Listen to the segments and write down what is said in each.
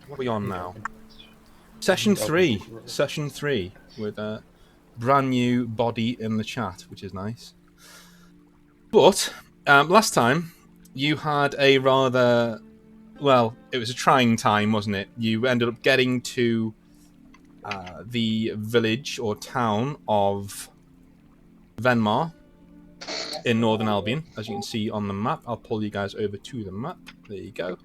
What are we on now? Session 3. Session 3 with a brand new body in the chat, which is nice. But last time you had a rather, well, it was a trying time, wasn't it? You ended up getting to the village or town of Venmar in Northern Albion, as you can see on the map. I'll pull you guys over to the map. There you go.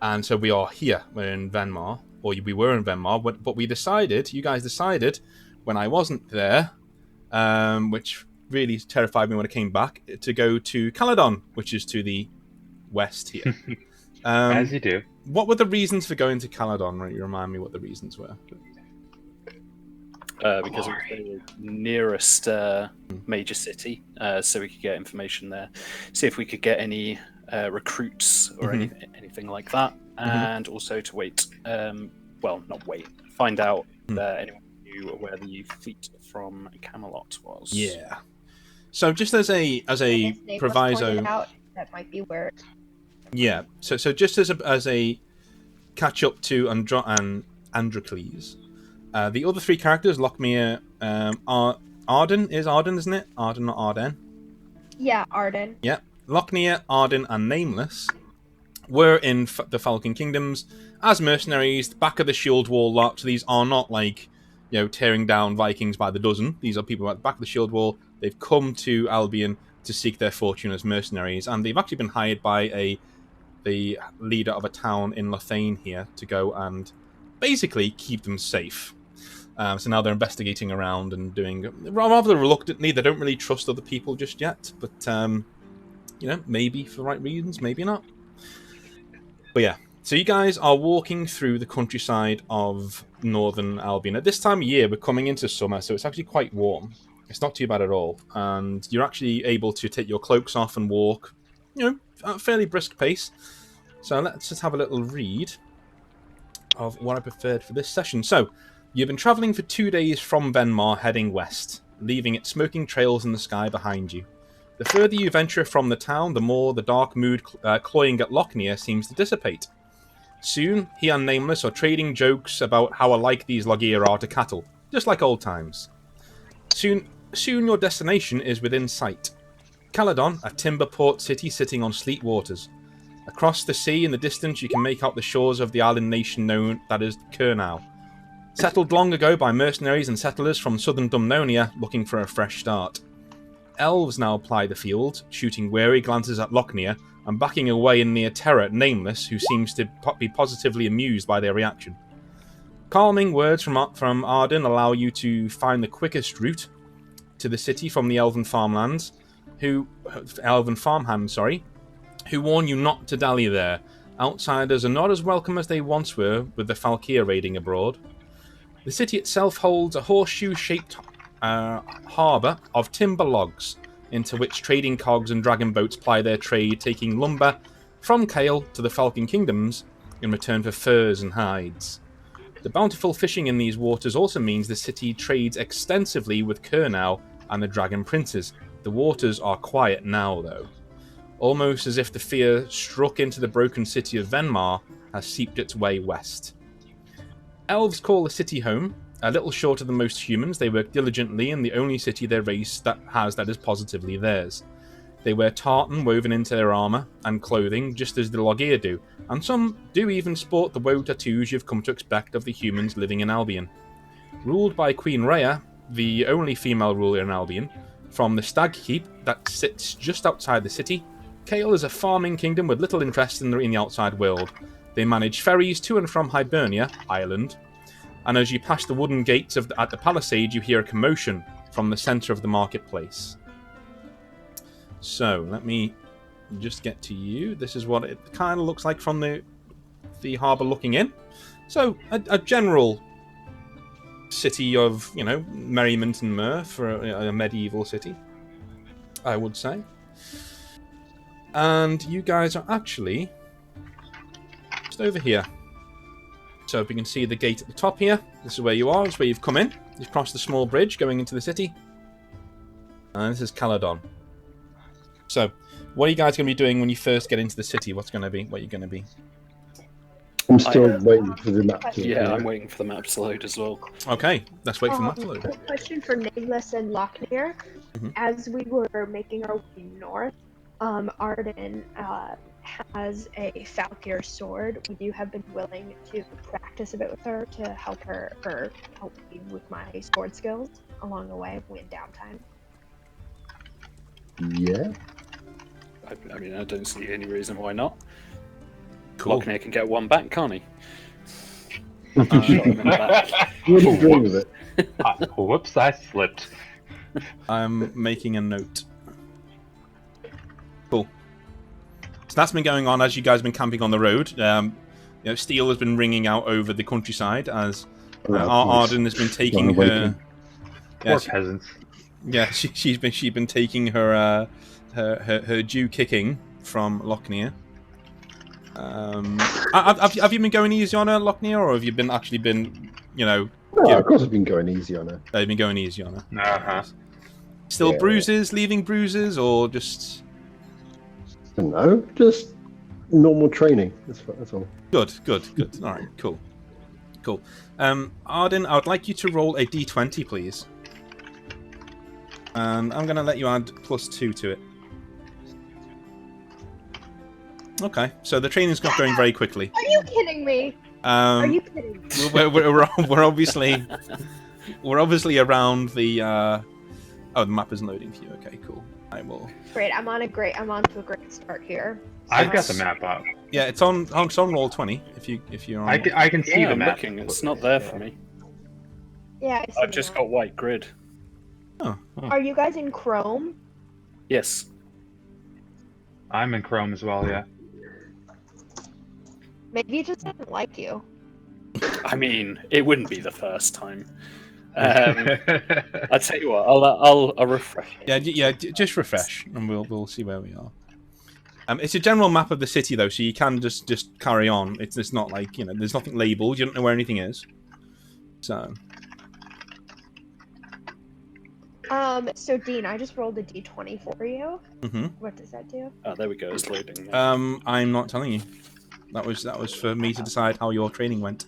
And so we are here. We're in Venmar, or we were in Venmar, but we decided, you guys decided, when I wasn't there, which really terrified me when I came back, to go to Caledon, which is to the west here. As you do. What were the reasons for going to Caledon? Right, you remind me what the reasons were. Because it was the nearest major city, so we could get information there, see if we could get any recruits or anything like that, and also to wait. Well, not wait. Find out anyone knew where the fleet from Camelot was. Yeah. So just as a proviso, out, that might be where. Yeah. So just as a catch up to Androcles. The other three characters, Lochmere, Arden, isn't it? Arden, not Arden. Yeah, Arden. Yeah. Lochmere, Arden, and Nameless were in the Falcon Kingdoms as mercenaries, back of the shield wall lot. So these are not like, tearing down Vikings by the dozen. These are people at the back of the shield wall. They've come to Albion to seek their fortune as mercenaries, and they've actually been hired by the leader of a town in Lothane here to go and basically keep them safe. So now they're investigating around and doing rather reluctantly. They don't really trust other people just yet, but maybe for the right reasons, maybe not. But yeah, so you guys are walking through the countryside of Northern Albion. At this time of year, we're coming into summer, so it's actually quite warm. It's not too bad at all, and you're actually able to take your cloaks off and walk, at a fairly brisk pace. So let's just have a little read of what I preferred for this session. So, you've been travelling for 2 days from Venmar, heading west, leaving its smoking trails in the sky behind you. The further you venture from the town, the more the dark mood cloying at Lochmere seems to dissipate. Soon, he and Nameless are trading jokes about how alike these Logier are to cattle, just like old times. Soon your destination is within sight. Caledon, a timber port city sitting on sleet waters. Across the sea in the distance you can make out the shores of the island nation known that as Kernau. Settled long ago by mercenaries and settlers from southern Dumnonia looking for a fresh start. Elves now ply the field, shooting wary glances at Lochmere and backing away in near terror Nameless, who seems to be positively amused by their reaction. Calming words from Arden allow you to find the quickest route to the city from the elven farmhands, who warn you not to dally there. Outsiders are not as welcome as they once were, with the Falkeer raiding abroad. The city itself holds a horseshoe-shaped harbour of timber logs, into which trading cogs and dragon boats ply their trade, taking lumber from Cale to the Falcon Kingdoms in return for furs and hides. The bountiful fishing in these waters also means the city trades extensively with Kernau and the Dragon Princes. The waters are quiet now, though. Almost as if the fear struck into the broken city of Venmar has seeped its way west. Elves call the city home. A little shorter than most humans, they work diligently in the only city their race that is positively theirs. They wear tartan woven into their armour and clothing, just as the Logier do, and some do even sport the woe tattoos you've come to expect of the humans living in Albion. Ruled by Queen Rhea, the only female ruler in Albion, from the Stag Keep that sits just outside the city, Cale is a farming kingdom with little interest in the outside world. They manage ferries to and from Hibernia, Ireland, and as you pass the wooden gates at the palisade, you hear a commotion from the centre of the marketplace. So, let me just get to you. This is what it kind of looks like from the harbour looking in. So, a general city of, merriment and mirth for a medieval city, I would say. And you guys are actually just over here. So if you can see the gate at the top here, this is where you are, this is where you've come in. You've crossed the small bridge going into the city. And this is Caledon. So, what are you guys going to be doing when you first get into the city? What are you going to be? I'm still waiting for the map to Yeah, appear. I'm waiting for the map to load as well. Okay, let's wait for the map to load. Quick question for Nameless and Lochner. Mhm. As we were making our way north, Arden has a Falkeer sword. Would you have been willing to practice a bit with her to help her or help me with my sword skills along the way when downtime? Yeah. I mean, I don't see any reason why not. Cool. Lochner can get one back, can't he? Uh, Shot him in the back. Wouldn't dream of it. Whoops, I slipped. I'm making a note. Cool. So that's been going on as you guys have been camping on the road. Steel has been ringing out over the countryside as Arden has been taking her. Poor peasants. Yeah, she's been taking her due kicking from Lochner. Have you been going easy on her, Lochner, or have you been No, of course I've been going easy on her. They've been going easy on her. Uh-huh. Still Yeah. bruises, leaving bruises, or just No, just normal training. That's all. good. All right, cool. Arden, I would like you to roll a d20, please. And I'm going to let you add +2 to it. Okay, so the training's got going very quickly. Are you kidding me? Are you kidding me? We're obviously around the. Oh, the map isn't loading for you. Okay, cool. I will. Great, I'm on to a great start here. I've got the map up. Yeah, it's on roll 20. If you're on. I can see Yeah, the I'm map. looking. It's not there for me. Yeah, I see I've just that. got white grid. Are you guys in Chrome? Yes. I'm in Chrome as well, yeah. Maybe it just doesn't like you. I mean, it wouldn't be the first time. I'll tell you what. I'll refresh it. Yeah, just refresh, and we'll see where we are. It's a general map of the city, though, so you can just carry on. It's not like there's nothing labelled. You don't know where anything is. So. So Dean, I just rolled a d20 for you. Mhm. What does that do? Oh, there we go. It's loading. Now. I'm not telling you. That was for me to decide how your training went.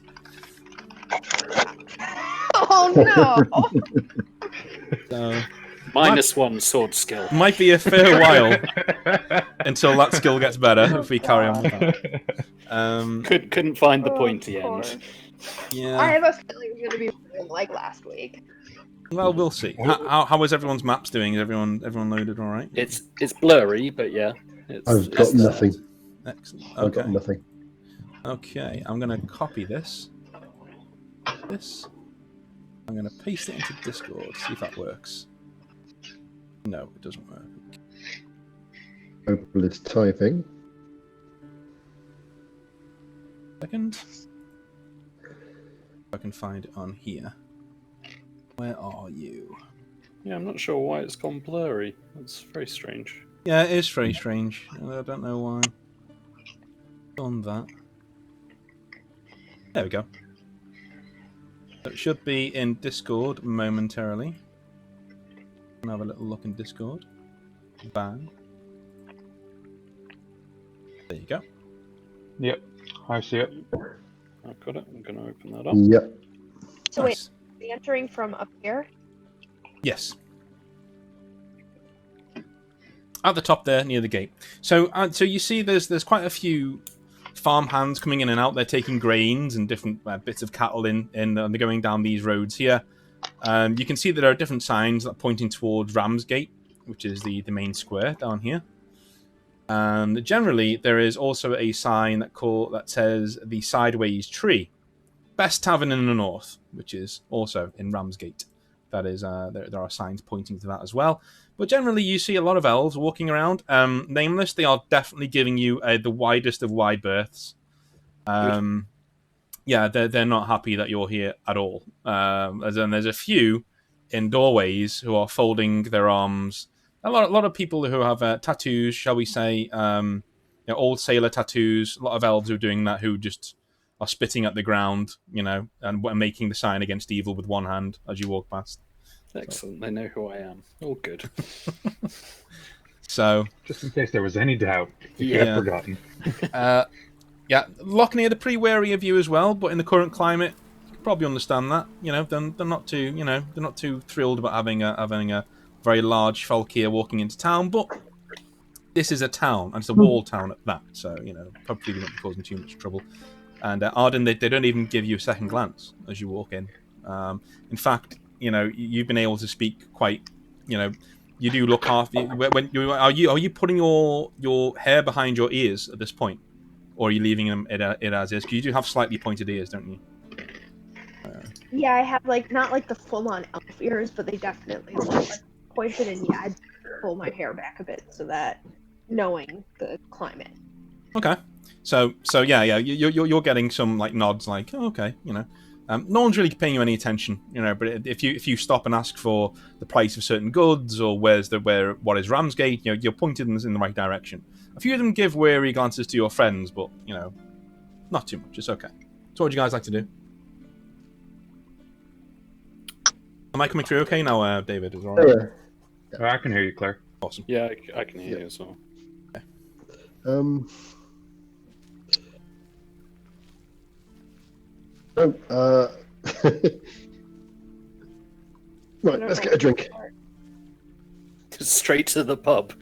Oh no! So -1 sword skill. might be a fair while until that skill gets better if we carry on with that. Couldn't find the Oh, pointy of end. course. I Yeah. have a feeling it's gonna be like last week. Well, we'll see. How is everyone's maps doing? Is everyone loaded all right? It's blurry, but yeah. I've got nothing. Excellent. I've got Okay. nothing. Okay. I'm gonna copy this. I'm gonna paste it into Discord. See if that works. No, it doesn't work. Opal is typing. Second. I can find it on here. Where are you? Yeah, I'm not sure why it's gone blurry. That's very strange. Yeah, it is very strange. I don't know why. On that. There we go. So it should be in Discord momentarily. I'll have a little look in Discord. Bang. There you go. Yep, I see it. I've got it. I'm going to open that up. Yep. So Nice. wait, entering from up here. Yes. At the top there, near the gate. So you see there's quite a few farm hands coming in and out. They're taking grains and different bits of cattle in, and they're going down these roads here. You can see that there are different signs that are pointing towards Ramsgate, which is the main square down here. And generally, there is also a sign that says the Sideways Tree, best tavern in the north, which is also in Ramsgate. That is, there are signs pointing to that as well. But generally, you see a lot of elves walking around. Nameless, they are definitely giving you the widest of wide berths. Yeah, they're not happy that you're here at all. As in, there's a few in doorways who are folding their arms. A lot of people who have tattoos, shall we say, old sailor tattoos. A lot of elves who are doing that, who just are spitting at the ground, and making the sign against evil with one hand as you walk past. Excellent. They know who I am. All good. So, Just in case there was any doubt, if you Yeah. had forgotten. Yeah, Lockney are pretty wary of you as well, but in the current climate, you can probably understand that. You know, they're not too, they're not too thrilled about having a very large Falkeer walking into town. But this is a town, and it's a walled town at that. So probably not be causing too much trouble. And Arden, they don't even give you a second glance as you walk in. In fact, you've been able to speak quite, you do look half. Are you putting your hair behind your ears at this point? Or are you leaving them it as is? Because you do have slightly pointed ears, don't you? Yeah, I have not like the full-on elf ears, but they definitely look like pointed. And yeah, I'd pull my hair back a bit so that knowing the climate. Okay, so yeah, you're getting some nods, oh, okay, no one's really paying you any attention, But if you stop and ask for the price of certain goods or what is Ramsgate, you're pointed in the right direction. A few of them give wary glances to your friends, but not too much. It's okay. So, what would you guys like to do? Am I coming through okay now, David? Is it all right? Oh, I can hear you, Claire. Awesome. Yeah, I can hear you as well. Right, let's get a drink. Straight to the pub.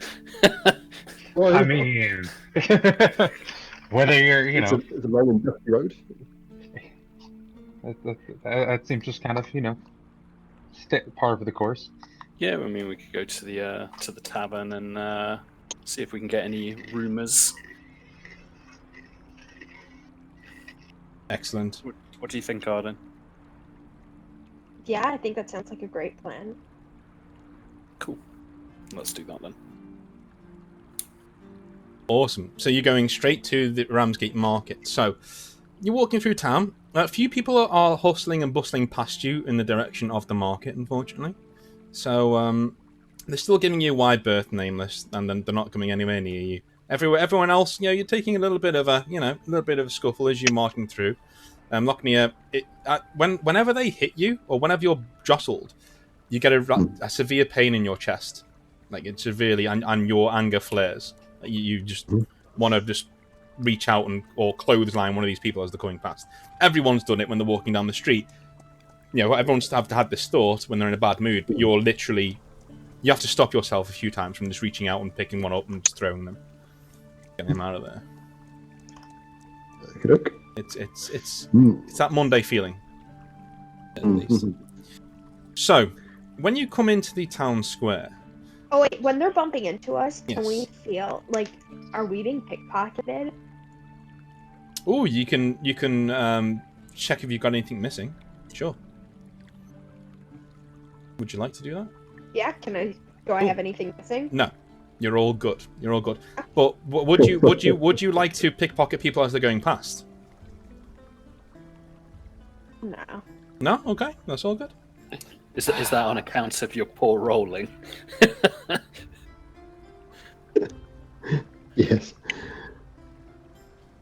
I mean, whether you're, it's a long and dusty road. that seems just kind of, part of the course. Yeah, I mean, we could go to the tavern and see if we can get any rumours. Excellent. What do you think, Arden? Yeah, I think that sounds like a great plan. Cool. Let's do that then. Awesome. So you're going straight to the Ramsgate Market. So you're walking through town. A few people are hustling and bustling past you in the direction of the market, unfortunately. So they're still giving you a wide berth, nameless, and then they're not coming anywhere near you. Everyone else, you're taking a little bit of a scuffle as you're marching through. Lockney, whenever they hit you or whenever you're jostled, you get a severe pain in your chest, it's severely, and your anger flares. You just want to just reach out or clothesline one of these people as they're coming past. Everyone's done it when they're walking down the street. Everyone's had this thought when they're in a bad mood, but you have to stop yourself a few times from just reaching out and picking one up and just throwing them, getting them out of there. Look. It's that Monday feeling, at least. So, when you come into the town square. Oh wait, when they're bumping into us, Yes. Can we feel are we being pickpocketed? Oh, you can check if you've got anything missing. Sure. Would you like to do that? Yeah, do I have anything missing? No, you're all good. You're all good. But would you like to pickpocket people as they're going past? No. No. Okay, that's all good. Is that on account of your poor rolling? Yes.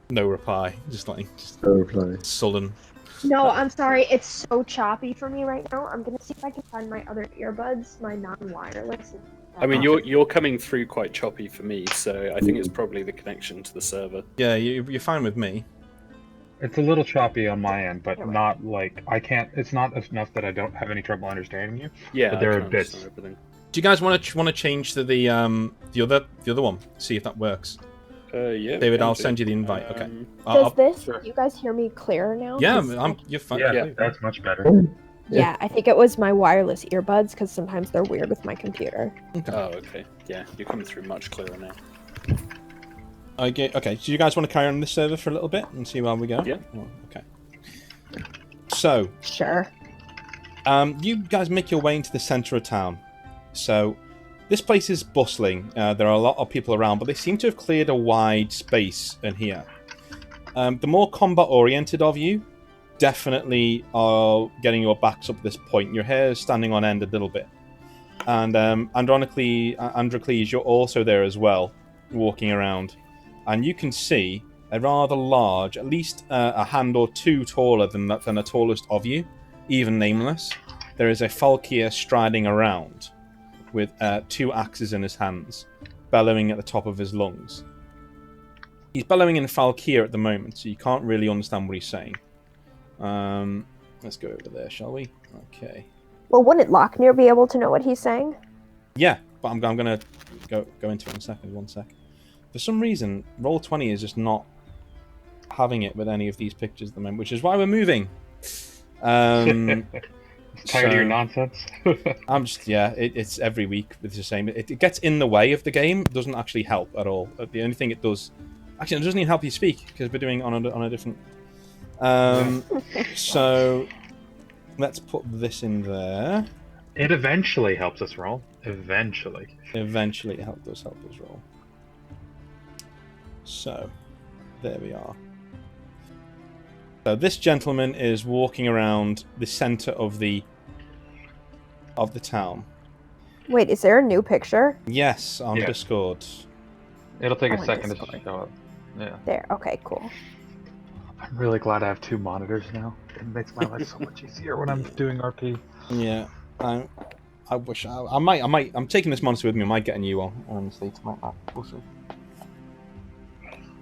No reply. Just No reply. sullen. No, I'm sorry. It's so choppy for me right now. I'm gonna see if I can find my other earbuds, my non-wireless. I mean, you're coming through quite choppy for me, so I think it's probably the connection to the server. Yeah, you're fine with me. It's a little choppy on my end, but not I can't. It's not enough that I don't have any trouble understanding you. Yeah, but there I are can bits. understand everything. Do you guys want to change to the other one? See if that works. Yeah. David, I'll send you the invite. Okay. Does this? sure. You guys hear me clearer now? Yeah, 'Cause you're fine. Yeah, that's much better. Yeah, I think it was my wireless earbuds because sometimes they're weird with my computer. Oh, okay. Yeah, you're coming through much clearer now. Okay. So you guys want to carry on this server for a little bit and see where we go? Yeah. Oh, okay. So, Sure. you guys make your way into the center of town. So, this place is bustling. There are a lot of people around, but they seem to have cleared a wide space in here. The more combat-oriented of you definitely are getting your backs up at this point. Your hair is standing on end a little bit. And Androcles, you're also there as well, walking around. And you can see a rather large, at least a hand or two taller than the tallest of you, even nameless. There is a Falkeer striding around with 2 axes in his hands, bellowing at the top of his lungs. He's bellowing in Falkeer at the moment, so you can't really understand what he's saying. Let's go over there, shall we? Okay. Well, wouldn't Lochner be able to know what he's saying? Yeah, but I'm going to go into it in a second. 1 sec. For some reason, Roll20 is just not having it with any of these pictures at the moment, which is why we're moving. Tired of your nonsense? I'm just, it's every week it's the same. It gets in the way of the game. It doesn't actually help at all. The only thing it does, actually, it doesn't even help you speak because we're doing on a different. So let's put this in there. It eventually helps us roll. Eventually It does help us roll. So there we are. So this gentleman is walking around the center of the town. Wait, is there a new picture? Yes, on Yeah. Discord. It'll take Oh, a second to Discord. show up. Yeah. There. Okay, cool. I'm really glad I have 2 monitors now. It makes my life so much easier when I'm doing RP. Yeah, I wish I might. I'm taking this monster with me. I might get a new one. Honestly, tonight. We'll see.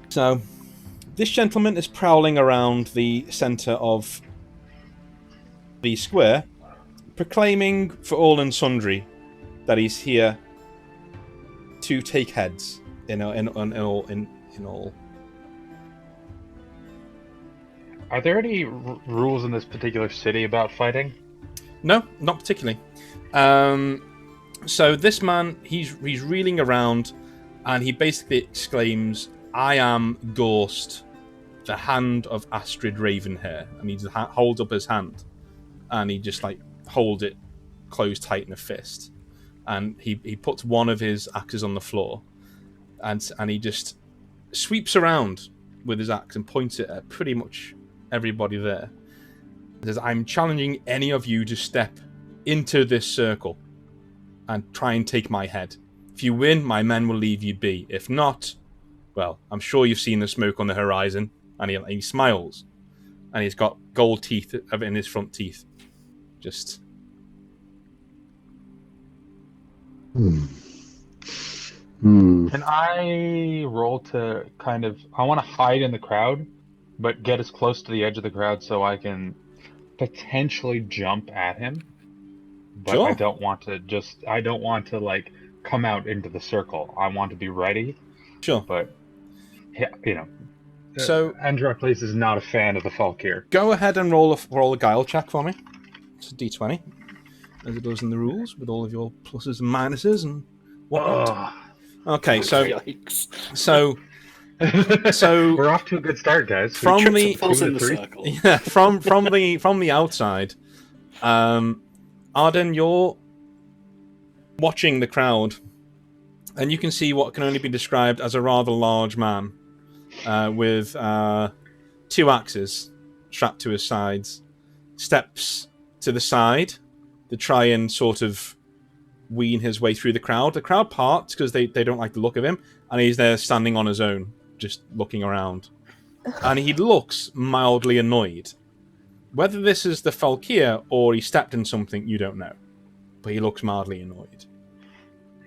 So, this gentleman is prowling around the center of the square, proclaiming for all and sundry that he's here to take heads. In all. Are there any rules in this particular city about fighting? No, not particularly. So this man, he's reeling around, and he basically exclaims, "I am Ghost, the hand of Astrid Ravenhair," and he just holds up his hand, and he just holds it closed tight in a fist, and he puts one of his axes on the floor, and he just sweeps around with his axe and points it at pretty much everybody there. He says, "I'm challenging any of you to step into this circle and try and take my head. If you win, my men will leave you be. If not, well, I'm sure you've seen the smoke on the horizon." And he smiles, and he's got gold teeth in his front teeth. Just. Can I roll to kind of... I want to hide in the crowd, but get as close to the edge of the crowd so I can potentially jump at him. But Sure. I don't want to come out into the circle. I want to be ready. Sure. But, So Androcles is not a fan of the Falkeer. go ahead and roll a guile check for me. It's a d20, as it does in the rules, with all of your pluses and minuses and whatnot. Okay, so Yikes. so We're off to a good start, guys. From Trips the- and falls in the 3. circle. yeah, from the outside, Arden, you're watching the crowd, and you can see what can only be described as a rather large man with 2 axes strapped to his sides, steps to the side to try and sort of wean his way through the crowd. The crowd parts because they don't like the look of him, and he's there standing on his own, just looking around. And he looks mildly annoyed. Whether this is the Falkeer or he stepped in something, you don't know. But he looks mildly annoyed.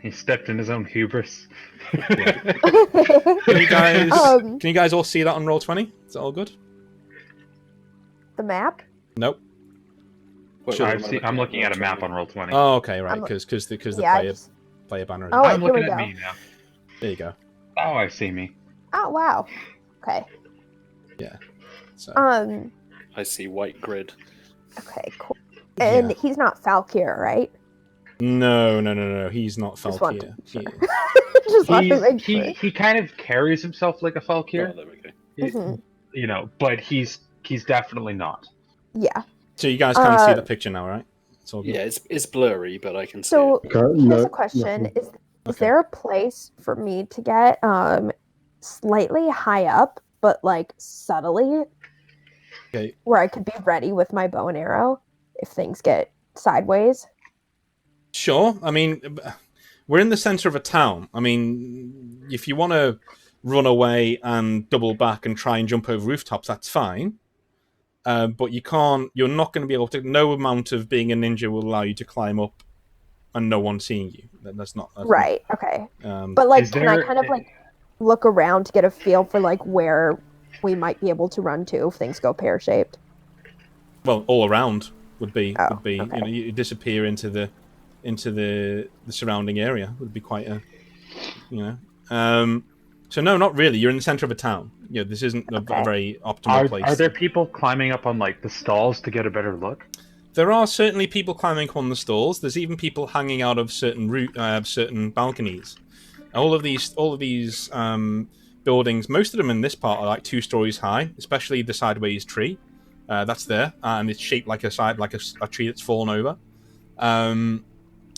He stepped in his own hubris. Can you guys, Um, can you guys all see that on Roll20? Is that all good? The map? Nope. Wait, Sure. what am I I'm looking at a Roll20? map on Roll20. Oh, okay, right. I'm- Because the Yeah, player banner is Oh, I'm here we looking at go. me now. there. You go. Oh, I see me. Oh, wow. Okay. So I see white grid. Okay, cool. And Yeah. he's not Falkeer, right? no. He's not Just want to Falkeer. be sure. Just want to make sure. He kind of carries himself like a Oh, Falkeer, there we go. Mhm. But he's definitely not. Yeah. So you guys can see Uh, the picture now, right? It's all good. Yeah, it's blurry, but I can see So it. here's a question: Is Okay. there a place for me to get slightly high up, but subtly, Okay. where I could be ready with my bow and arrow if things get sideways? Sure. I mean, we're in the center of a town. I mean, if you want to run away and double back and try and jump over rooftops, that's fine. But you can't. You're not going to be able to. No amount of being a ninja will allow you to climb up and no one seeing you. That's not Right. Okay. Not, But Is can I there- kind of look around to get a feel for like where we might be able to run to if things go pear-shaped? Well, all around would be Okay. you know, you disappear into the surrounding area would be quite a, you know. So no, not really. You're in the center of a town. You know, this isn't a very optimal place. Are there people climbing up on like the stalls to get a better look? There are certainly people climbing up on the stalls. There's even people hanging out of certain balconies. All of these buildings, most of them in this part are like 2 stories high, especially the sideways tree. That's there, and it's shaped like a tree that's fallen over.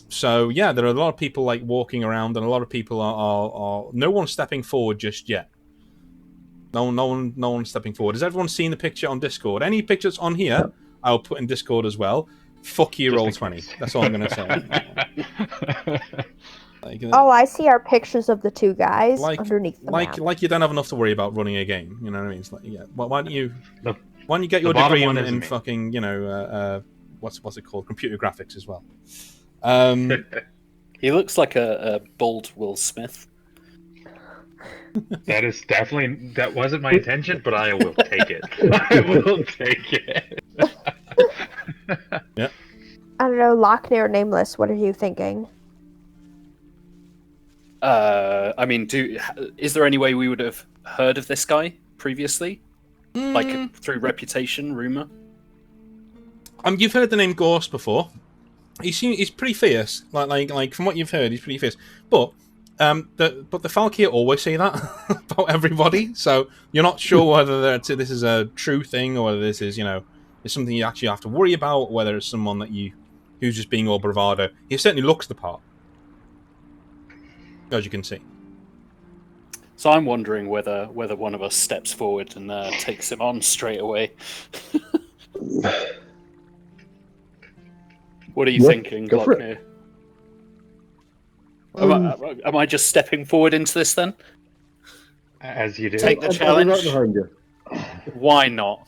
So yeah, there are a lot of people like walking around, and a lot of people are no one's stepping forward just yet. No one's stepping forward. Has everyone seen the picture on Discord? Any pictures on here? I'll put in Discord as well. Fuck you, Roll20. That's all I'm gonna say. Oh, I see our pictures of the 2 guys underneath the map. Like you don't have enough to worry about running a game. You know what I mean? It's like, yeah. Why don't you get your degree in fucking, you know, what's it called? Computer graphics as well. He looks like a bald Will Smith. That wasn't my intention, but I will take it. I will take it. Yeah. I don't know, Lochner Nameless, what are you thinking? I mean, is there any way we would have heard of this guy previously? Like through reputation, rumor? You've heard the name Gorse before. He's pretty fierce. Like from what you've heard, he's pretty fierce. But the Falkeer always say that about everybody. So you're not sure whether this is a true thing or whether this is, you know, is something you actually have to worry about, or whether it's someone who's just being all bravado. He certainly looks the part, as you can see. So I'm wondering whether one of us steps forward and takes him on straight away. What are you thinking, Lochner? Am I just stepping forward into this then? As you do. Take the challenge. Right behind you. Why not?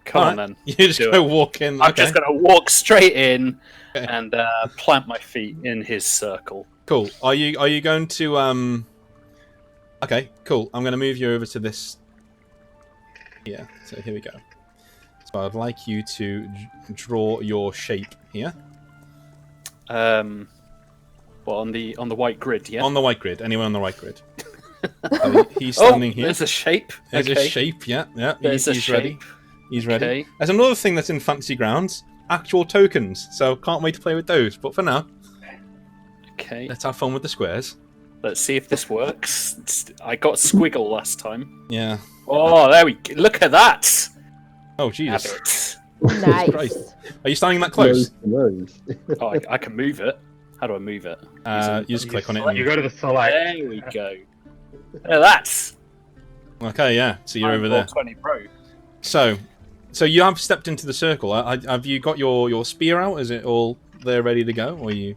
Come on then. You just go walk in. I'm just going to walk straight in and plant my feet in his circle. Cool. Are you going to Okay, cool. I'm going to move you over to this. Yeah. So here we go. So I'd like you to draw your shape here. Well, on the white grid, yeah. On the white grid. Anyone on the white grid? So he's standing here. There's a shape. There's a shape. Yeah. He's ready. He's ready. Okay. There's another thing that's in Fantasy Grounds: actual tokens. So can't wait to play with those. But for now, okay. Let's have fun with the squares. Let's see if this works. I got squiggle last time. Yeah. Oh, there we go. Look at that. Oh, Jesus. Nice. Christ. Are you standing that close? Oh, I can move it. How do I move it? You just click on it. You go to the select. There we go. There, that's. Okay, yeah. So you're over there. 20 Pro. So you have stepped into the circle. Have you got your spear out? Is it all there ready to go? Or you?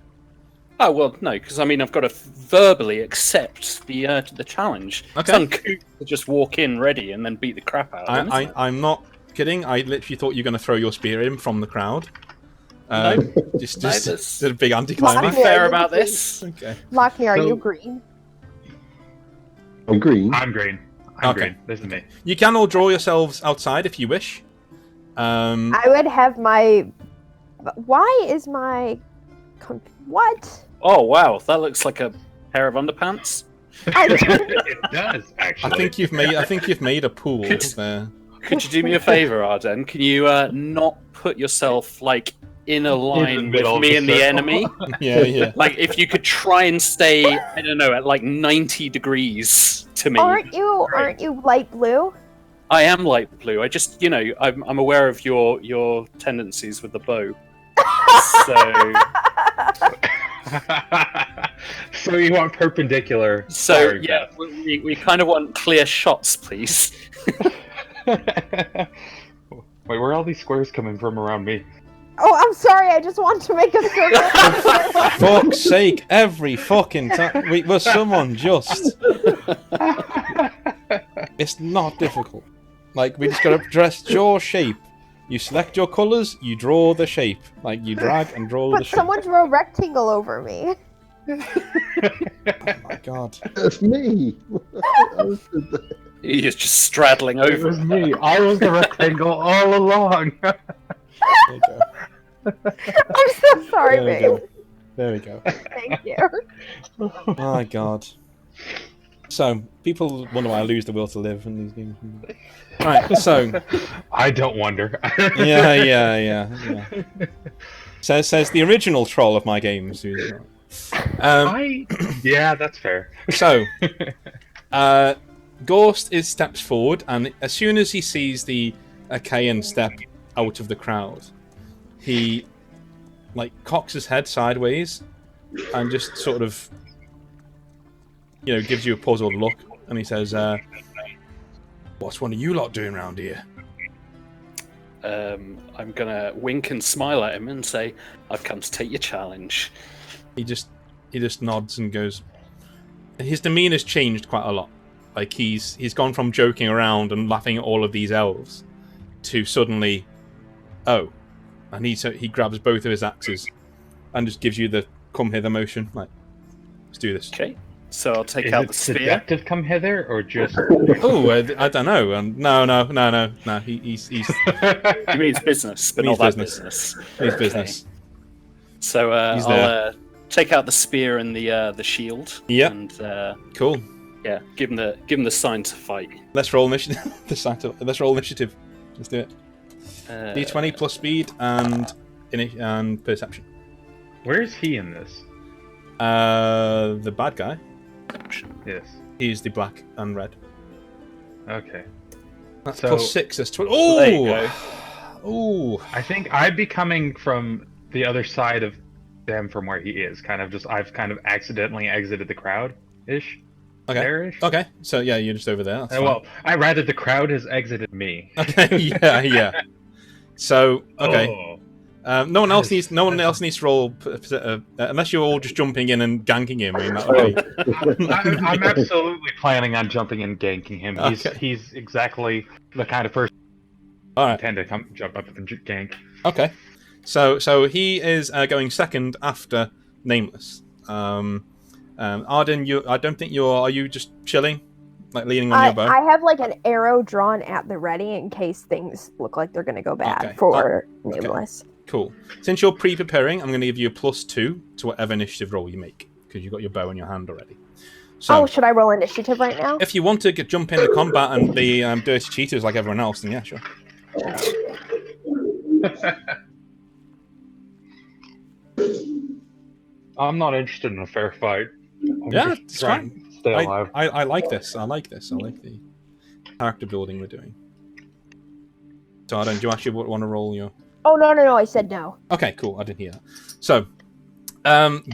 Oh well, no, because I mean I've got to verbally accept the challenge. Okay. It's uncouth to just walk in ready and then beat the crap out of them. I'm not kidding. I literally thought you were going to throw your spear in from the crowd. Just a big anticlimax. Be fair about this. Okay. Lochner, are you green? I'm green. I'm green. I'm green. This is me. You can all draw yourselves outside if you wish. I would have my. Why is my? What? Oh wow, that looks like a pair of underpants. It does actually. I think you've made a pool there. Could you do me a favor, Arden? Can you not put yourself like in a line with me and the enemy? Yeah. Like if you could try and stay, I don't know, at like 90 degrees to me. Aren't you light blue? I am light blue. I just, you know, I'm aware of your tendencies with the bow. So. So you want perpendicular? So sorry, yeah, we kind of want clear shots, please. Wait, where are all these squares coming from around me? Oh, I'm sorry. I just want to make a circle. Fuck's sake! Every fucking time. Was someone just? It's not difficult. Like we just gotta dress your shape. You select your colours, you draw the shape. Like you drag and draw the But shape. someone drew a rectangle over me. Oh my god. That's me. You're just straddling It over. was me. I was the rectangle all along. There you go. I'm so sorry, There we babe. go. There we go. Thank you. Oh my god. So, people wonder why I lose the will to live in these games. Right, so... I don't wonder. Yeah. Says the original troll of my games. Yeah, that's fair. So, Ghost steps forward, and as soon as he sees the Achaean step out of the crowd, he cocks his head sideways and just sort of, gives you a puzzled look, and he says, "What's one of you lot doing around here?" I'm gonna wink and smile at him and say, "I've come to take your challenge." He just nods and goes. His demeanor's changed quite a lot. Like he's gone from joking around and laughing at all of these elves to suddenly, oh, and he grabs both of his axes and just gives you the come hither motion. Like, let's do this. Okay, so I'll take Is out it the spear. seductive come hither or just? Oh, I don't know. No. He's He means business, but Means not that business. business. He's Okay. business. So He's there. I'll take out the spear and the shield. Yep. And Cool. yeah, give him the sign to fight. Let's roll initiative. Let's roll initiative. Let's do it. Uh, D20 plus speed and perception. Where's he in this? The bad guy. Yes. He's the black and red. Okay. That's So- plus 6. That's 12. There you go. Oh! I think I'd be coming from the other side of them from where he is. I've kind of accidentally exited the crowd ish. Okay. There-ish. Okay. So yeah, you're just over there. That's Well, I rather the crowd has exited me. fine. Okay. Yeah. So okay. Oh. No one else needs to roll unless you're all just jumping in and ganking him. I mean, that would be... I'm absolutely planning on jumping and ganking him. Okay. He's exactly the kind of person All I right. tend to jump up and gank. Okay. So he is going second after Nameless. Arden, I don't think are you just chilling, like leaning on your bow? I have like an arrow drawn at the ready in case things look like they're gonna go bad Okay. for Nameless. Cool. Since you're pre-preparing, I'm going to give you a +2 to whatever initiative roll you make because you've got your bow in your hand already. So, Oh, should I roll initiative right now? if you want to jump into combat and be dirty cheaters like everyone else, then yeah, sure. I'm not interested in a fair fight. I'm Yeah, just it's trying fine. to stay alive. I like this. I like the character building we're doing. So, Arden, do you actually want to roll your... Oh no, I said no. Okay, cool. I didn't hear that. So,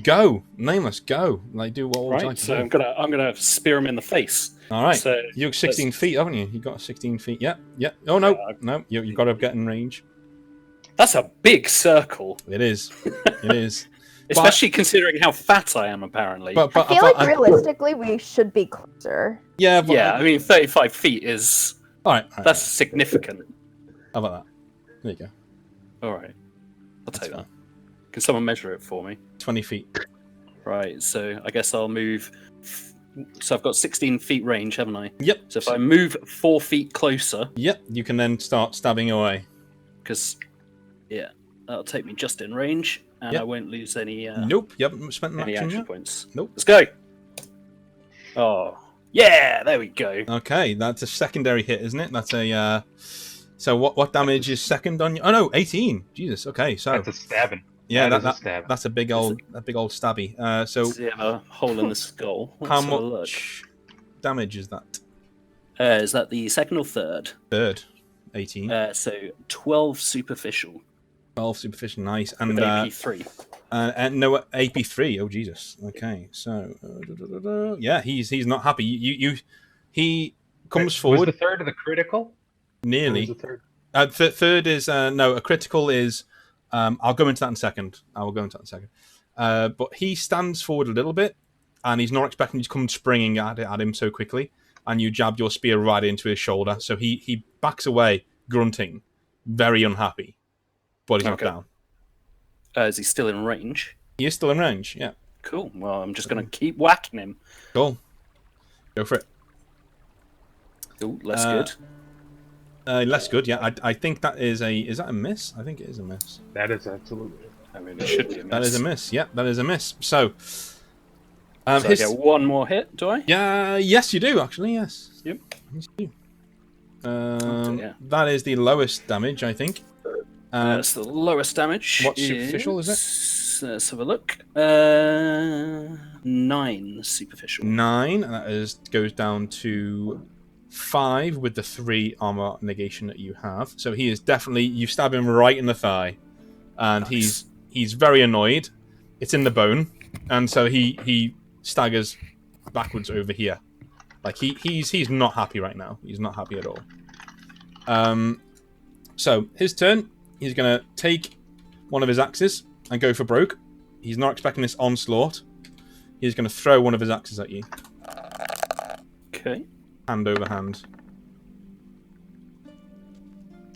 go. Nameless, go. Like, do what would you Right. like to So do? I'm gonna spear him in the face. All right. So You're 16 feet, haven't you? You got 16 feet. Yeah. Oh no, you've got to get in range. That's a big circle, It is. It is. especially considering how fat I am. Apparently. But I feel like realistically we should be closer. yeah. But, yeah, I mean, 35 feet is All right. that's significant. How about that? There you go. All right, I'll That's take that. fine. Can someone measure it for me? 20 feet. Right. So I guess I'll move. So I've got 16 feet range, haven't I? Yep. So if I move 4 feet closer, Yep. You can then start stabbing away. because yeah, that'll take me just in range, and Yep. I won't lose any Nope. You haven't spent an any action action yet. points. Nope. Let's go. Oh yeah, there we go. Okay, that's a secondary hit, isn't it? That's a. So what damage is second on you? Oh no, 18. Jesus. Okay, so That's a stabbing. yeah, that is a stab. that's a big old stabby. So Does he have a hole in the skull? Let's how have a look. much damage is that? Is that the second or third? Third. 18. So 12 superficial 12 superficial, nice. with And AP3. and no AP3. Oh Jesus. Okay, so yeah, he's not happy. He comes Was forward the third of the critical? Or was nearly. the third? Third is no, a critical is. I'll go into that in a second. But he stands forward a little bit, and he's not expecting you to come springing at him so quickly. And you jabbed your spear right into his shoulder, so he backs away, grunting, very unhappy. But he's not Okay. down. Is he still in range? He is still in range. Yeah. Cool. Well, I'm just going to keep whacking him. Cool. Go for it. Cool. Less good. Less good, yeah. I think that is a... Is that a miss? I think it is a miss. That is absolutely. I mean, it should be a miss. That is a miss. Yeah, that is a miss. So... so I get one more hit, do I? Yeah, yes, you do, actually, yes. Yep. Yes, you do. That is the lowest damage, I think. That's the lowest damage. What superficial is it? Let's have a look. 9 superficial. 9, and that goes down to 5 with the 3 armor negation that you have. So he is definitely... You stab him right in the thigh, and Nice. he's very annoyed. It's in the bone, and so he staggers backwards over here. Like he's not happy right now. He's not happy at all. So his turn. He's gonna take one of his axes and go for broke. He's not expecting this onslaught. He's gonna throw one of his axes at you. Okay. Hand over hand.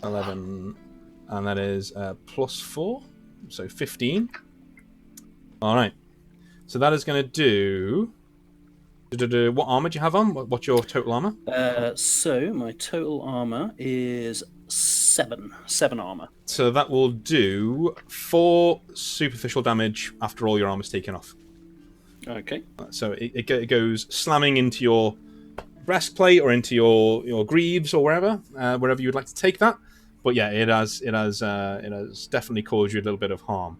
11, and that is +4, so 15. All right. So that is going to do... What armor do you have on? What's your total armor? So my total armor is 7. 7 armor. So that will do 4 superficial damage after all your armor's taken off. Okay. So it goes slamming into your breastplate or into your greaves or wherever you would like to take that. But yeah, it has definitely caused you a little bit of harm.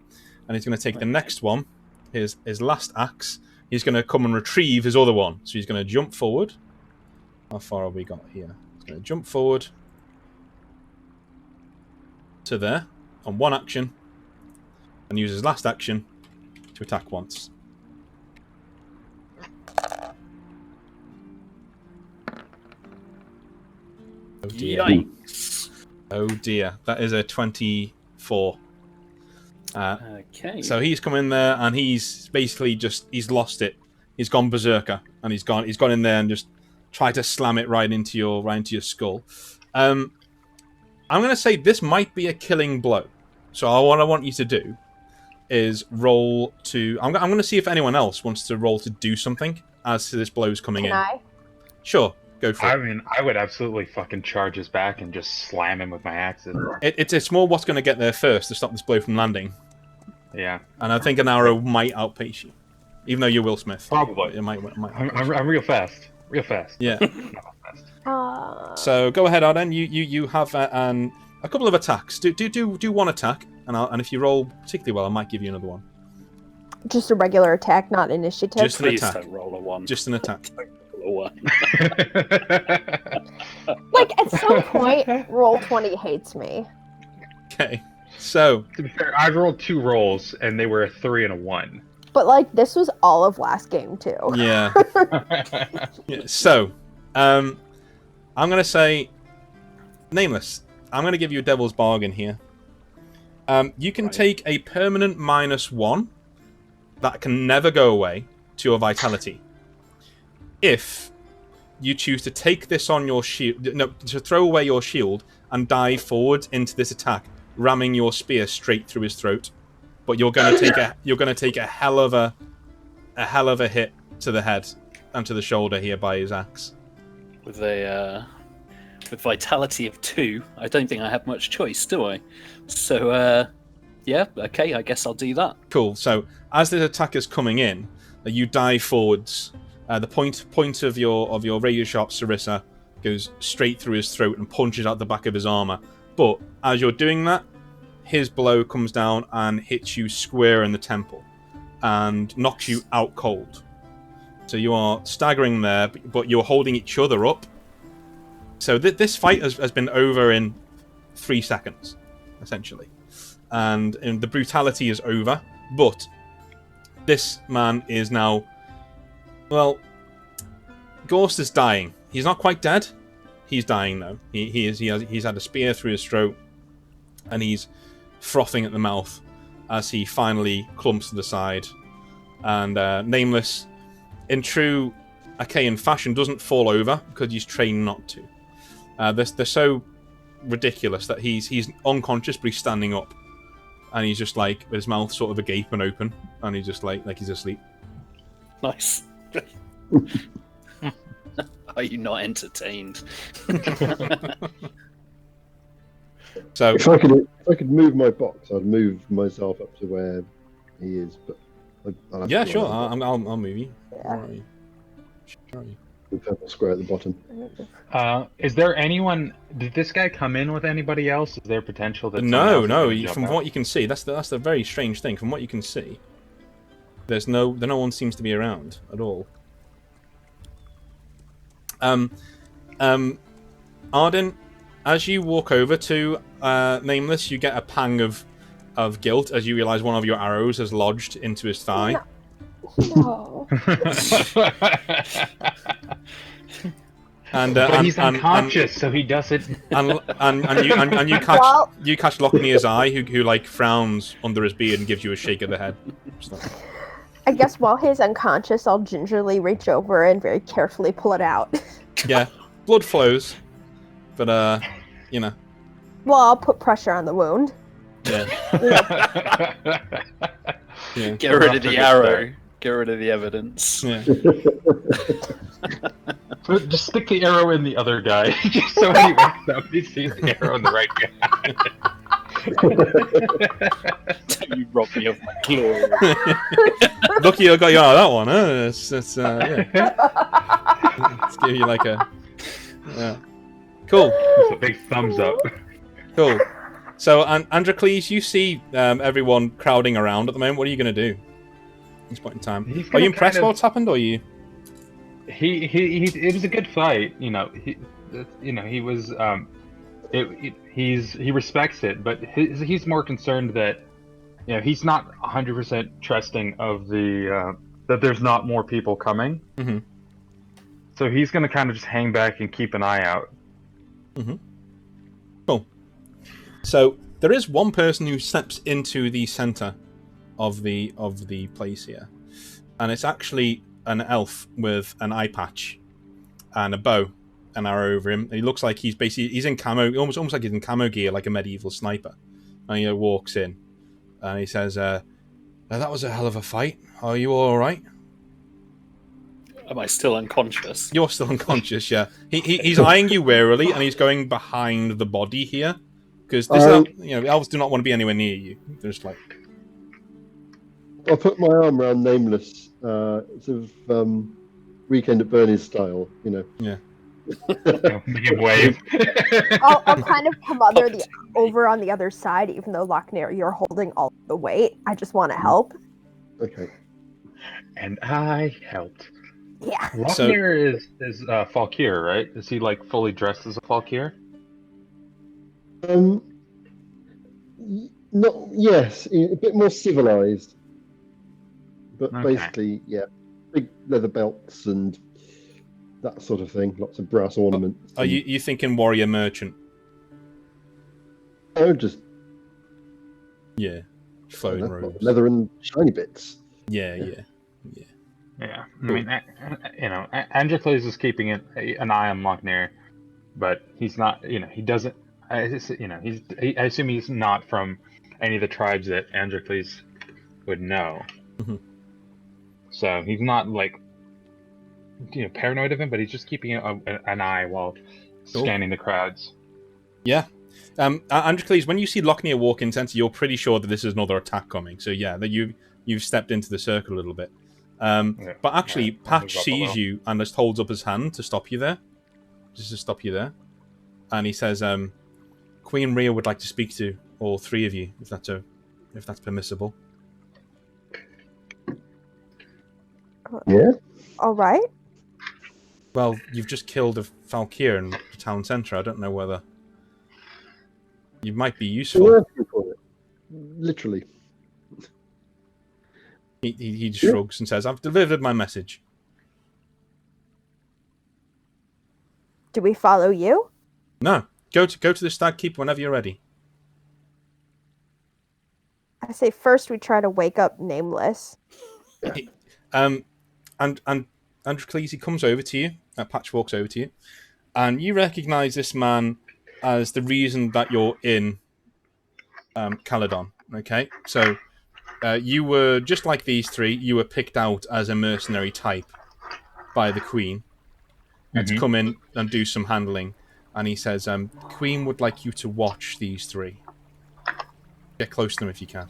And he's going to take the next one, his last axe. He's going to come and retrieve his other one. So he's going to jump forward. How far have we got here? He's going to jump forward to there on one action and use his last action to attack once. Oh dear. Yikes. Oh dear. That is a 24. Okay. So he's come in there and he's basically he's lost it. He's gone berserker and he's gone in there and just tried to slam it right into your skull. I'm going to say this might be a killing blow. So what I want you to do is roll to... I'm going to see if anyone else wants to roll to do something as to this blow's coming in. Can I? Sure, go for it. I mean, I would absolutely fucking charge his back and just slam him with my axes. It's more what's going to get there first to stop this blow from landing. Yeah. And I think an arrow might outpace you. Even though you're Will Smith. Probably. It might I'm real fast. Real fast. Yeah. Not fast. So go ahead, Arden. You have a couple of attacks. Do one attack, and if you roll particularly well, I might give you another one. Just a regular attack, not initiative. Just an Please attack. don't roll a 1. Just an attack. Roll a 1. Like, at some point, Roll20 hates me. Okay. So To be fair, I rolled 2 rolls and they were a 3 and a 1. But, like, this was all of last game, too. yeah. Yeah. So I'm gonna say, Nameless. I'm gonna give you a devil's bargain here. You can take a permanent -1 that can never go away to your vitality. If you choose to take this on your shield, no, to throw away your shield and dive forward into this attack, ramming your spear straight through his throat. But you're gonna take a hell of a hit to the head and to the shoulder here by his axe. With vitality of 2, I don't think I have much choice, do I? So, yeah, okay, I guess I'll do that. Cool. So as the attack is coming in, you dive forwards. The point of your razor sharp sarissa goes straight through his throat and punches out the back of his armor. But as you're doing that, his blow comes down and hits you square in the temple and knocks you out cold. So you are staggering there, but you're holding each other up. So this fight has been over in 3 seconds, essentially. And the brutality is over, but this man is now... Well, Gorst is dying. He's not quite dead. He's dying, though. He's had a spear through his throat, and he's frothing at the mouth as he finally clumps to the side. And Nameless, in true Achaean fashion, doesn't fall over because he's trained not to. They're so ridiculous that he's unconscious, but he's standing up, and he's just like with his mouth sort of agape and open, and he's just like he's asleep. Nice. Are you not entertained? So If I could move my box, I'd move myself up to where he is. But I'll have yeah, to sure. lie on I'll move you. Yeah. Where are you? Where are you? the purple square at the bottom. Is there anyone? Did this guy come in with anybody else? Is there potential that someone No, else is no. gonna jump From out? what you can see, that's the very strange thing. From what you can see, no one seems to be around at all. Arden, as you walk over to Nameless, you get a pang of guilt as you realise one of your arrows has lodged into his thigh. No. And But he's unconscious, so he doesn't. and you catch Well- you catch Lochnear's eye, who like frowns under his beard and gives you a shake of the head. So, I guess while he's unconscious, I'll gingerly reach over and very carefully pull it out. yeah, blood flows, but Well, I'll put pressure on the wound. yeah, yeah, Get rid of the arrow. Get rid of the evidence. yeah. So just stick the arrow in the other guy, just so when he wakes up, he sees the arrow in the right guy. Don't you rob me of my glory. Lucky I got you out of that one, huh? Yeah. Let's give you like a cool. It's a big thumbs up. Cool. So, Androcles, you see everyone crowding around at the moment. What are you going to do at this point in time? He's Are gonna you impressed kind by of- what's happened, or are you? It was a good fight, he was he respects it, but he's more concerned that he's not 100% trusting of the that there's not more people coming. Mm-hmm. So he's going to kind of just hang back and keep an eye out. Mm-hmm. Cool. So there is one person who steps into the center of the place here, and it's actually an elf with an eye patch and a bow, an arrow over him. He looks like he's in camo, almost like he's in camo gear, like a medieval sniper. And he walks in, and he says, "That was a hell of a fight. Are you all right?" Am I still unconscious? You're still unconscious, yeah. He's eyeing you warily, and he's going behind the body here, because elves do not want to be anywhere near you. They're just like, I'll put my arm around Nameless, sort of Weekend at Bernie's style, yeah. Make him wave. I'll kind of come over on the other side, even though Lochnear, you're holding all the weight. I just want to help. Okay. And I helped. Yeah. Lochnear is Falkeer, right? Is he like fully dressed as a Falkeer? Yes, a bit more civilized. But Okay. basically, yeah, big leather belts and that sort of thing. Lots of brass ornaments. Are you thinking warrior merchant? Oh, just Yeah. Flowing robes. leather and shiny bits. Yeah. Yeah, I mean, Androcles is keeping an eye on Lochnear, but he's not. He doesn't. I assume he's not from any of the tribes that Androcles would know. Mhm. So he's not like paranoid of him, but he's just keeping an eye while scanning the crowds. Yeah. Androcles, when you see Lochnear walk in center, you're pretty sure that this is another attack coming. So yeah, that you've stepped into the circle a little bit. But actually, I'll Patch move up a sees little. you and just holds up his hand to stop you there. Just to stop you there. And he says, Queen Rhea would like to speak to all three of you, if that's permissible. Yeah. All right. Well, you've just killed a Falkeer in the town centre. I don't know whether you might be useful. Working for it. Literally. He shrugs and says, I've delivered my message. Do we follow you? No. Go to the Stag Keep whenever you're ready. I say first we try to wake up Nameless. And Androcles, he comes over to you. Patch walks over to you, and you recognise this man as the reason that you're in Caledon. Okay, so You were, just like these three, you were picked out as a mercenary type by the Queen to come in and do some handling. And he says, the Queen would like you to watch these three. Get close to them if you can.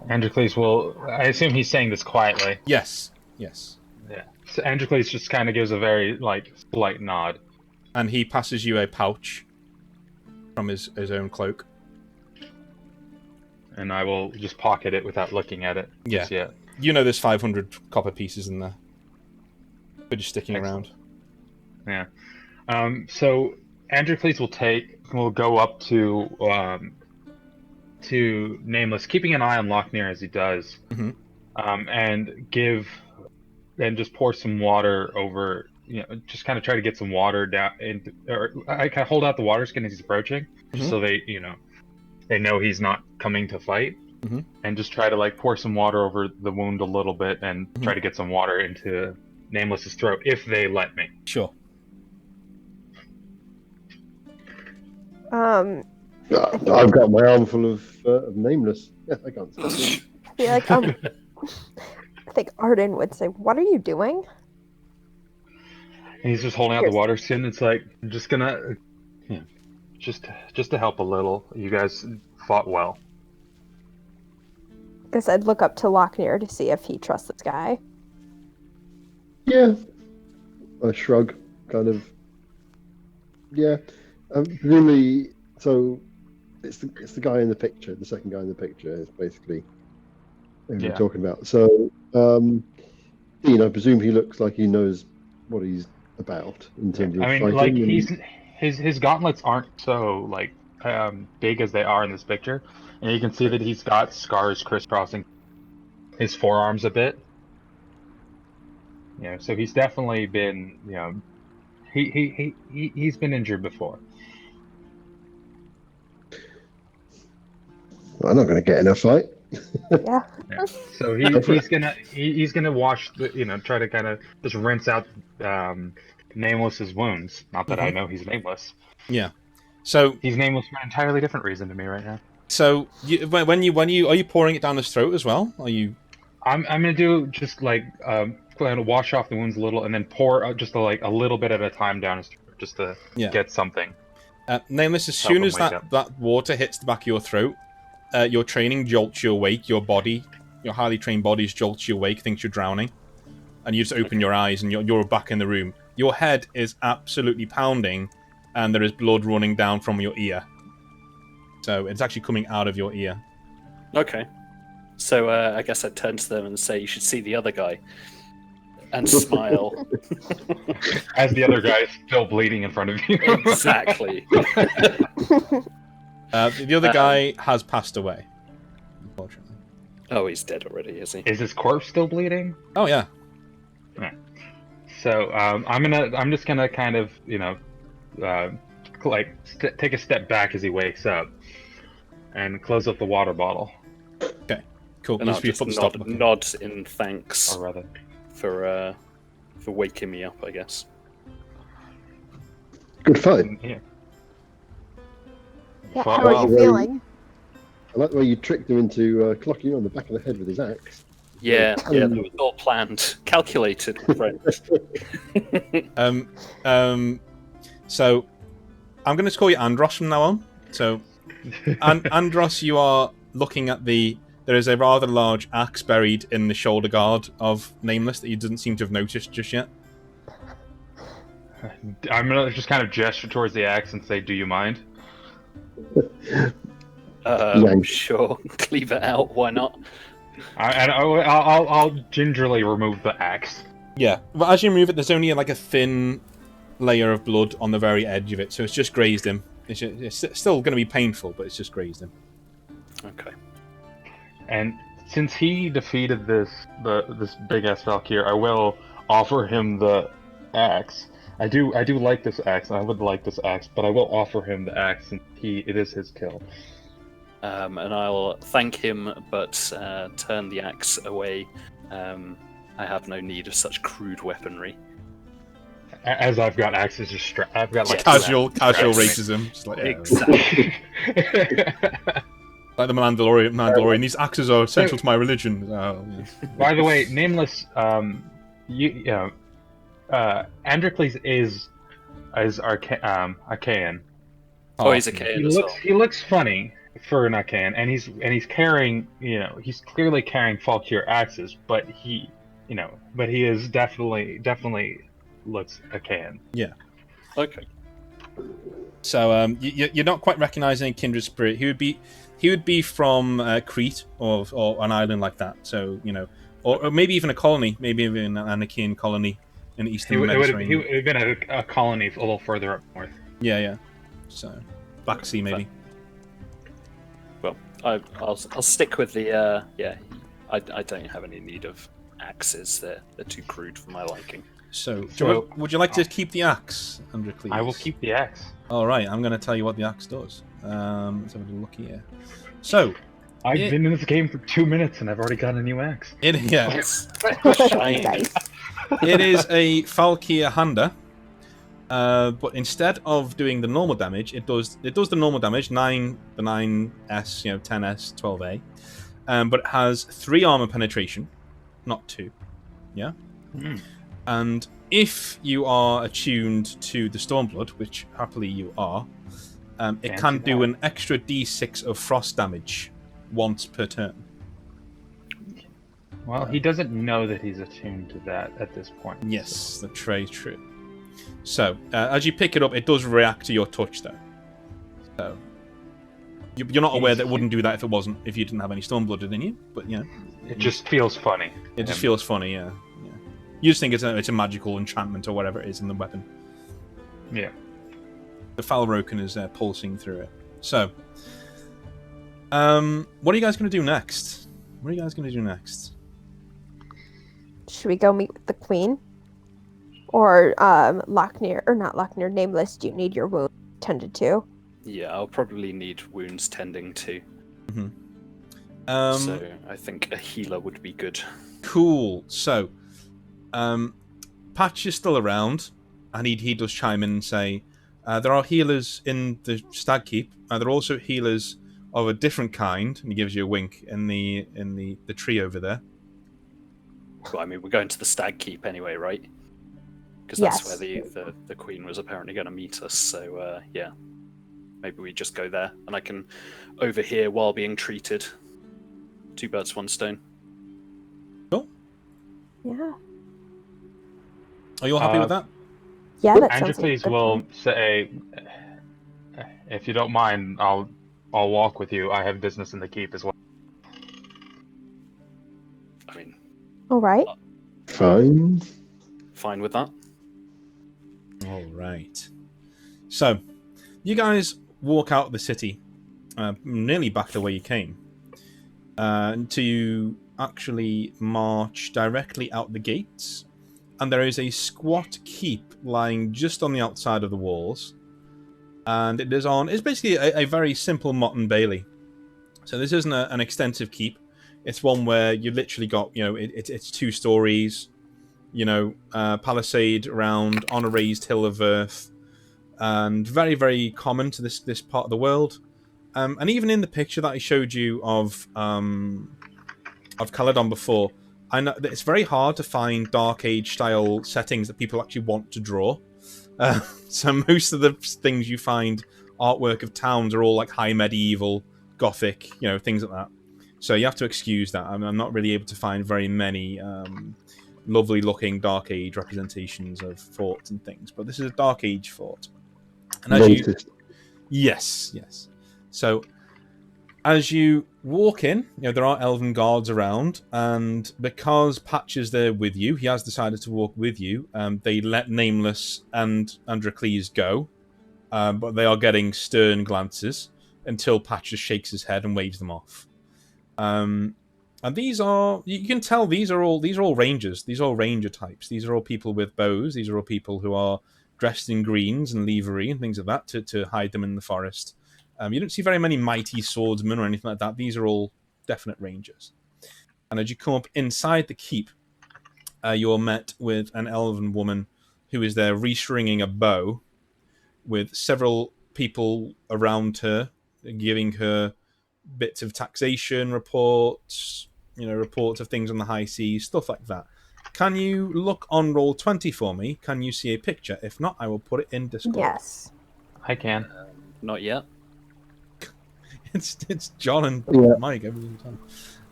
Androcles will... I assume he's saying this quietly. Yes. Yeah. So Androcles just kind of gives a very, slight nod. And he passes you a pouch from his own cloak. And I will just pocket it without looking at it. Yeah. Just yet. You know there's 500 copper pieces in there. They're just sticking around. Yeah. So Androcles will go up to Nameless, keeping an eye on Lochner as he does, and just pour some water over. Just kind of try to get some water down, or I kind of hold out the water skin as he's approaching, just so they know he's not coming to fight, and just try to pour some water over the wound a little bit, and try to get some water into Nameless's throat if they let me. Sure. I've got my arm full of Nameless. Yeah, I can't stop it. I think Arden would say, "What are you doing?" And he's just holding out the water skin. It's like, I'm just gonna, just to help a little. You guys fought well. I guess I'd look up to Lochner to see if he trusts this guy. Yeah. I shrug, kind of. Yeah. Presumably, so it's the guy in the picture. The second guy in the picture is basically who we're talking about. So, Dean, I presume he looks like he knows what he's about in terms of fighting. His gauntlets aren't so big as they are in this picture, and you can see that he's got scars crisscrossing his forearms a bit. So he's definitely been, he's been injured before. I'm not going to get in a fight. Yeah. So he's gonna wash try to kind of just rinse out Nameless's wounds. Not that I know he's nameless. Yeah. So he's nameless for an entirely different reason to me right now. So when you are you pouring it down his throat as well? Are you? I'm gonna do just kind of wash off the wounds a little and then pour just a little bit at a time down his throat just to get something. Nameless, as soon as that water hits the back of your throat, your training jolts you awake. Your body, your highly trained body jolts you awake, thinks you're drowning, and you just open your eyes and you're back in the room. Your head is absolutely pounding, and there is blood running down from your ear. So it's actually coming out of your ear. Okay. So I guess I'd turn to them and say, "You should see the other guy," and smile. As the other guy is still bleeding in front of you. Exactly. The other guy has passed away, unfortunately. Oh, he's dead already, is he? Is his corpse still bleeding? Oh yeah. Yeah. So I'm just gonna kind of take a step back as he wakes up, and close up the water bottle. Okay. Cool. And I'll just nod in thanks. Or rather, for waking me up, I guess. Good fight. Yeah. Yeah, how are you feeling? I like the way you tricked him into clocking you on the back of the head with his axe. Yeah, that was all planned, calculated, friend. So I'm going to call you Andros from now on. So, Andros, you are looking at there is a rather large axe buried in the shoulder guard of Nameless that you didn't seem to have noticed just yet. I'm gonna just kind of gesture towards the axe and say, "Do you mind?" Sure. Cleave it out. Why not? I'll gingerly remove the axe. Yeah, but as you remove it, there's only a thin layer of blood on the very edge of it, so it's just grazed him. It's still going to be painful, but it's just grazed him. Okay. And since he defeated this big ass Falkeer, I will offer him the axe. I do like this axe. I would like this axe, but I will offer him the axe since it is his kill. And I'll thank him, but turn the axe away. I have no need of such crude weaponry. As I've got axes just I've got casual racism. Just exactly. Like the Mandalorian. These axes are essential to my religion. Oh, yeah. By the way, Nameless, Androcles is Archaean. Oh, he's a yeah. Caledon as well. He looks funny for an Archaean, and he's carrying, he's clearly carrying Falkeer axes, but he is definitely looks Archaean. Yeah. Okay. So you're not quite recognizing a kindred spirit. He would be from Crete or an island like that. So or maybe even a colony, maybe even an Achaean colony in the eastern Mediterranean. He would have been a colony a little further up north. Yeah. So Black Sea maybe. Well, I'll stick with the I don't have any need of axes. They're too crude for my liking. So would you like to keep the axe, Androcles? I will keep the axe. All right, I'm going to tell you what the axe does. Let's have a look here. So I've been in this game for 2 minutes and I've already got a new axe. Nice. It is a Falkeer hander, but instead of doing the normal damage, it does the normal damage, the 9S, 10S, 12A, but it has 3 armor penetration, not 2. Yeah. Mm. And if you are attuned to the Stormblood, which happily you are, it can do an extra d6 of frost damage once per turn. Well, he doesn't know that he's attuned to that at this point. Yes, that's very true. So, as you pick it up, it does react to your touch, though. So, you're not aware that it wouldn't do that if you didn't have any Stormblood in you, but it just feels funny. It just feels funny, yeah. You just think it's a magical enchantment or whatever it is in the weapon. Yeah. The Falroken is pulsing through it. So, what are you guys going to do next? Should we go meet with the queen? Or Lochner, Nameless, do you need your wound tended to? Yeah, I'll probably need wounds tending to. Mm-hmm. So I think a healer would be good. Cool. So, Patch is still around, and he does chime in and say, there are healers in the Stag Keep. There are also healers of a different kind, and he gives you a wink in the tree over there. Well, I mean, we're going to the Stag Keep anyway, right? Because that's Yes. where the Queen was apparently going to meet us. So yeah, maybe we just go there, and I can overhear while being treated. 2 birds, 1 stone. Cool. Yeah. Are you all happy with that? Yeah, that sounds like a Androcles good will plan. say, if you don't mind, I'll walk with you. I have business in the keep as well. I mean, All right. Fine. fine with that. All right. So, you guys walk out of the city, nearly back the way you came, to actually march directly out the gates. And there is a squat keep lying just on the outside of the walls. And it's basically a very simple motte and bailey. So this isn't an extensive keep. It's one where you literally got, it's 2 stories, palisade around on a raised hill of earth, and very, very common to this part of the world. And even in the picture that I showed you of Caledon before, I know that it's very hard to find Dark Age style settings that people actually want to draw. So most of the things you find artwork of towns are all like high medieval, gothic, things like that. So you have to excuse that. I'm not really able to find very many lovely looking Dark Age representations of forts and things. But this is a Dark Age fort. And as Yes. So as you walk in, there are elven guards around, and because Patch is there with you, he has decided to walk with you. They let Nameless and Androcles go, but they are getting stern glances until Patch just shakes his head and waves them off. And these are, you can tell these are all rangers. These are all ranger types. These are all people with bows. These are all people who are dressed in greens and livery and things like that to hide them in the forest. You don't see very many mighty swordsmen or anything like that. These are all definite rangers. And as you come up inside the keep, you're met with an elven woman who is there restringing a bow with several people around her, giving her bits of taxation reports, reports of things on the high seas, stuff like that. Can you look on roll 20 for me? Can you see a picture? If not, I will put it in Discord. Yes. I can. Not yet. It's John and Mike every single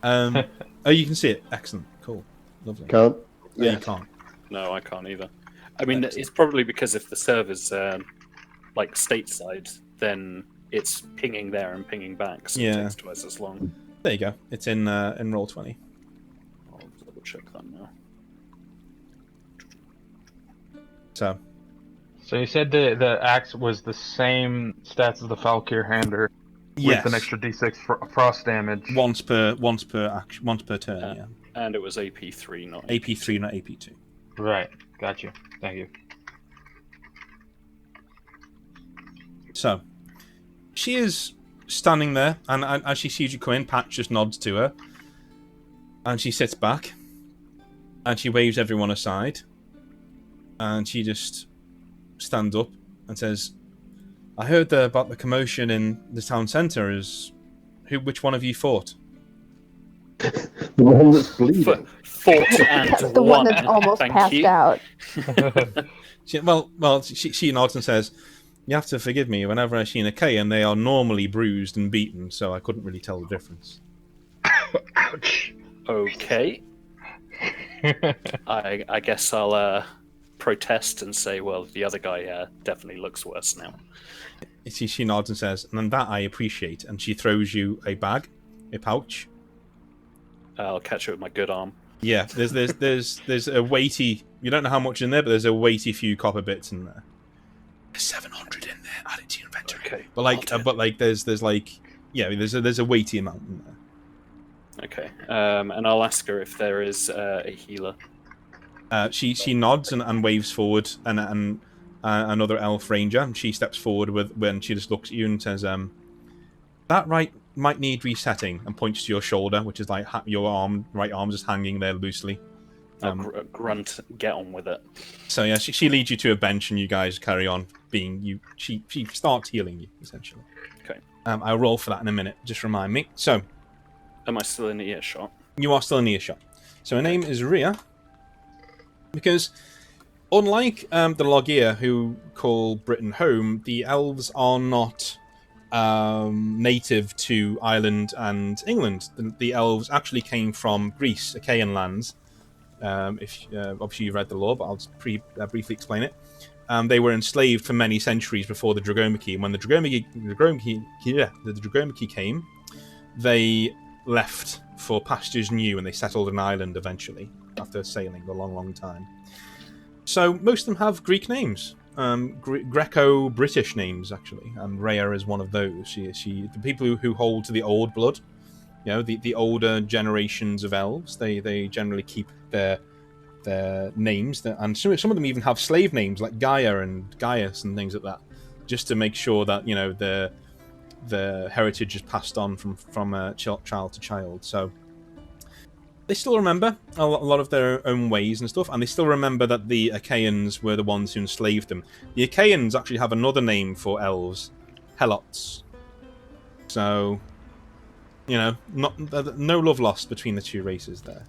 time. Oh, you can see it. Excellent. Cool. Lovely. Can't. No, you can't. No, I can't either. I mean, it's probably because if the server's like stateside, then it's pinging there and pinging back, so it takes twice as long. There you go. It's in roll 20. I'll double check that now. So you said the axe was the same stats as the Falkeer hander with an extra d6 frost damage. Once per turn, yeah. And it was AP3, not AP3, not AP2. Right. Got you. Thank you. So she is standing there, and as she sees you come in, Pat just nods to her, and she sits back, and she waves everyone aside, and she just stands up and says, "I heard about the commotion in the town centre. Which one of you fought?" The one that's bleeding. Fought and The won. one that's almost Thank passed you. out. She nods and says, "You have to forgive me. Whenever I see an Achaean, they are normally bruised and beaten, so I couldn't really tell the difference." Ouch. Okay. I guess I'll protest and say, well, the other guy definitely looks worse now. She nods and says, "And that I appreciate." And she throws you a bag, a pouch. I'll catch it with my good arm. Yeah, there's a weighty. You don't know how much in there, but there's a weighty few copper bits in there. There's 700 in there. Add it to your inventory. Okay. There's a weighty amount in there. Okay. And I'll ask her if there is a healer. She nods and waves forward, and another elf ranger, and she steps forward when she just looks at you and says, "That might need resetting," and points to your shoulder, which is like your right arm just hanging there loosely. Grunt, get on with it. So yeah, she leads you to a bench, and you guys carry on being you. She starts healing you essentially. Okay. I'll roll for that in a minute. Just remind me. So, am I still in earshot? You are still in earshot. So her name is Rhea, because unlike the Logir who call Britain home, the elves are not native to Ireland and England. The elves actually came from Greece, Achaean lands. Obviously you've read the lore, but I'll just briefly explain it. They were enslaved for many centuries before the Dragomaki, and when the Dragomaki came, they left for pastures new, and they settled in Ireland eventually after sailing a long, long time. So most of them have Greek names, Greco-British names actually, and Rhea is one of those. The people who hold to the old blood, the older generations of elves, they generally keep their names, and some of them even have slave names like Gaia and Gaius and things like that, just to make sure that the heritage is passed on from child to child. So they still remember a lot of their own ways and stuff, and they still remember that the Achaeans were the ones who enslaved them. The Achaeans actually have another name for elves, Helots. So, no love lost between the two races there.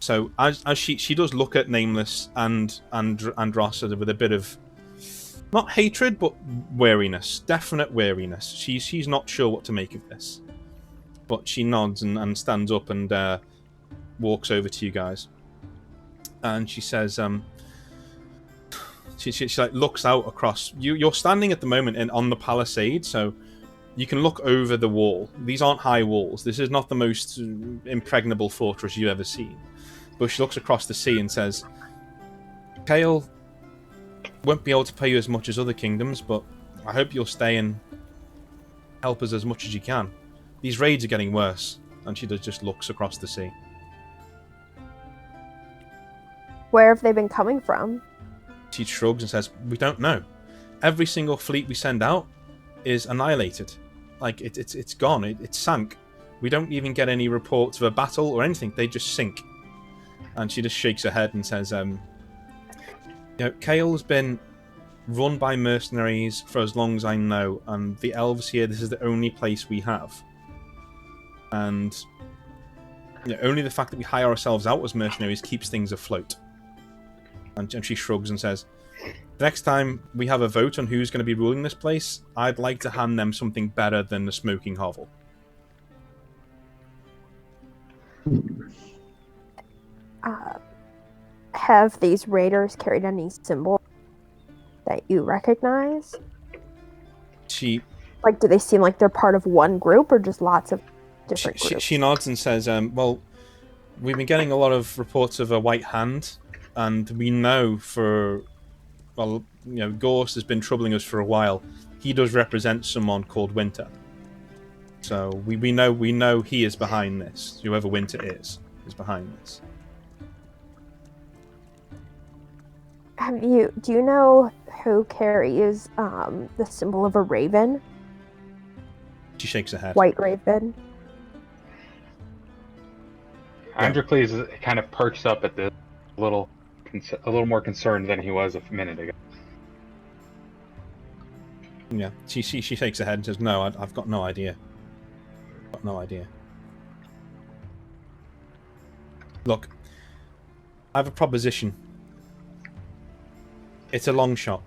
So as she does look at Nameless and Ross with a bit of, not hatred, but wariness, definite wariness. She's not sure what to make of this, but she nods and stands up and walks over to you guys, and she says, she like looks out across. You're standing at the moment on the palisade, so you can look over the wall. These aren't high walls. This is not the most impregnable fortress you've ever seen. But she looks across the sea and says, "Kale won't be able to pay you as much as other kingdoms, but I hope you'll stay and help us as much as you can. These raids are getting worse." And she just looks across the sea. Where have they been coming from? She shrugs and says, "We don't know. Every single fleet we send out is annihilated. Like, it's gone. It sank. We don't even get any reports of a battle or anything. They just sink." And she just shakes her head and says, Kale's been run by mercenaries for as long as I know, and the elves here, this is the only place we have. and only the fact that we hire ourselves out as mercenaries keeps things afloat. And she shrugs and says, next time we have a vote on who's going to be ruling this place, I'd like to hand them something better than the smoking hovel. Have these raiders carried any symbol that you recognize? Like, do they seem like they're part of one group or just lots of different groups? She nods and says, well, we've been getting a lot of reports of a white hand, and we know Gorse has been troubling us for a while. He does represent someone called Winter. So we know he is behind this. Whoever Winter is behind this. Do you know who carries the symbol of a raven? She shakes her head. White raven. Androcles kind of perks up at this, a little more concerned than he was a minute ago. Yeah, she shakes her head and says, "No, I've got no idea. Got no idea." Look, I have a proposition. It's a long shot,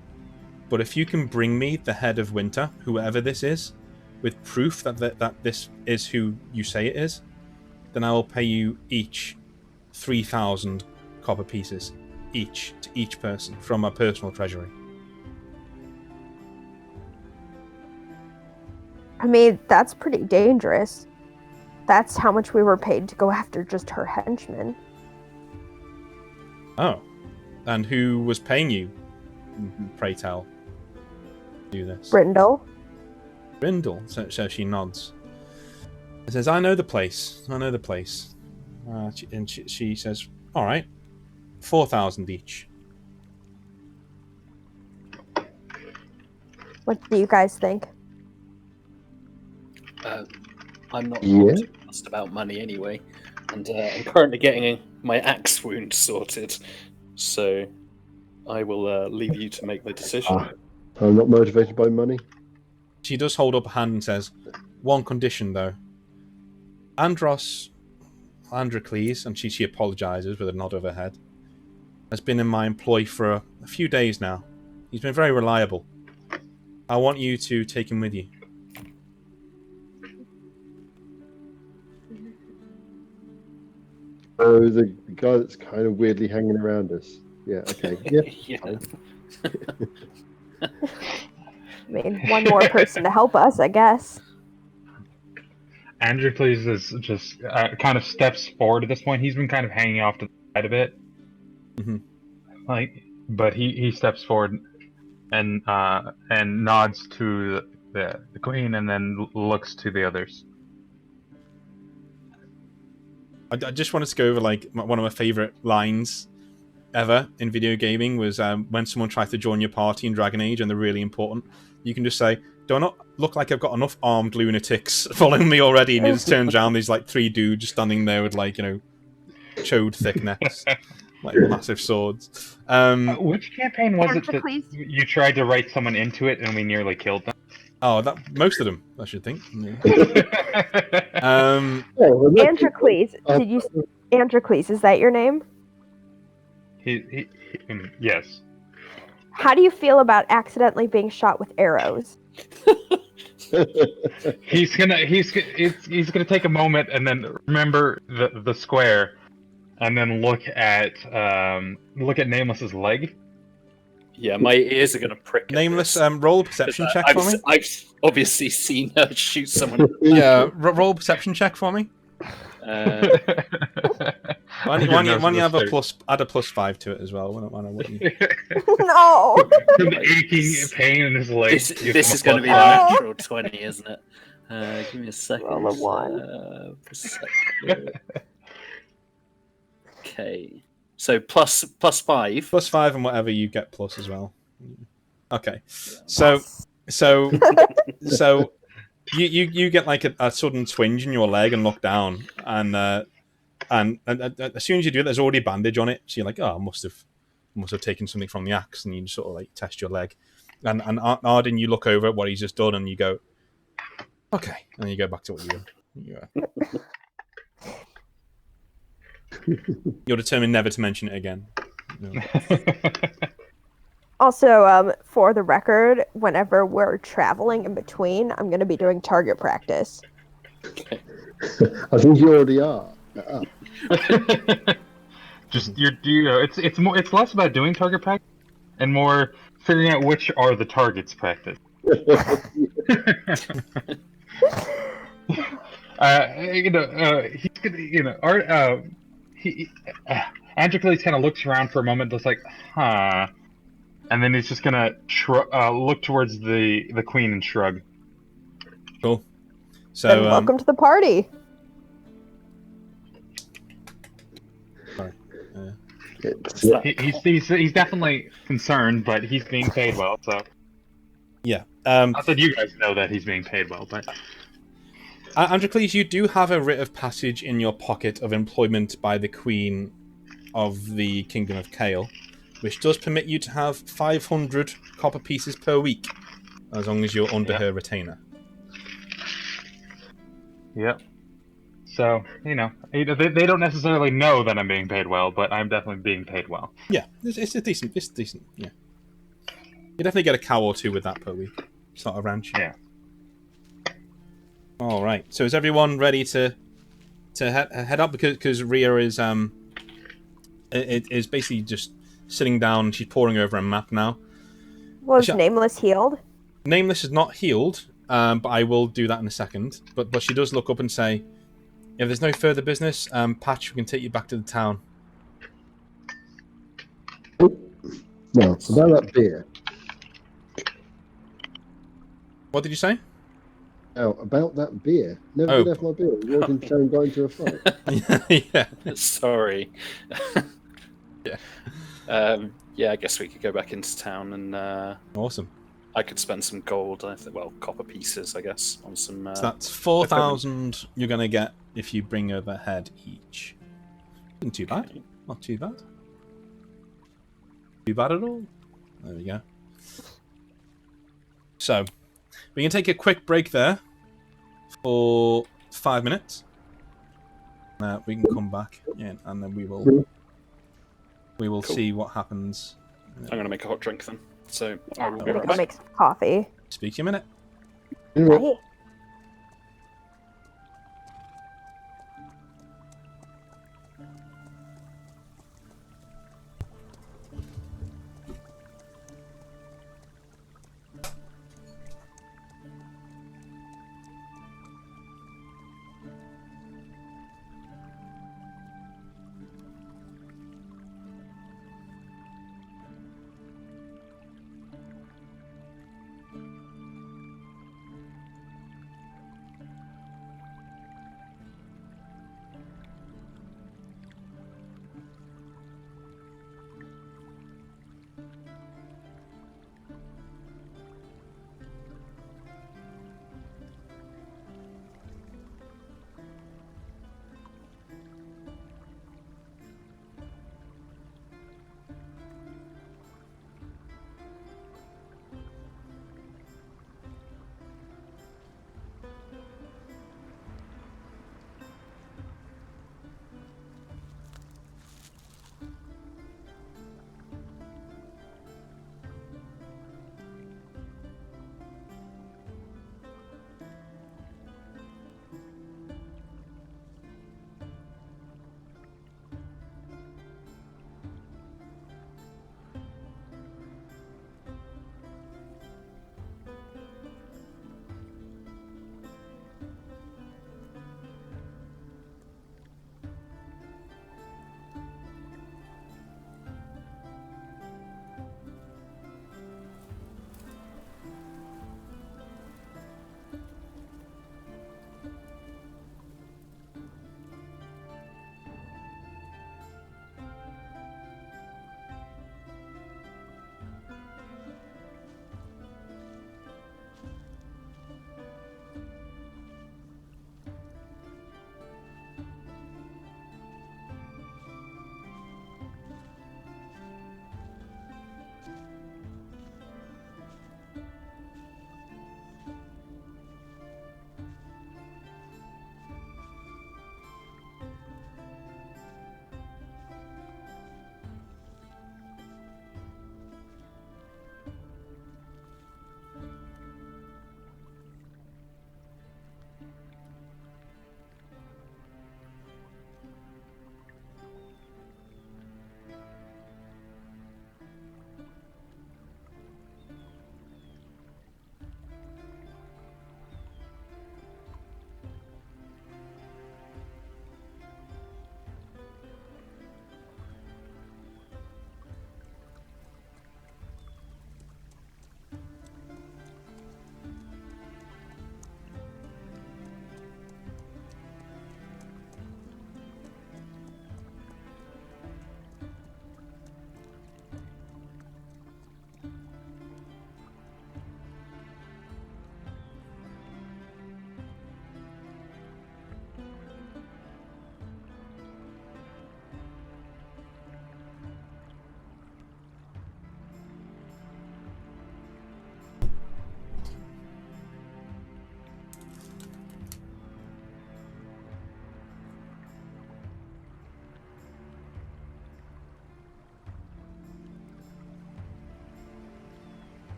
but if you can bring me the head of Winter, whoever this is, with proof that this is who you say it is, then I will pay you each 3,000 copper pieces, each to each person from my personal treasury. I mean, that's pretty dangerous. That's how much we were paid to go after just her henchmen. Oh, and who was paying you? Pray tell. Do this. Brindle. Brindle. So she nods. It says, "I know the place. I know the place." And she says, "All right, 4,000 each." What do you guys think? I'm not too fussed about money anyway, and I'm currently getting my axe wound sorted, so I will leave you to make the decision. I'm not motivated by money. She does hold up a hand and says, "One condition, though. Androcles," and she apologizes with a nod of her head, "has been in my employ for a few days now. He's been very reliable. I want you to take him with you." Oh, the guy that's kind of weirdly hanging around us. Yeah, okay. Yeah. Yeah. I mean, one more person to help us, I guess. Androcles is just kind of steps forward at this point. He's been kind of hanging off to the side a bit. Mm-hmm. But he steps forward and nods to the queen and then looks to the others. I just wanted to go over one of my favorite lines ever in video gaming was when someone tries to join your party in Dragon Age and they're really important. You can just say, "Do I not look like I've got enough armed lunatics following me already?" And it just turns around, there's 3 dudes standing there with chode thick necks, massive swords. Which campaign was it that you tried to write someone into it and we nearly killed them? Oh, most of them, I should think. Androcles, Androcles, is that your name? Yes. How do you feel about accidentally being shot with arrows? He's gonna take a moment and then remember the square, and then look at Nameless's leg. Yeah, my ears are gonna prick. Nameless, roll a perception check for me. I've obviously seen her shoot someone. Yeah, roll a perception check for me. Why don't you have add a +5 to it as well? No. From the aching pain in his leg. This is going to be a natural 20, isn't it? Give me a second. Roll a 1. Okay. So plus 5. +5 and whatever you get plus as well. Okay. So you get a sudden twinge in your leg and look down, and as soon as you do it, there's already a bandage on it. So you're like, "Oh, I must have taken something from the axe," and you just sort of test your leg. And Arden, you look over at what he's just done, and you go, "Okay," and you go back to what you were. You're determined never to mention it again. No. Also, for the record, whenever we're traveling in between, I'm going to be doing target practice. I think you already are. Just it's less about doing target practice and more figuring out which are the targets practice. He's gonna, Androcles kind of looks around for a moment, just like, huh, and then he's just gonna look towards the queen and shrug. Cool. So, Then welcome to the party. Sorry. He's definitely concerned, but he's being paid well, so. Yeah. Not that you guys know that he's being paid well, but. Androcles, you do have a writ of passage in your pocket of employment by the Queen of the Kingdom of Gale, which does permit you to have 500 copper pieces per week, as long as you're under her retainer. Yep. So, they don't necessarily know that I'm being paid well, but I'm definitely being paid well. Yeah, it's decent, yeah. You definitely get a cow or two with that per week. It's not a ranch. Yeah. All right. So is everyone ready to head up? Because Rhea is is basically just sitting down. She's poring over a map now. Was Nameless healed? Nameless is not healed, but I will do that in a second. But she does look up and say, "If there's no further business, Patch, we can take you back to the town." No, about that beer. What did you say? Oh, about that beer. Never left my beer. Walked into town and got into a fight. Yeah. Sorry. Yeah. Yeah, I guess we could go back into town and Awesome. I could spend some gold, copper pieces, I guess, on some. So that's 4,000 you're going to get if you bring over a head each. Not too bad. Okay. Not too bad. Too bad at all. There we go. So, we can take a quick break there for 5 minutes. We can come back in, and then we will Cool. see what happens. I'm going to make a hot drink then. So I will be I'm right gonna back. make some coffee. Speak to you in a minute. Right.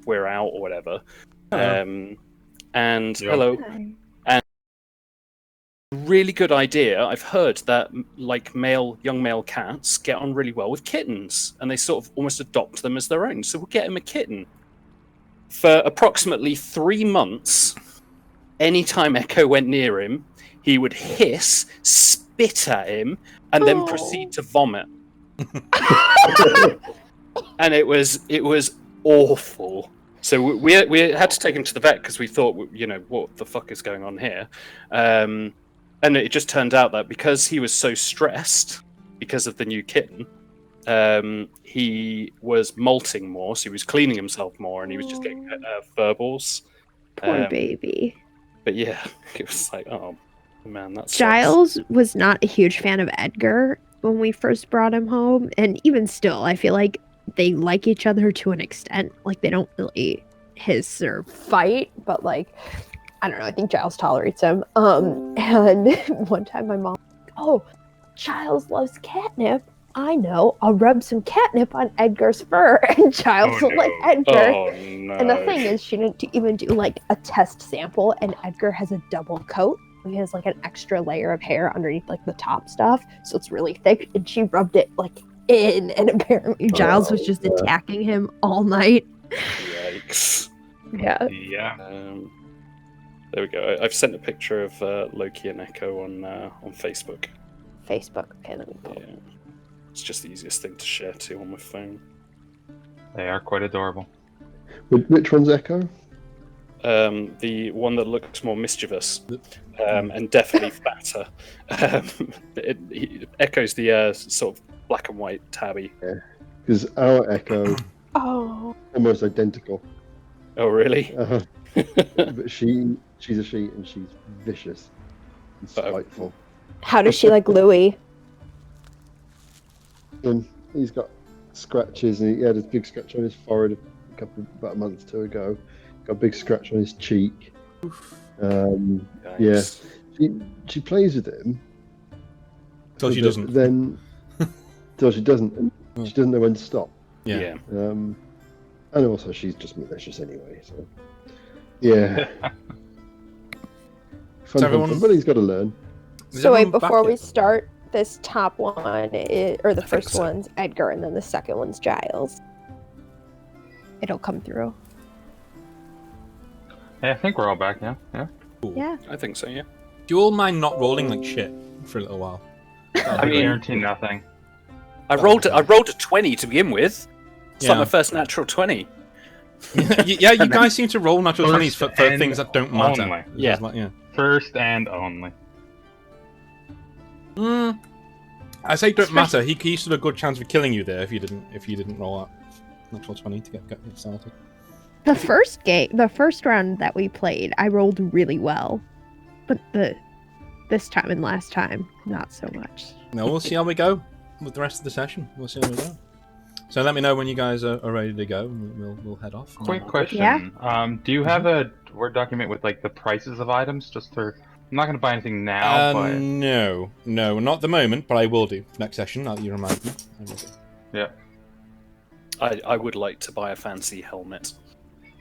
we're out or whatever. Hello. And Yeah. hello. And really good idea. I've heard that like young male cats get on really well with kittens, and they sort of almost adopt them as their own. So we'll get him a kitten. For approximately 3 months, anytime Echo went near him, he would hiss, spit at him, and then proceed to vomit. And it was awful. So we had to take him to the vet because we thought, what the fuck is going on here? And it just turned out that because he was so stressed because of the new kitten, he was molting more, so he was cleaning himself more, and he was just getting fur balls. Poor baby. But yeah, it was like, oh man, that sucks. Giles was not a huge fan of Edgar when we first brought him home, and even still, I feel like they like each other to an extent. Like, they don't really hiss or fight, but like, I don't know, I think Giles tolerates him. And one time my mom was like, oh, Giles loves catnip. I know, I'll rub some catnip on Edgar's fur. And Giles will like Edgar. Oh no. And the thing is, she didn't even do like a test sample, and Edgar has a double coat. He has like an extra layer of hair underneath like the top stuff, so it's really thick, and she rubbed it like in, and apparently Giles was just attacking him all night. Yikes. Yeah. Yeah. There we go. I've sent a picture of Loki and Echo on Facebook. Facebook. Okay, let me pull. Yeah. It's just the easiest thing to share to on my phone. They are quite adorable. Which one's Echo? The one that looks more mischievous, and definitely fatter. Echo's the sort of black and white tabby. Yeah, because our Echo almost identical. Oh really? But she's a she, and she's vicious and spiteful. How does she like Louis? And he's got scratches, and he had a big scratch on his forehead about a month or two ago. Got a big scratch on his cheek. Yeah, she plays with him. Till she doesn't. Then, till she doesn't, and she doesn't know when to stop. Yeah. And also she's just malicious anyway. So, yeah. Fun, but he's got to learn. So wait, before we start, this top one, or the first one's Edgar, and then the second one's Giles. It'll come through. Yeah, I think we're all back now. Yeah. Cool. Yeah. I think so, yeah. Do you all mind not rolling like shit for a little while? I guarantee nothing. I rolled a 20 to begin with. It's like my first natural 20. Yeah, you guys seem to roll natural 20s for things that don't matter. Only. Yeah. Yeah. First and only. I say don't matter. He stood a good chance of killing you there if you didn't roll that natural 20 to get started. The first round that we played, I rolled really well, but this time and last time, not so much. No, we'll see how we go with the rest of the session. We'll see how we go. So let me know when you guys are ready to go, and we'll head off. Quick question. Yeah. Do you have a Word document with like the prices of items? Just for, I'm not going to buy anything now, but no, not at the moment, but I will do next session. Now that you remind me. I will do. Yeah. I would like to buy a fancy helmet.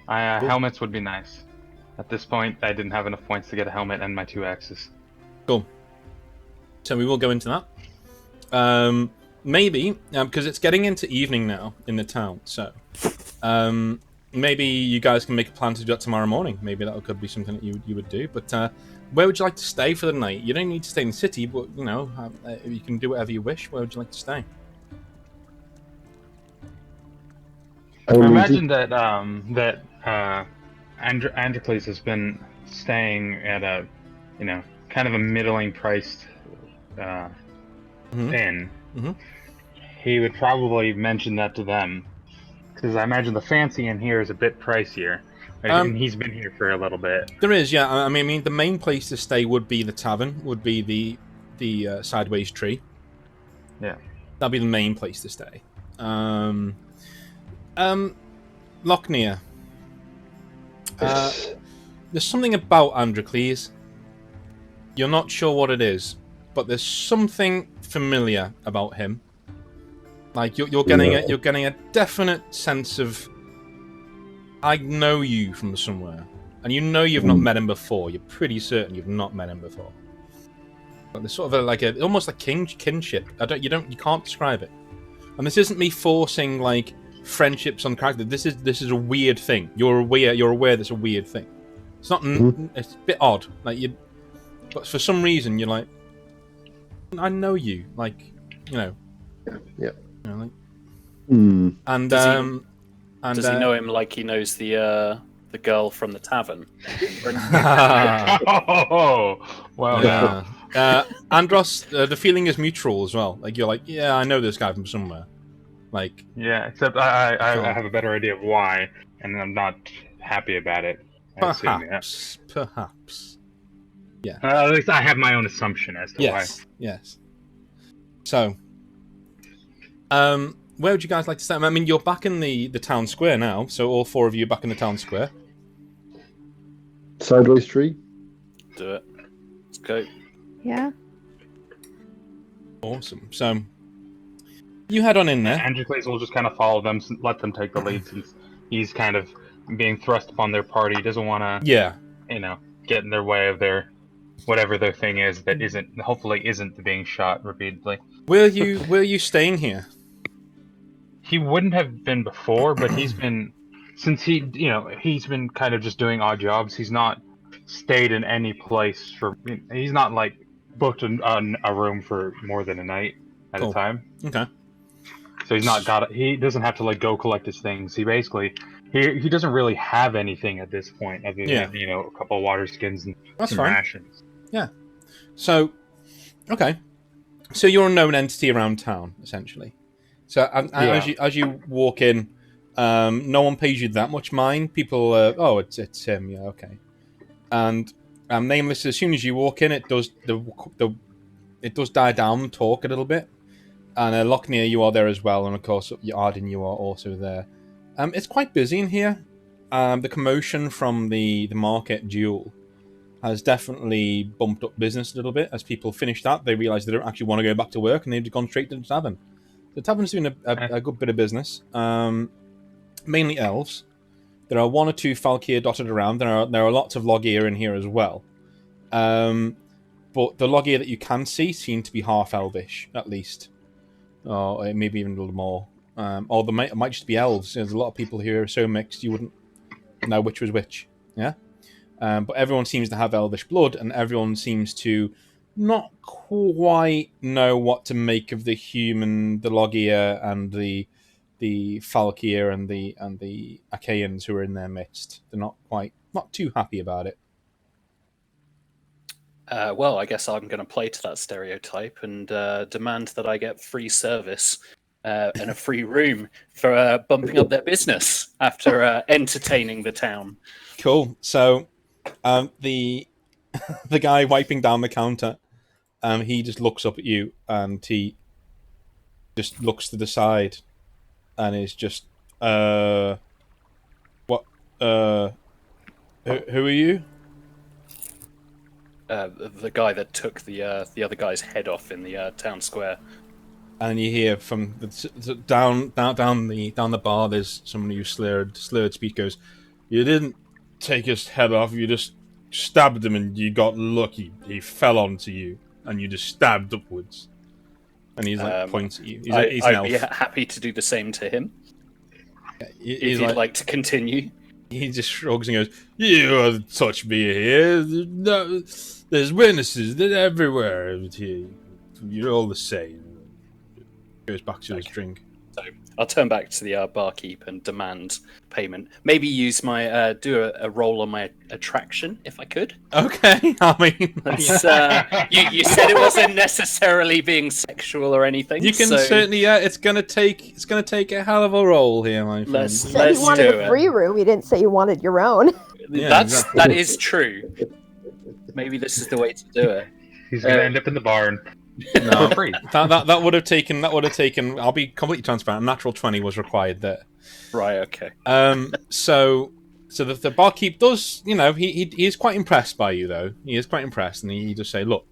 Cool. Helmets would be nice. At this point, I didn't have enough points to get a helmet and my 2 axes. Cool. So we will go into that. Maybe, because it's getting into evening now in the town, so maybe you guys can make a plan to do that tomorrow morning. Maybe that could be something that you would do. But where would you like to stay for the night? You don't need to stay in the city, but you can do whatever you wish. Where would you like to stay? I imagine that Androcles has been staying at a, kind of a middling priced inn. Mm-hmm. He would probably mention that to them, because I imagine the fancy inn here is a bit pricier, and he's been here for a little bit. There is, yeah. I mean, the main place to stay would be the tavern, would be the Sideways Tree. Yeah, that'd be the main place to stay. Lochner. There's something about Androcles. You're not sure what it is, but there's something familiar about him. Like you're getting a definite sense of I know you from somewhere, and you know you've not met him before. You're pretty certain you've not met him before. But there's sort of almost like kinship. You can't describe it. And this isn't me forcing like friendships on character. This is a weird thing. You're aware that's a weird thing. It's not. It's a bit odd. But for some reason you're like, I know you. Like, you know. Yeah. You know, like, And does he know him like he knows the girl from the tavern? Oh, wow. Yeah. Andros, the feeling is mutual as well. Like, you're like, yeah, I know this guy from somewhere. Like, yeah, except I have a better idea of why, and I'm not happy about it. perhaps. Yeah. At least I have my own assumption as to why. Yes. So, where would you guys like to start? I mean, you're back in the town square now, so all four of you are back in the town square. Sideways tree. Do it. Let's go. Yeah. Awesome. So, you head on in there. Androcles will just kind of follow them, let them take the lead, since he's kind of being thrust upon their party. He doesn't want to, get in their way of their whatever their thing is that hopefully isn't being shot repeatedly. Were you staying here? He wouldn't have been before, but he's been, since he's been kind of just doing odd jobs. He's not stayed in any place he's not like booked a room for more than a night at a time. Okay. So he doesn't have to like go collect his things. He basically, he doesn't really have anything at this point other than, a couple of water skins and some rations. Yeah. So, okay. So you're a known entity around town, essentially. So as you walk in, no one pays you that much mind. People, it's him. Yeah, okay. And Nameless, as soon as you walk in, it does it does die down, talk a little bit. And Lochner, you are there as well, and of course, Arden, you are also there. It's quite busy in here. The commotion from the market duel has definitely bumped up business a little bit. As people finish that, they realise they don't actually want to go back to work, and they've gone straight to the tavern. The tavern's doing a good bit of business. Mainly elves. There are one or two Falkeer dotted around. There are lots of Logir in here as well. But the Logir that you can see seem to be half elvish, at least. Or maybe even a little more. Or it might just be elves. There's a lot of people here who are so mixed you wouldn't know which was which. Yeah? But everyone seems to have elvish blood, and everyone seems to not quite know what to make of the Logir and the Falkeer and the Achaeans who are in their midst. They're not too happy about it. Well, I guess I'm going to play to that stereotype and demand that I get free service and a free room for bumping up their business after entertaining the town. Cool. So, the guy wiping down the counter, he just looks up at you and he just looks to the side and is just, what? Who are you? The guy that took the other guy's head off in the town square. And you hear from down the bar, there's someone who slurred speech goes, "You didn't take his head off. You just stabbed him, and you got lucky. He fell onto you, and you just stabbed upwards." And he's points at you. He's an elf. I'd be happy to do to him. He's if you'd like to continue. He just shrugs and goes, "You don't touch me here. No, there's witnesses everywhere. You're all the same." Goes back to his drink. So I'll turn back to the barkeep and demand payment. Maybe use my do a roll on my attraction if I could. Okay, I mean, you said it wasn't necessarily being sexual or anything. You can certainly, it's gonna take a hell of a roll here, my friend. Let's you said you wanted a free room. You didn't say you wanted your own. Yeah, that is true. Maybe this is the way to do it. He's gonna end up in the barn. No, that would have taken. I'll be completely transparent. A natural 20 was required there. Right. Okay. So the barkeep does. He is quite impressed by you, though. He is quite impressed, and he just say, "Look,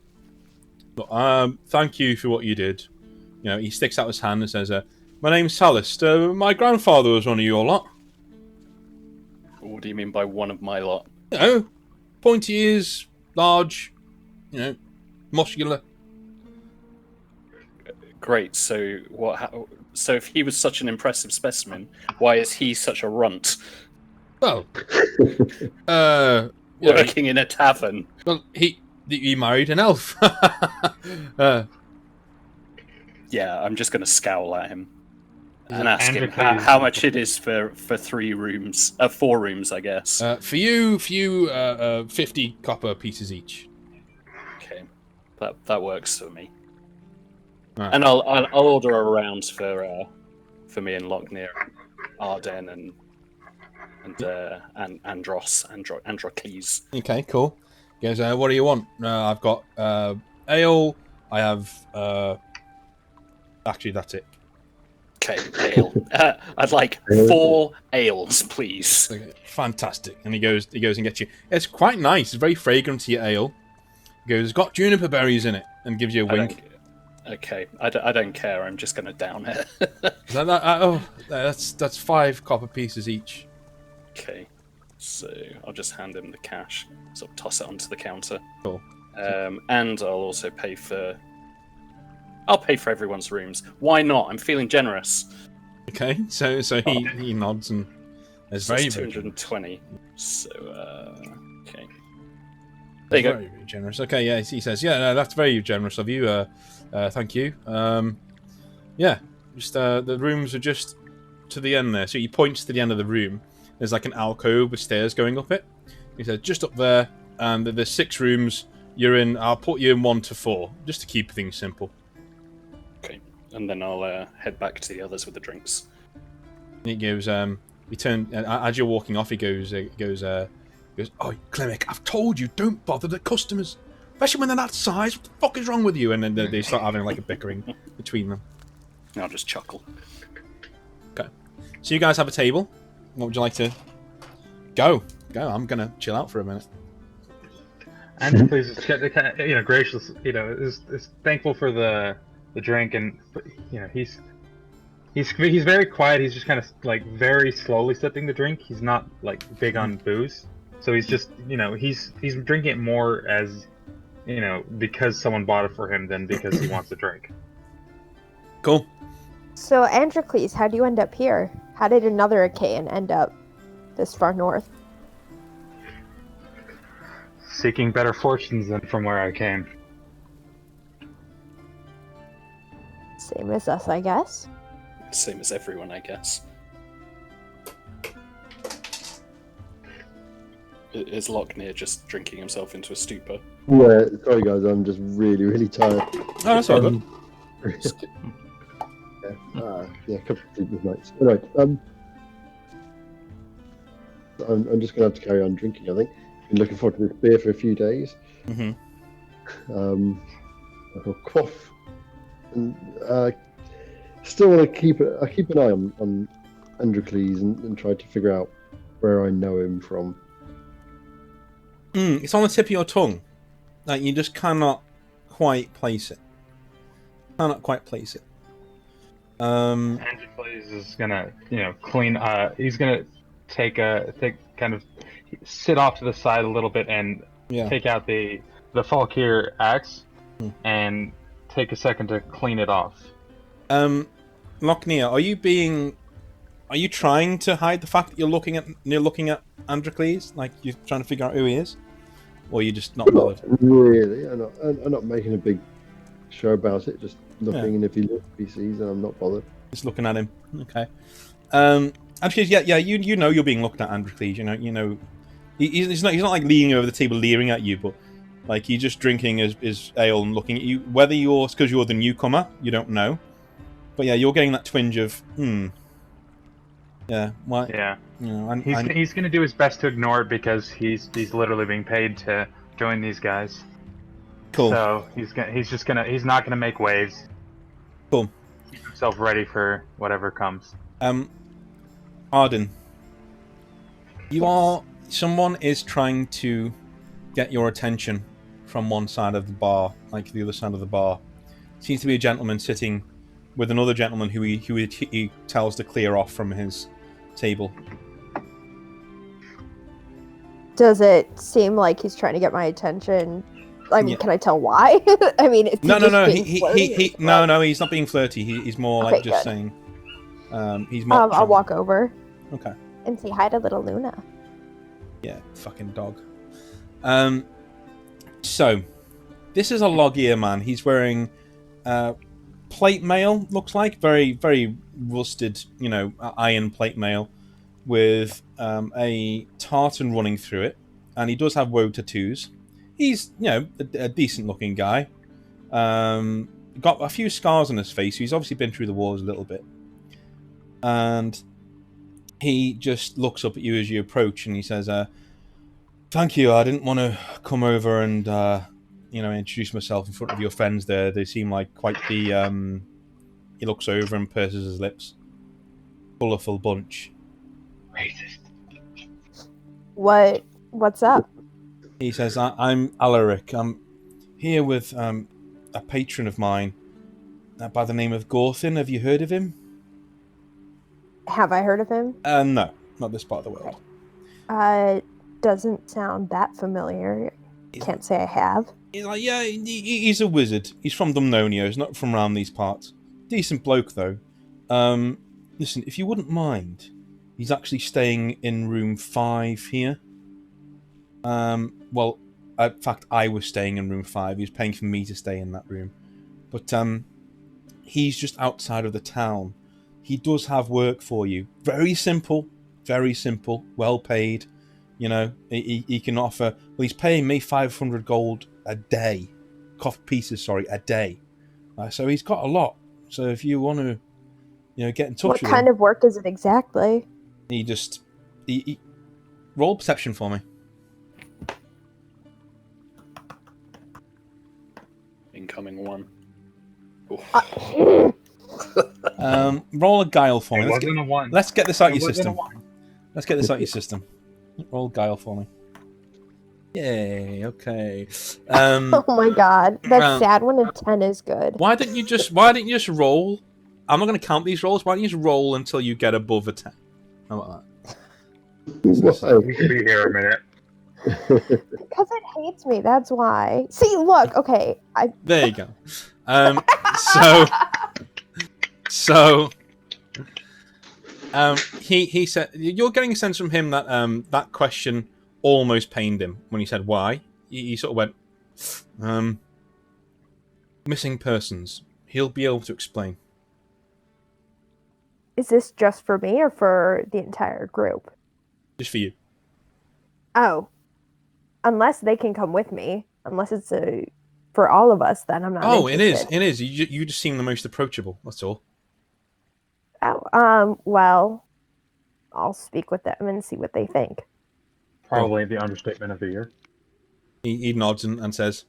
thank you for what you did." He sticks out his hand and says, "My name's Salist. My grandfather was one of your lot." What do you mean by one of my lot? You know, pointy ears, large, you know, muscular. Great. So so if he was such an impressive specimen, why is he such a runt? Well, Working in a tavern. Well, he married an elf. Yeah, I'm just going to scowl at him and it ask him Androcles? how much it is for 4 rooms, I guess. For you, 50 copper pieces each. Okay, that works for me. Right. And I'll order a round for me and Lochner, Arden, and Androcles. Okay, cool. He goes, what do you want? I've got ale. I have. Actually, that's it. Okay, ale. I'd like 4 ales, please. Okay, fantastic. And he goes and gets you. It's quite nice. It's very fragrant to your ale. He goes, it's got juniper berries in it, and gives you a wink. Okay, I don't care. I'm just going to down it. That's 5 copper pieces each. Okay, so I'll just hand him the cash. Sort of toss it onto the counter. Cool. And I'll also pay for everyone's rooms. Why not? I'm feeling generous. Okay, so he nods and is So very it's very 220. So okay. There you go. Very generous. Okay, yeah, he says, yeah, no, that's very generous of you. Thank you. Yeah, just the rooms are just to the end there. So he points to the end of the room. There's like an alcove with stairs going up it. He said, just up there, and there's 6 rooms. You're in. I'll put you in 1 to 4, just to keep things simple. Okay, and then I'll head back to the others with the drinks. He goes. He turns as you're walking off. He goes. Oh, Clemic, I've told you, don't bother the customers, especially when they're that size. What the fuck is wrong with you? And then they start having like a bickering between them. I'll just chuckle. Okay, so you guys have a table. What would you like to go? I'm gonna chill out for a minute. Androcles is gracious. Is thankful for the drink, and he's very quiet. He's just kind of like very slowly sipping the drink. He's not like big on booze, so he's just he's drinking it more as because someone bought it for him than because he wants to drink. Cool. So, Androcles, how do you end up here? How did another Achaean end up this far north? Seeking better fortunes than from where I came. Same as us, I guess. Same as everyone, I guess. Is Lochner just drinking himself into a stupor? Yeah, sorry guys, I'm just really, really tired. Oh, that's all good. Yeah, a couple of sleepless nights. Anyway, I'm just going to have to carry on drinking, I think. Been looking forward to this beer for a few days. Mm-hmm. I've got a quaff. And still want to keep an eye on Androcles and try to figure out where I know him from. It's on the tip of your tongue. Like, you just cannot quite place it. Androcles is gonna, clean. He's gonna kind of sit off to the side a little bit and take out the Falkeer axe and take a second to clean it off. Lochner, are you trying to hide the fact that you're looking at Androcles? Like, you're trying to figure out who he is? Or are you just not bothered? Not really. I'm not making a big show about it. Just looking, and if he sees, and I'm not bothered. Just looking at him. Okay. Actually, yeah. You know you're being looked at, Androcles. You know. He's not like leaning over the table, leering at you, but like he's just drinking his ale and looking at you. Whether it's because you're the newcomer, you don't know. But yeah, you're getting that twinge of Yeah. Well, yeah. He's going to do his best to ignore it because he's literally being paid to join these guys. Cool. So he's not gonna make waves. Cool. Keep himself ready for whatever comes. Arden, someone is trying to get your attention from one side of the bar, like the other side of the bar. Seems to be a gentleman sitting with another gentleman who he tells to clear off from his table. Does it seem like he's trying to get my attention? I mean, Yeah. can I tell why? I mean, it's No. being flirty or what? No. He's not being flirty. He's more like Okay, just good. saying. He's more. I'll walk over. Okay. And say hi to little Luna. Yeah, fucking dog. So, this is a log-ear man. He's wearing plate mail, looks like. Very, very rusted, iron plate mail with a tartan running through it. And he does have woe tattoos. He's, a decent-looking guy. Got a few scars on his face. He's obviously been through the wars a little bit. And he just looks up at you as you approach and he says, thank you, I didn't want to come over and, introduce myself in front of your friends there. They seem like quite the, he looks over and purses his lips. Colourful bunch. Racist. What's up? He says, I'm Alaric. I'm here with a patron of mine by the name of Gorthin. Have you heard of him? Have I heard of him? No, not this part of the world. Doesn't sound that familiar. Can't say I have. He's like, yeah, he's a wizard. He's from Dumnonia. He's not from around these parts. Decent bloke, though. Listen, if you wouldn't mind, he's actually staying in room 5 here. Well, in fact, I was staying in room 5. He was paying for me to stay in that room. But he's just outside of the town. He does have work for you. Very simple, well paid. He can offer... Well, he's paying me 500 gold a day. Pieces, a day. So he's got a lot. So if you want to, get in touch with him... What kind of work is it exactly? He just... roll perception for me. Incoming 1. Roll a guile for me. It wasn't a 1. Let's get this out It your wasn't a system. 1. Let's get this out your system. Roll guile for me. Yay, okay. Oh my god. That's sad when a 10 is good. Why didn't you just roll? I'm not going to count these rolls. Why don't you just roll until you get above a 10? How about that? We should be here a minute. Because it hates me, that's why. See, look, okay. There you go. He said, you're getting a sense from him that that question almost pained him when he said why. He sort of went, missing persons. He'll be able to explain. Is this just for me or for the entire group? Just for you. Oh. Unless they can come with me. Unless it's for all of us, then I'm not interested. It is. You just seem the most approachable, that's all. Oh, well, I'll speak with them and see what they think. Probably the understatement of the year. He nods and says,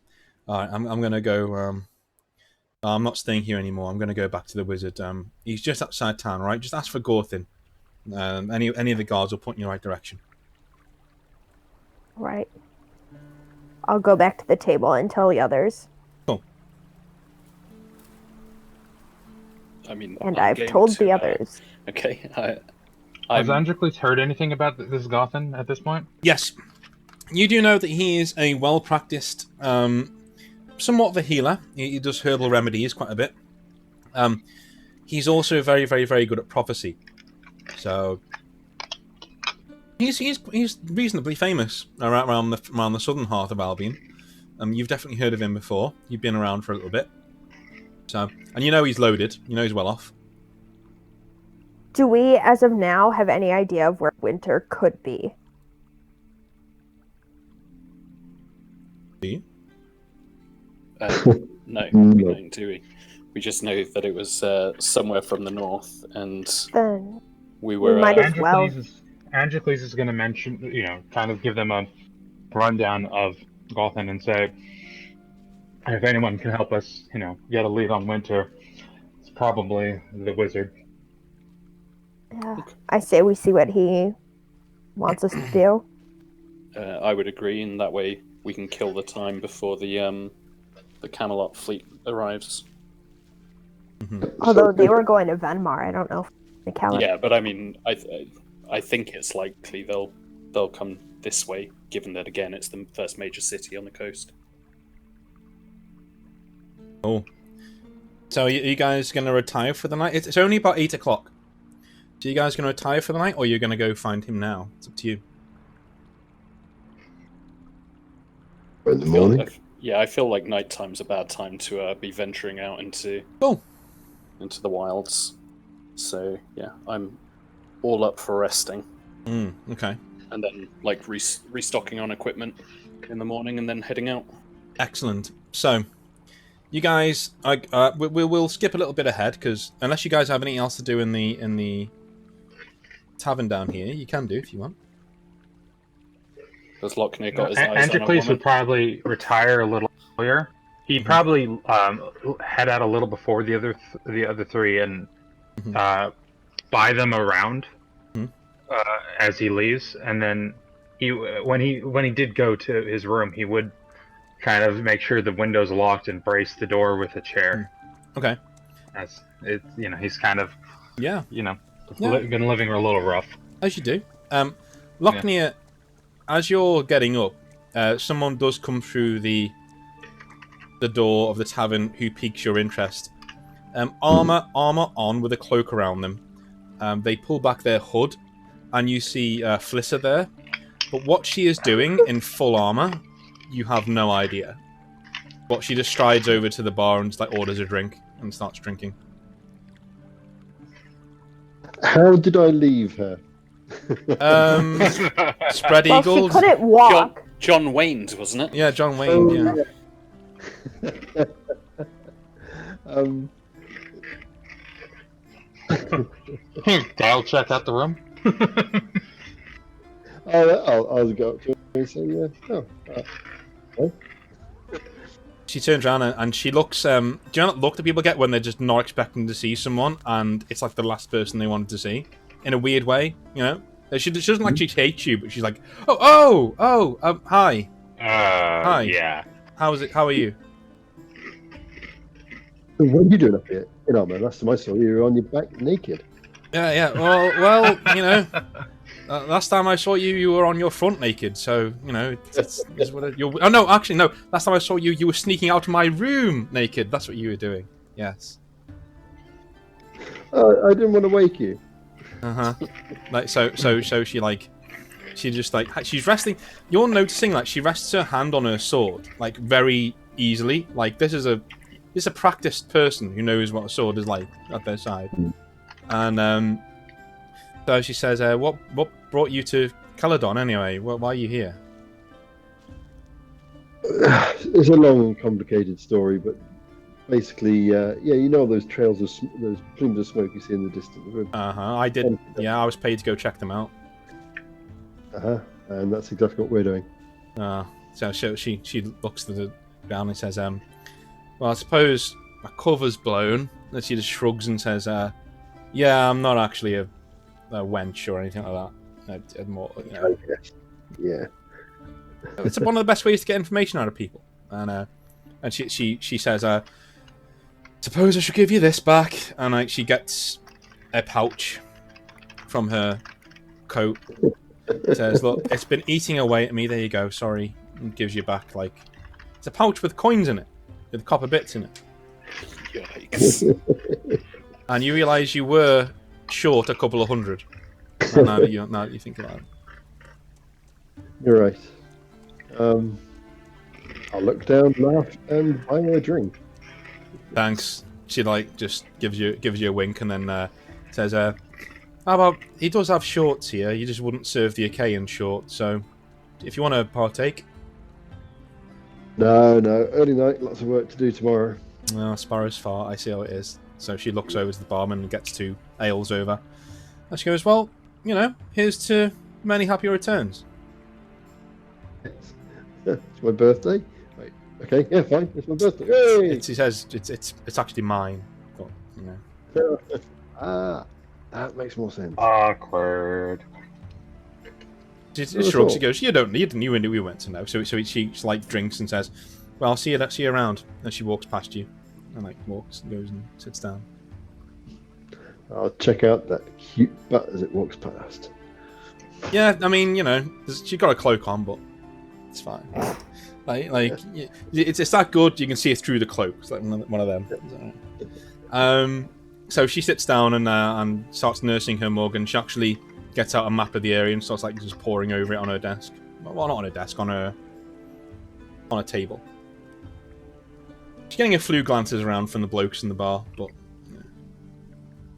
all right, I'm going to go... I'm not staying here anymore. I'm going to go back to the wizard. He's just outside town, all right? Just ask for Gorthin. Any of the guards will point you in the right direction. Right. I'll go back to the table and tell the others. Cool. I mean, and I've told the others. Okay. Has Androcles heard anything about this Gorthin at this point? Yes. You do know that he is a well-practiced, somewhat of a healer. He does herbal remedies quite a bit. He's also very, very, very good at prophecy. So he's reasonably famous around the southern heart of Albion. You've definitely heard of him before. You've been around for a little bit. So, and he's loaded. He's well off. Do we, as of now, have any idea of where winter could be? Do you? No, we don't, do we? We just know that it was somewhere from the north, and then we were. Might as well. Androcles is going to mention, kind of give them a rundown of Gorthin and say, if anyone can help us, get a lead on winter, it's probably the wizard. Yeah, I say we see what he wants us to do. I would agree, and that way we can kill the time before the Camelot fleet arrives. Mm-hmm. Although they were going to Venmar, I don't know if the Yeah, but I mean, I think it's likely they'll come this way given that again it's the first major city on the coast. Oh, so are you guys going to retire for the night? It's only about 8 o'clock. So you guys going to retire for the night, or you're going to go find him now? It's up to you. In the morning. I feel like nighttime's a bad time to be venturing out into the wilds. So yeah, I'm all up for resting. Okay. And then like restocking on equipment in the morning, and then heading out. Excellent. So, you guys, we'll skip a little bit ahead because unless you guys have anything else to do in the tavern down here, you can do if you want. Has Lockney got his eyes on a Anticles woman? would probably retire a little earlier. He'd probably head out a little before the other three and buy them around as he leaves, and then when he did go to his room, he would kind of make sure the window's locked and brace the door with a chair. Okay. As it, he's kind of Yeah. been living a little rough. As you do. Lockney, as you're getting up, someone does come through the door of the tavern who piques your interest. Armor on with a cloak around them. They pull back their hood, and you see Flissa there. But what she is doing in full armor, you have no idea. But she just strides over to the bar and just, orders a drink and starts drinking. How did I leave her? Spread Well, she eagled. couldn't walk. John Wayne's, wasn't it? Yeah, John Wayne. Yeah. I'll check out the room. I'll go up to her and say, yeah. Oh. She turns around and she looks. Do you know that look that people get when they're just not expecting to see someone, and it's like the last person they wanted to see, in a weird way, She doesn't actually hate you, but she's like, hi. Hi. Yeah. How are you? What are you doing up here? Man, last time I saw you, you were on your back naked. Yeah. Well, last time I saw you, you were on your front naked. So it's what you're. Oh no, actually no. Last time I saw you, you were sneaking out of my room naked. That's what you were doing. Yes. I didn't want to wake you. She's resting. You're noticing that she rests her hand on her sword very easily. This is a practiced person who knows what a sword is like at their side. And so she says, "What brought you to Caledon anyway? Why are you here?" It's a long and complicated story, but basically, those trails of those plumes of smoke you see in the distance. I did. Yeah, I was paid to go check them out. And that's exactly what we're doing. So she looks to the ground and says, "Well, I suppose my cover's blown." And she just shrugs and says, "Yeah, I'm not actually a wench or anything like that. More, Yeah. It's one of the best ways to get information out of people." And she says, "Suppose I should give you this back." And she gets a pouch from her coat. Says, "Look, it's been eating away at me. There you go. Sorry." And gives you back it's a pouch with coins in it, with copper bits in it. Yikes. And you realise you were short a couple of hundred. Now that you think about it. You're right. I'll look down, laugh, and buy me a drink. Thanks. She just gives you a wink and then says, "How about he does have shorts here? You just wouldn't serve the Achaean short. So, if you want to partake." No, early night, lots of work to do tomorrow. Well, Sparrow's far. I see how it is. So she looks over to the barman and gets 2 ales over. And she goes, "Well, here's to many happy returns." It's my birthday. Wait, okay, yeah, fine. It's my birthday. Hey! She says it's actually mine. But, That makes more sense. Awkward. She shrugs. She goes, "You don't need. You knew we went to know." So she drinks and says, "Well, I'll see you around." And she walks past you, and walks and goes and sits down. I'll check out that cute butt as it walks past. Yeah, I mean, she's got a cloak on, but It's fine. It's that good. You can see it through the cloak. It's like one of them. So she sits down and starts nursing her mug, and she actually gets out a map of the area and starts just poring over it on her desk. Well, not on her desk, on a table. She's getting a few glances around from the blokes in the bar, but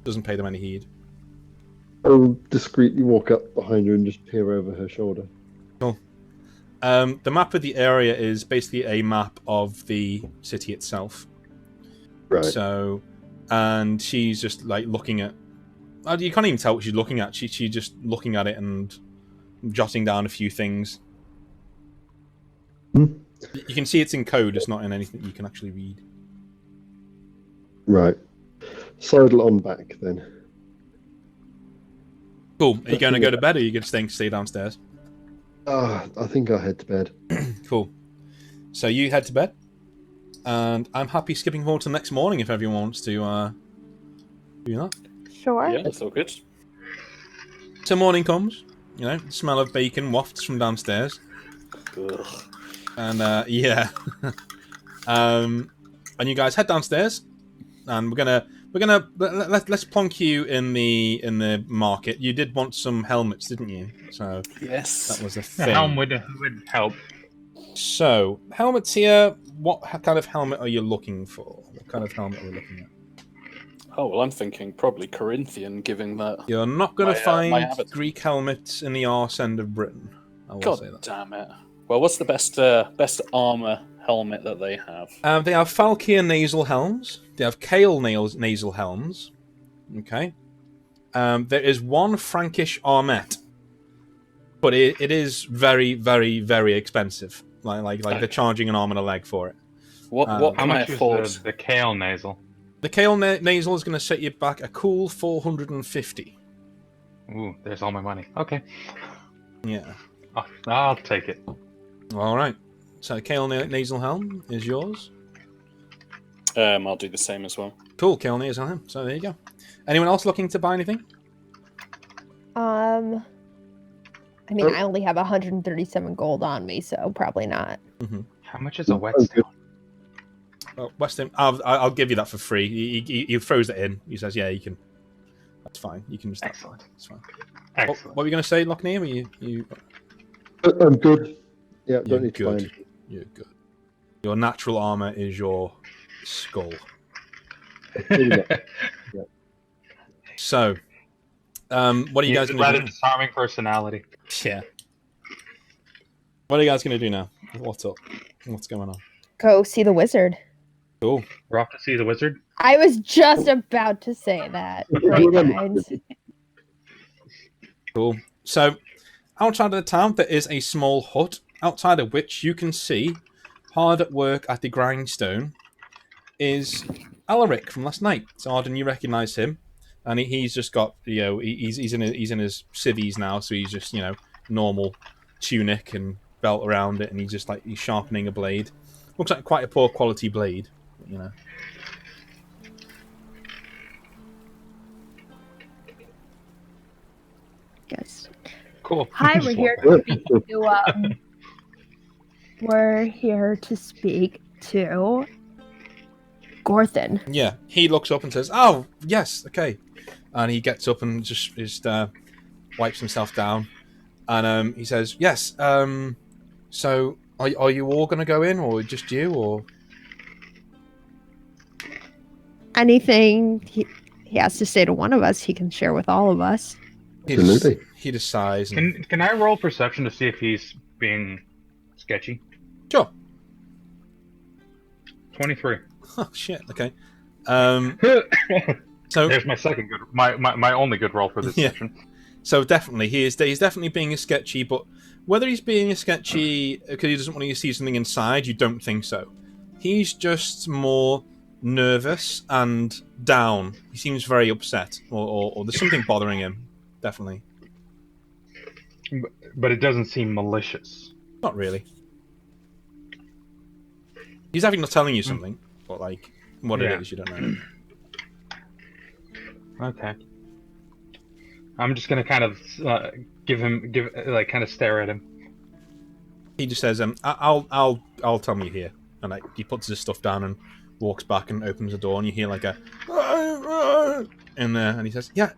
doesn't pay them any heed. I'll discreetly walk up behind her and just peer over her shoulder. Cool. The map of the area is basically a map of the city itself. Right. So, and she's just looking at. You can't even tell what she's looking at. She's just looking at it and jotting down a few things. You can see it's in code. It's not in anything you can actually read. Right. Sidle on back then. Cool. Are you going to go to bed, or are you going to stay downstairs? I think I'll head to bed. Cool. So you head to bed, and I'm happy skipping forward to the next morning if everyone wants to do that. Sure. Yeah, that's all good. So morning comes. The smell of bacon wafts from downstairs. Ugh. And yeah, and you guys head downstairs, and let's plonk you in the market. You did want some helmets, didn't you? So Yes, that was the The thing. helm would help. So helmets here. What kind of helmet are you looking for? What kind of helmet are we looking at? Oh, well, I'm thinking probably Corinthian, given that. You're not going to My find habit. Greek helmets in the arse end of Britain. I will say God that. damn it. Well, what's the best armor helmet that they have? They have Falkeer nasal helms. They have Cale nasal helms. Okay. There is one Frankish armet, but it is very, very, very expensive. Like they're charging an arm and a leg for it. What How can I much afford? is the kale nasal? The Cale nasal is going to set you back a cool 450. Ooh, there's all my money. Okay. Yeah. I'll take it. All right. So Cale nasal helm is yours. I'll do the same as well. Cool, Cale nasal helm. So there you go. Anyone else looking to buy anything? I mean, I only have 137 gold on me, so probably not. How much is a whetstone? Well, Weston, I'll give you that for free. He throws it in. He says, "Yeah, you can. That's fine. You can just." Excellent. That's fine. Excellent. What were you going to say, Lochnear? You? I'm good. Yeah, You're don't need to buy good. anything. You're good. Your natural armor is your skull. Maybe not. So, what are you guys He's going a to rather disarming personality. do? Yeah. What are you guys going to do now? What's up? What's going on? Go see the wizard. Cool. We're off to see the wizard. I was just about to say that. Great minds. Cool. So, outside of the town, there is a small hut, outside of which you can see, hard at work at the grindstone, is Alaric from last night. So, Arden, you recognise him, and he's just got, he's in his civvies now, so he's just, normal tunic and belt around it, and he's sharpening a blade. Looks like quite a poor quality blade, but. Yes. Cool. Hi, we're here to speak to. We're here to speak to Gorthan. Yeah, he looks up and says, "Oh, yes, okay," and he gets up and just wipes himself down, and he says, "Yes. So, are you all going to go in, or just you, or?" Anything he has to say to one of us, he can share with all of us. Absolutely. He just sighs. And... Can I roll perception to see if he's being sketchy? Sure. 23. Oh shit. Okay. So there's my second good, my only good roll for this session. So definitely, he's definitely being a sketchy, but whether he's being a sketchy because he doesn't want you to see something inside, you don't think so. He's just more nervous and down. He seems very upset, or there's something bothering him. Definitely. But it doesn't seem malicious. Not really. He's having not telling you something, but what it is, you don't know. Okay. I'm just gonna kind of kind of stare at him. He just says, I'll tell you here. And he puts his stuff down and walks back and opens the door, and you hear like a in there, and he says, yeah,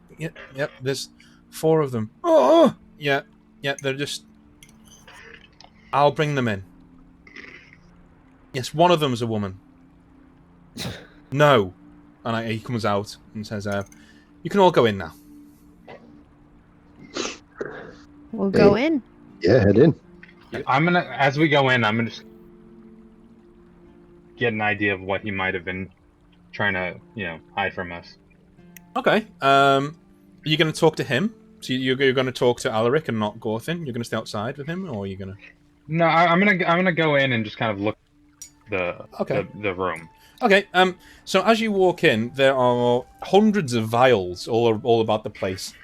there's 4 of them. Oh, yeah, they're just. I'll bring them in. Yes, one of them is a woman. No, and he comes out and says, you can all go in now. We'll go in. Yeah, head in. As we go in, I'm gonna just get an idea of what he might have been trying to, hide from us. Okay. Are you going to talk to him? So you're going to talk to Alaric and not Gorthin? You're going to stay outside with him, or are you going to? No, I'm gonna go in and just kind of look the room. Okay. So as you walk in, there are hundreds of vials all about the place,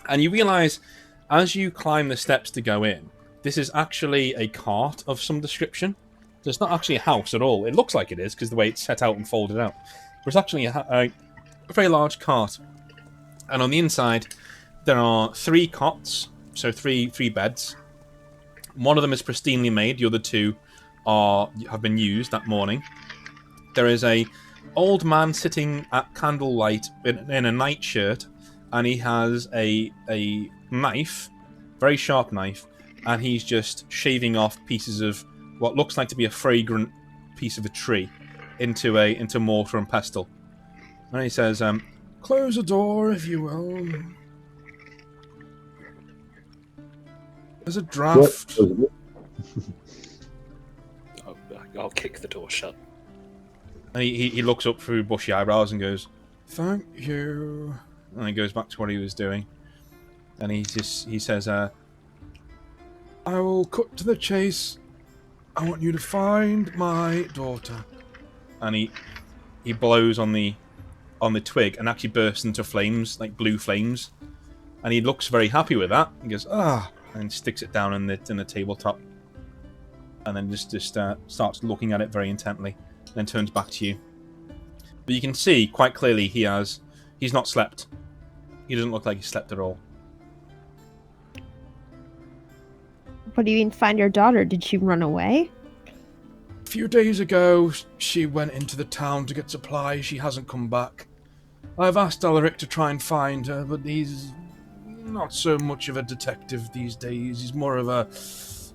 and you realise as you climb the steps to go in, this is actually a cart of some description. So it's not actually a house at all. It looks like it is because the way it's set out and folded out. But it's actually a very large cart. And on the inside, there are 3 cots, so three beds. One of them is pristinely made. The other 2 have been used that morning. There is a old man sitting at candlelight in a nightshirt, and he has a knife, very sharp knife, and he's just shaving off pieces of what looks like to be a fragrant piece of a tree into mortar and pestle. And he says, close the door, if you will. There's a draft. I'll kick the door shut. And he looks up through bushy eyebrows and goes, thank you. And he goes back to what he was doing. And he says, I will cut to the chase. I want you to find my daughter. And he blows on the twig and actually bursts into flames, like blue flames. And he looks very happy with that. He goes, and sticks it down in the tabletop. And then just starts looking at it very intently. Then turns back to you. But you can see quite clearly he's not slept. He doesn't look like he slept at all. What do you mean, find your daughter? Did she run away? A few days ago, she went into the town to get supplies. She hasn't come back. I've asked Alaric to try and find her, but he's not so much of a detective these days. He's more of a,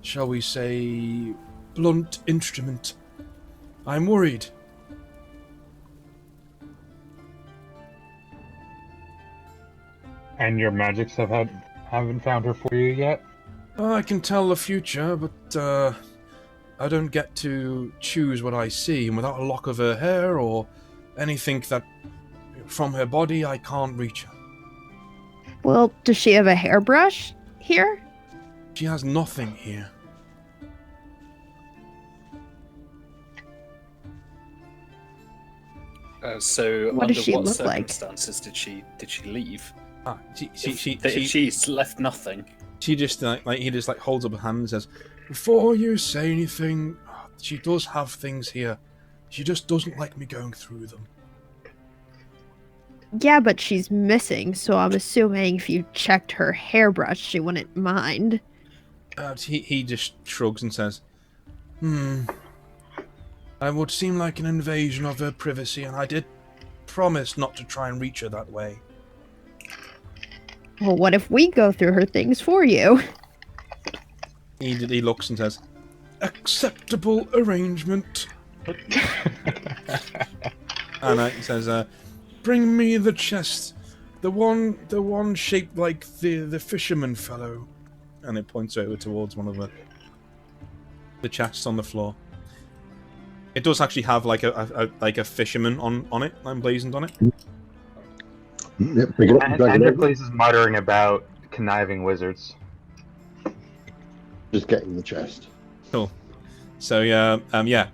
shall we say, blunt instrument. I'm worried. And your magics haven't found her for you yet? I can tell the future, but I don't get to choose what I see, and without a lock of her hair or anything that from her body, I can't reach her. Well, does she have a hairbrush here? She has nothing here. So what under does she what look like? circumstances did she leave? She's left nothing. She just he just holds up her hand and says, "Before you say anything, she does have things here. She just doesn't like me going through them." Yeah, but she's missing, so I'm assuming if you checked her hairbrush, she wouldn't mind. He just shrugs and says, It would seem like an invasion of her privacy, and I did promise not to try and reach her that way. Well, what if we go through her things for you? He looks and says, "Acceptable arrangement." And he says, "Bring me the chest, the one shaped like the fisherman fellow." And it points over towards one of the chests on the floor. It does actually have like a fisherman on it, emblazoned on it. Yep, pick it up, drag it over. Place is muttering about conniving wizards. Just getting the chest. Cool. So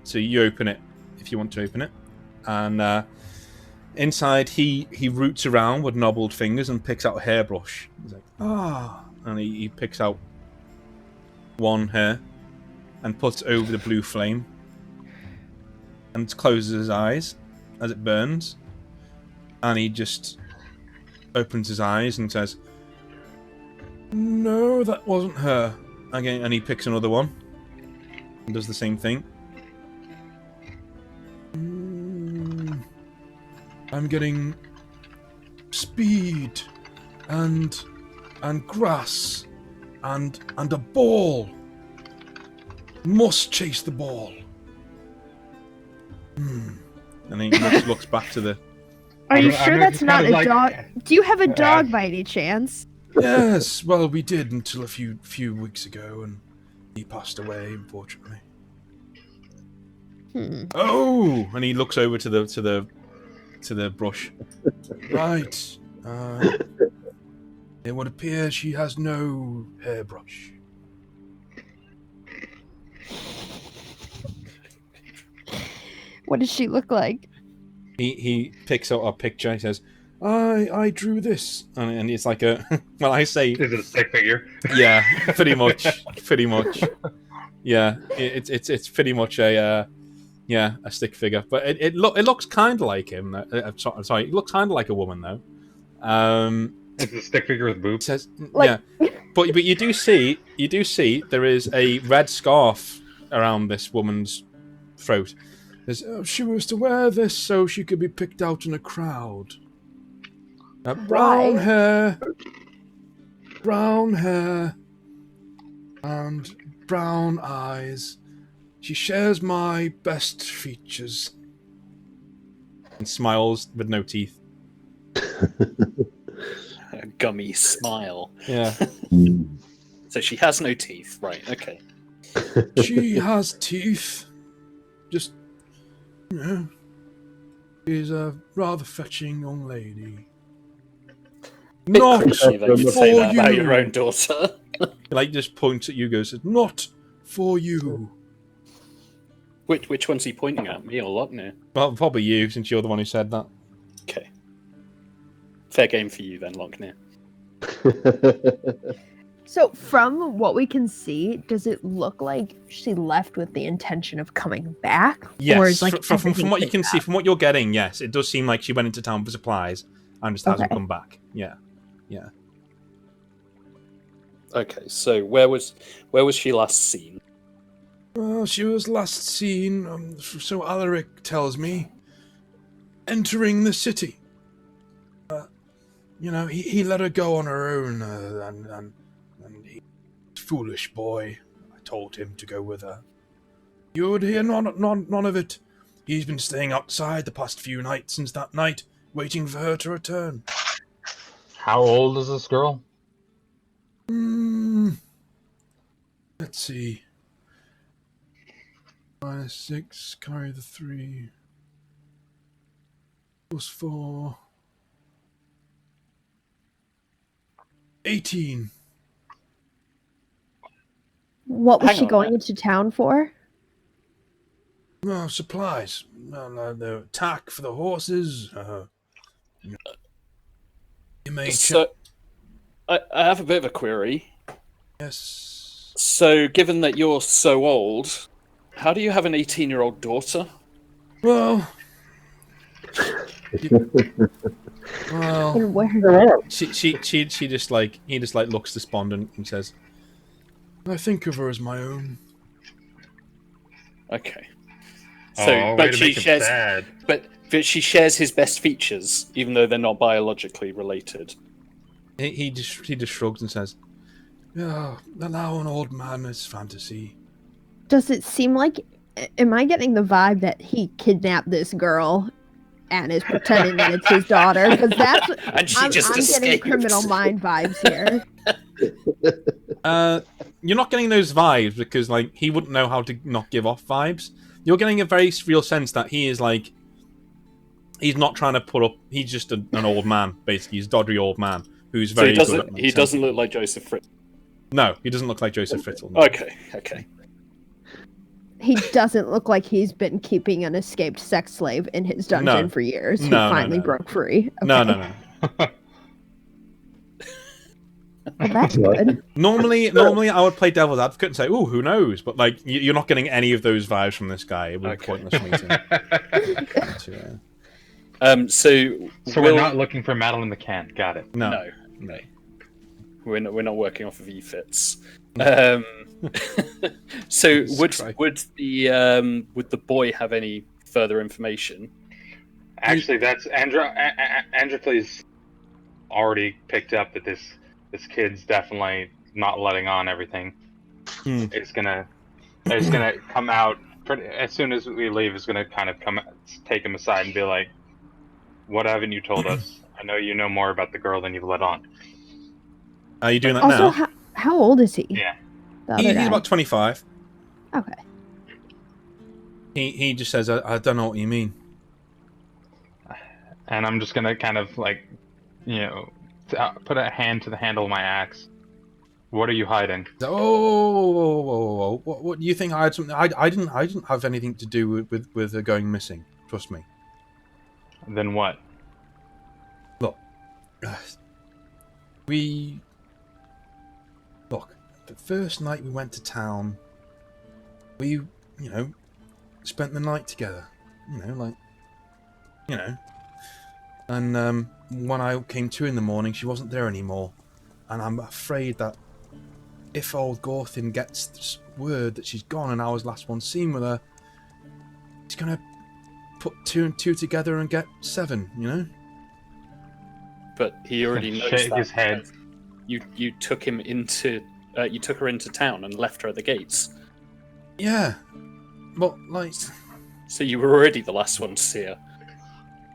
so you open it if you want to open it, and inside he roots around with knobbled fingers and picks out a hairbrush. He's like, and he picks out one hair and puts it over the blue flame and closes his eyes as it burns, and he just opens his eyes and says, "No, that wasn't her." Again, and he picks another one and does the same thing. I'm getting speed and grass and a ball. Must chase the ball. And he looks back to the... Are you sure that's not a like... dog? Do you have a dog by any chance? Yes, well, we did until a few weeks ago, and he passed away, unfortunately. Oh, and he looks over to the brush. Right. It would appear she has no hairbrush. What does she look like? He picks out a picture. He says, "I drew this," and it's like a. Well, I say. Is it a stick figure? Yeah, pretty much. Yeah, it's pretty much a stick figure, but it looks kind of like him. Sorry, it looks kind of like a woman though. It's a stick figure with boobs. Says, yeah, but you do see there is a red scarf around this woman's throat. She was to wear this so she could be picked out in a crowd. Brown hair, and brown eyes. She shares my best features. And smiles with no teeth. A gummy smile. Yeah. So she has no teeth, right? Okay. She has teeth. Just, she's a rather fetching young lady. Not Cringy that you'd say that about your own daughter. Like, just points at you, goes, "Not for you." Which one's he pointing at? Me or Lochner? Well, probably you, since you're the one who said that. Okay. Fair game for you then, Lochner. So, from what we can see, does it look like she left with the intention of coming back? Yes, or is, like, from what you can see, from what you're getting, yes, it does seem like she went into town for supplies and just hasn't come back. Yeah. Okay, so where was she last seen? Well, she was last seen, so Alaric tells me, entering the city. He let her go on her own, and he, foolish boy, I told him to go with her. You would hear none of it. He's been staying outside the past few nights since that night, waiting for her to return. How old is this girl? Let's see. -6, carry the 3. +4. 18. What was she going into town for? Well, supplies. The tack for the horses. You may So, I have a bit of a query. Yes. So, given that you're so old, how do you have an 18-year-old daughter? Well, And where? she just like he just like looks despondent and says, "I think of her as my own." Okay. So, but she shares, sad. but she shares his best features, even though they're not biologically related. He just shrugs and says, "Yeah, allow an old man his fantasy." Does it seem like? Am I getting the vibe that he kidnapped this girl and is pretending that it's his daughter? Because that's And she I'm getting escaped. Criminal Mind vibes here. You're not getting those vibes because like he wouldn't know how to not give off vibes. You're getting a very real sense that he is like he's not trying to put up. He's just an old man, basically. He's a doddery old man who's very. So he doesn't look like Joseph Fritz. No, he doesn't look like Joseph Fritzl. No. Okay. He doesn't look like he's been keeping an escaped sex slave in his dungeon for years. He finally broke free. Okay. No. Well, that's good. Normally, I would play devil's advocate and say, "Oh, who knows?" But like, you're not getting any of those vibes from this guy. It would be pointless meeting. So we're not looking for Madeline McCann. Got it. No. We're not working off of E-Fits. So Jesus would the boy have any further information? Actually, that's Androcles already picked up that this kid's definitely not letting on everything. It's gonna come out as soon as we leave. It's gonna kind of take him aside and be like, "What haven't you told us? I know you know more about the girl than you've let on." Are you doing that Also, now? how old is he? Yeah. The other He's guy? about 25. Okay. He just says, I don't know what you mean. And I'm just gonna kind of like, put a hand to the handle of my axe. What are you hiding? Oh, what do you think I had something? I didn't have anything to do with her going missing. Trust me. Then what? Look, the first night we went to town, we spent the night together. And when I came to in the morning, she wasn't there anymore, and I'm afraid that if old Gorthin gets word that she's gone and I was last one seen with her, he's gonna put 2 and 2 together and get 7, But he already knows Shake that. his head. You took him into you took her into town and left her at the gates. Yeah, but So you were already the last one to see her.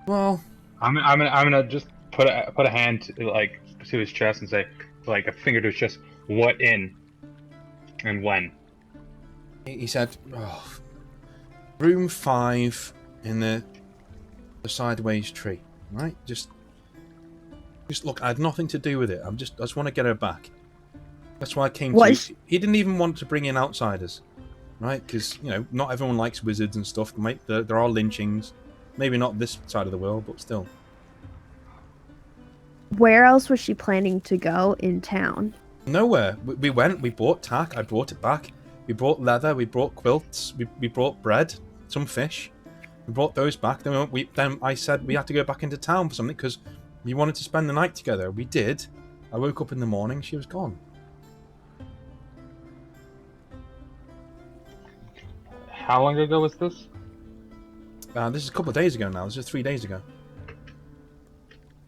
well, I'm gonna just put a hand to his chest and say, like a finger to his chest. What in? And when? he said, room 5 in the sideways tree, right? Just look. I had nothing to do with it. I just want to get her back. That's why I came to you. He didn't even want to bring in outsiders, right? Because not everyone likes wizards and stuff. There are lynchings. Maybe not this side of the world, but still. Where else was she planning to go in town? Nowhere. We went. We bought tack. I brought it back. We brought leather. We brought quilts. We brought bread. Some fish. We brought those back. Then I said we had to go back into town for something because we wanted to spend the night together. We did. I woke up in the morning. She was gone. How long ago was this? This is a couple of days ago now. This is 3 days ago.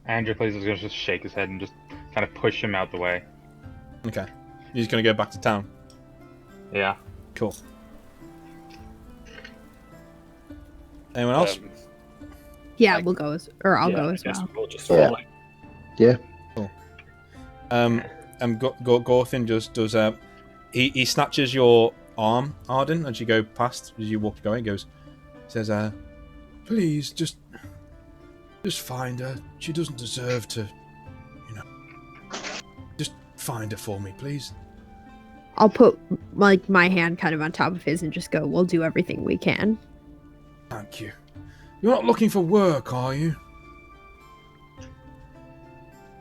Androcles is gonna just shake his head and just kind of push him out the way. Okay. He's going to go back to town. Yeah. Cool. Anyone else? Yeah, we'll go I'll go as I guess well. we'll just Yeah. follow. Yeah. Cool. Gorthin just does. He snatches your arm, Arden, as you go past, as you walk going. He says, please, just find her. She doesn't deserve to, Just find her for me, please. I'll put my hand kind of on top of his and just go, we'll do everything we can. Thank you. You're not looking for work, are you?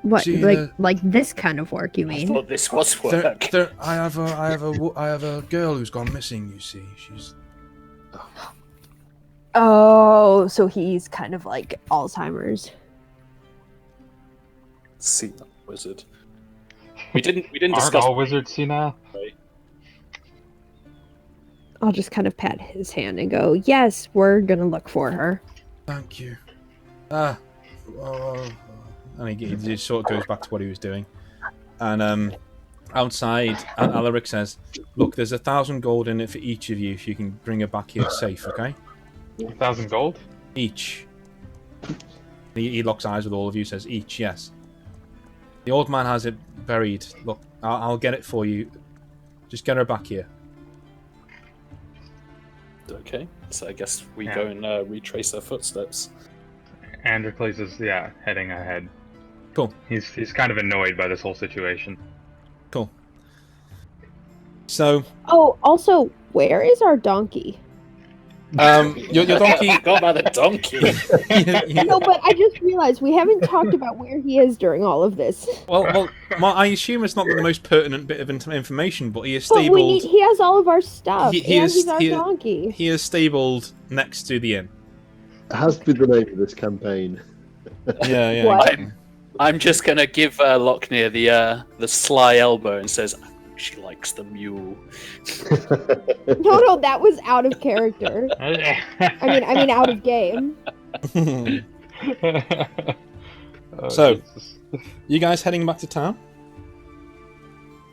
What, See, like this kind of work, you I mean? thought this was work. I have a girl who's gone missing. You see, she's. Oh, so he's kind of like Alzheimer's. See that wizard. We didn't Aren't discuss. all wizards senile? I'll just kind of pat his hand and go, yes, we're gonna look for her. Thank you. And he just sort of goes back to what he was doing. And outside, Alaric says, "Look, there's 1,000 gold in it for each of you if you can bring her back here safe, okay? 1,000 gold? Each." He locks eyes with all of you, says, "Each, yes." The old man has it buried. Look, I'll get it for you. Just get her back here. Okay, so I guess we Yeah. go and retrace our footsteps. Androcles is heading ahead. Cool. He's kind of annoyed by this whole situation. Cool. So, Oh, also, where is our donkey? your donkey. I forgot about the donkey. No, but I just realized we haven't talked about where he is during all of this. Well, I assume it's not the most pertinent bit of information, but he is But stabled. he has all of our stuff, he's our he donkey. He is stabled next to the inn. It has been the name of this campaign. Yeah. What? Exactly. I'm just gonna give Lochner the sly elbow and says, She likes the mule. No, that was out of character. I mean, out of game. Oh, So- Jesus. You guys heading back to town?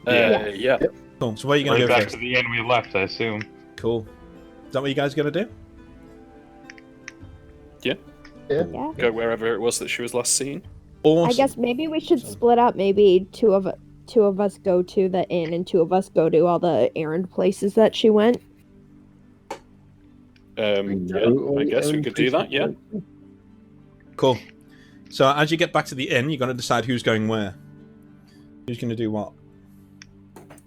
Yeah. Cool. So where are you going to Right go back first? to the inn we left, I assume. Cool. Is that what you guys going to do? Yeah. Go wherever it was that she was last seen. Awesome. I guess maybe we should split up. Maybe two of us go to the inn, and two of us go to all the errand places that she went. I guess we could do that. Yeah. Cool. So as you get back to the inn, you're going to decide who's going where. Who's going to do what?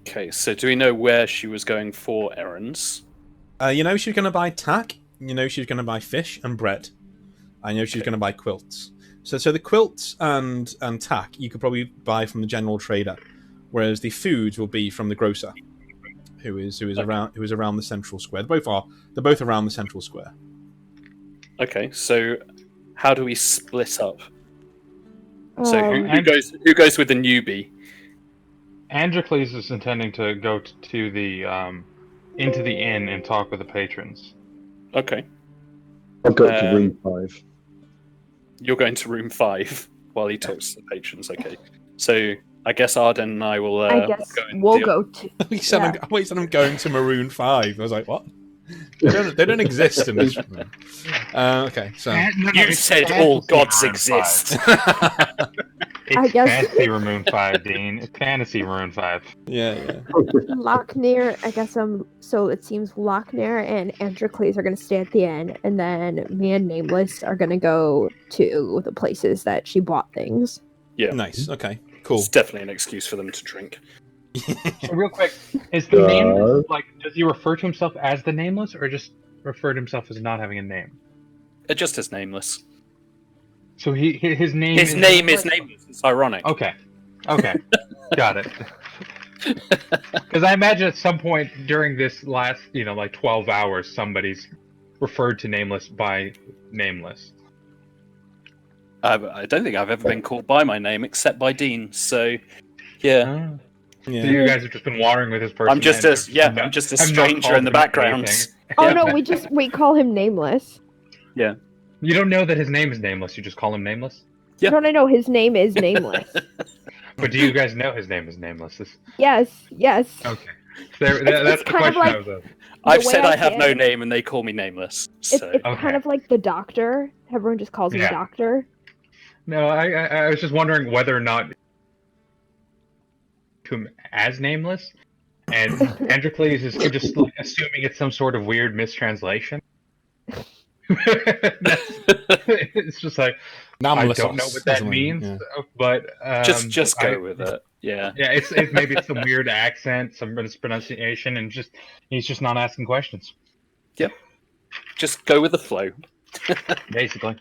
Okay. So do we know where she was going for errands? You know she's going to buy tack. You know she's going to buy fish and bread. I know she's going to buy quilts. So the quilts and tack you could probably buy from the general trader, whereas the foods will be from the grocer, who is around the central square. They're both around the central square. Okay. So how do we split up? So Um, who goes with the newbie? Androcles is intending to go to the into the inn and talk with the patrons. Okay. I'll go to room 5. You're going to room 5 while he talks to the patrons. Okay. So I guess Arden and I will. I guess go in we'll the- go to. He said, I'm going to Maroon 5. I was like, what? They don't exist in this room. Okay, so... You said all gods exist. It's I guess- fantasy Maroon 5, Dean. It's fantasy Maroon 5. Yeah. Lochner, I guess so it seems Lochner and Androcles are gonna stay at the inn, and then me and Nameless are gonna go to the places that she bought things. Yeah. Nice, okay, cool. It's definitely an excuse for them to drink. So real quick, is the nameless, like, does he refer to himself as the nameless, or just refer to himself as not having a name? Just as nameless. So his name His name is nameless. It's ironic. Okay. Got it. Because I imagine at some point during this last, 12 hours, somebody's referred to Nameless by Nameless. I don't think I've ever been called by my name except by Dean. So, yeah. So you guys have just been wandering with his person. I'm just a stranger in the background. Oh no, we call him Nameless. Yeah. You don't know that his name is Nameless. You just call him Nameless. Yeah. Don't I know his name is Nameless? But do you guys know his name is Nameless? Yes. Okay. That's the kind of question like- I was asking. I've way said I I have no can- name and they call me nameless. It's So Okay. kind of like the Doctor. Everyone just calls him Yeah. Doctor. No, I was just wondering whether or not to him as Nameless, and Androcles is just like assuming it's some sort of weird mistranslation. It's just like I don't know what that means, but just go with it. Yeah. Yeah, it's maybe it's some weird accent, some mispronunciation, and he's just not asking questions. Just go with the flow. Basically.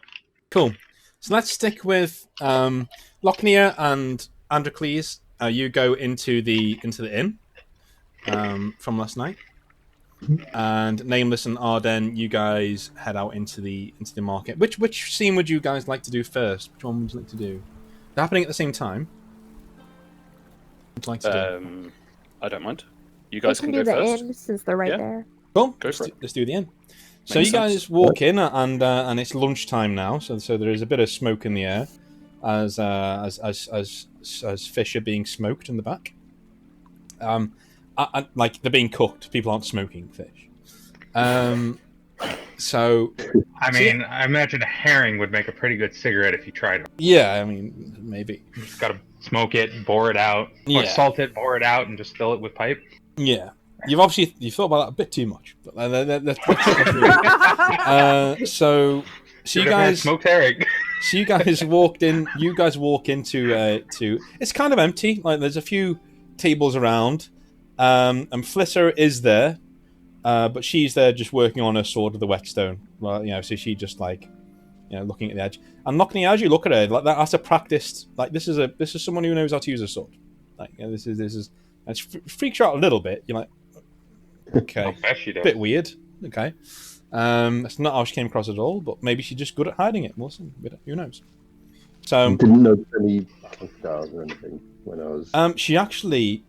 Cool. So let's stick with Lochner and Androcles. You go into the inn from last night, and Nameless and Arden, you guys head out into the market. Which scene would you guys like to do first? Which one would you like to do? They're happening at the same time. What would you like to do? I don't mind. You guys We can do go the first. inn since they're right Yeah. there. Cool. Go for it. Let's do the inn. So Makes you guys sense. walk in, and it's lunchtime now. So there is a bit of smoke in the air, as fish are being smoked in the back. Like they're being cooked. People aren't smoking fish. So I mean, I imagine a herring would make a pretty good cigarette if you tried it. yeah, I mean maybe. You just gotta smoke it, bore it out, or Yeah. salt it, bore it out, and just fill it with pipe. Yeah, you've thought about that a bit too much. But so you guys. smoked herring. So you guys walked in. You guys walk into It's kind of empty. Like there's a few tables around, and Flitter is there, but she's there just working on her sword with the whetstone. Well, so she just looking at the edge. And Lochner, as you look at her, like that's a practiced. Like this is someone who knows how to use a sword. Like this is. It freaks you out a little bit. You're like, okay, I bet she does. bit weird. Okay. That's not how she came across at all, but maybe she's just good at hiding it. We'll see. Who knows? I didn't notice any battle scars or anything when I was. She actually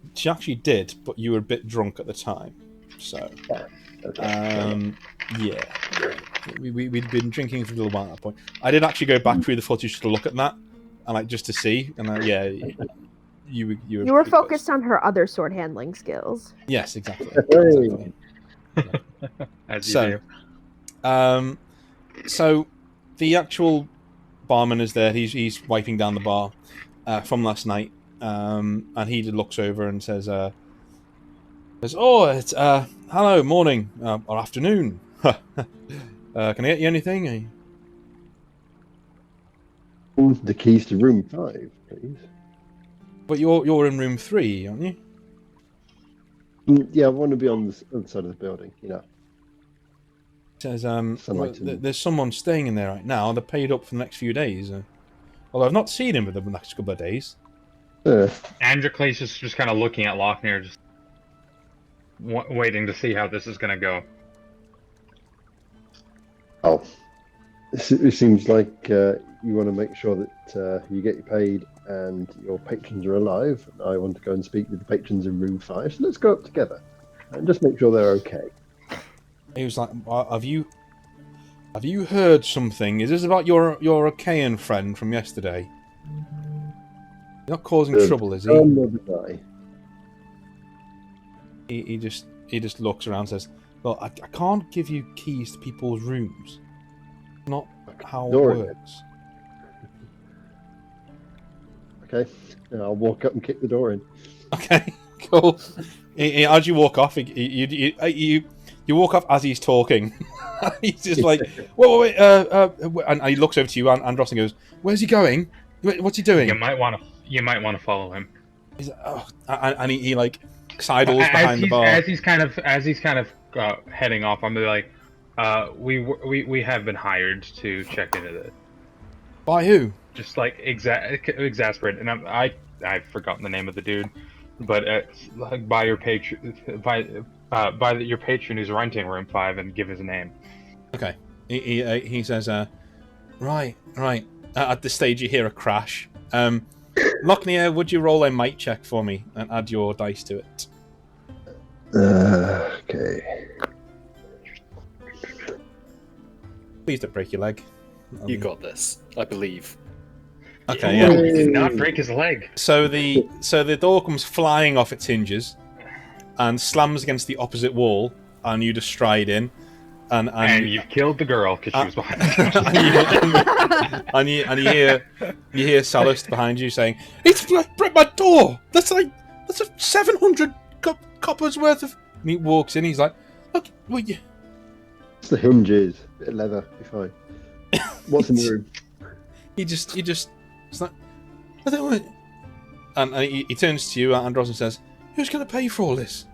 did, but you were a bit drunk at the time, so. Okay. Yeah. We'd been drinking for a little while at that point. I did actually go back through the footage to look at that, and just to see, and yeah, you were focused on her other sword handling skills. Yes, exactly. As you do. So the actual barman is there. He's wiping down the bar from last night, and he looks over and says, "Oh, it's hello, morning or afternoon. Can I get you anything?" The keys to room 5, please. But you're in room 3, aren't you? Yeah, I want to be on the other side of the building. Says, there's someone staying in there right now. They're paid up for the next few days. Although I've not seen him for the next couple of days. Androcles is just kind of looking at Lochner, just waiting to see how this is going to go. Oh, it seems like you want to make sure that you get paid and your patrons are alive. I want to go and speak with the patrons in room 5, so let's go up together and just make sure they're okay. He was like, have you heard something? Is this about your Achaean friend from yesterday? You're not causing trouble, is he? He just looks around and says, "Well, I can't give you keys to people's rooms. Not how it works." Okay, I'll walk up and kick the door in. Okay, cool. As you walk off, you walk off as he's talking. He's just like, wait, and he looks over to you, and Andros, and goes, "Where's he going? What's he doing?" You might want to follow him. He's like, oh, and he like sidles behind the bar. As he's kind of heading off, I'm like, we have been hired to check into this. By who? Just like exasperate, and I've forgotten the name of the dude, but by your patron, by your patron who's renting room 5, and give his name. Okay. He says, right. At this stage, you hear a crash. Lochner, would you roll a might check for me and add your dice to it? Okay. Please don't break your leg. You got this, I believe. Okay, He yeah. did not break his leg. So the door comes flying off its hinges and slams against the opposite wall, and you just stride in. And you've killed the girl because she was behind you. and you hear Salus behind you saying, "It's broke my door. That's a 700 coppers worth of." And he walks in. He's like, "Look, what you?" It's the hinges, bit of leather, be fine. What's in the room? He just, it's like, I don't want. And he turns to you, Andros, and says, "Who's going to pay for all this?"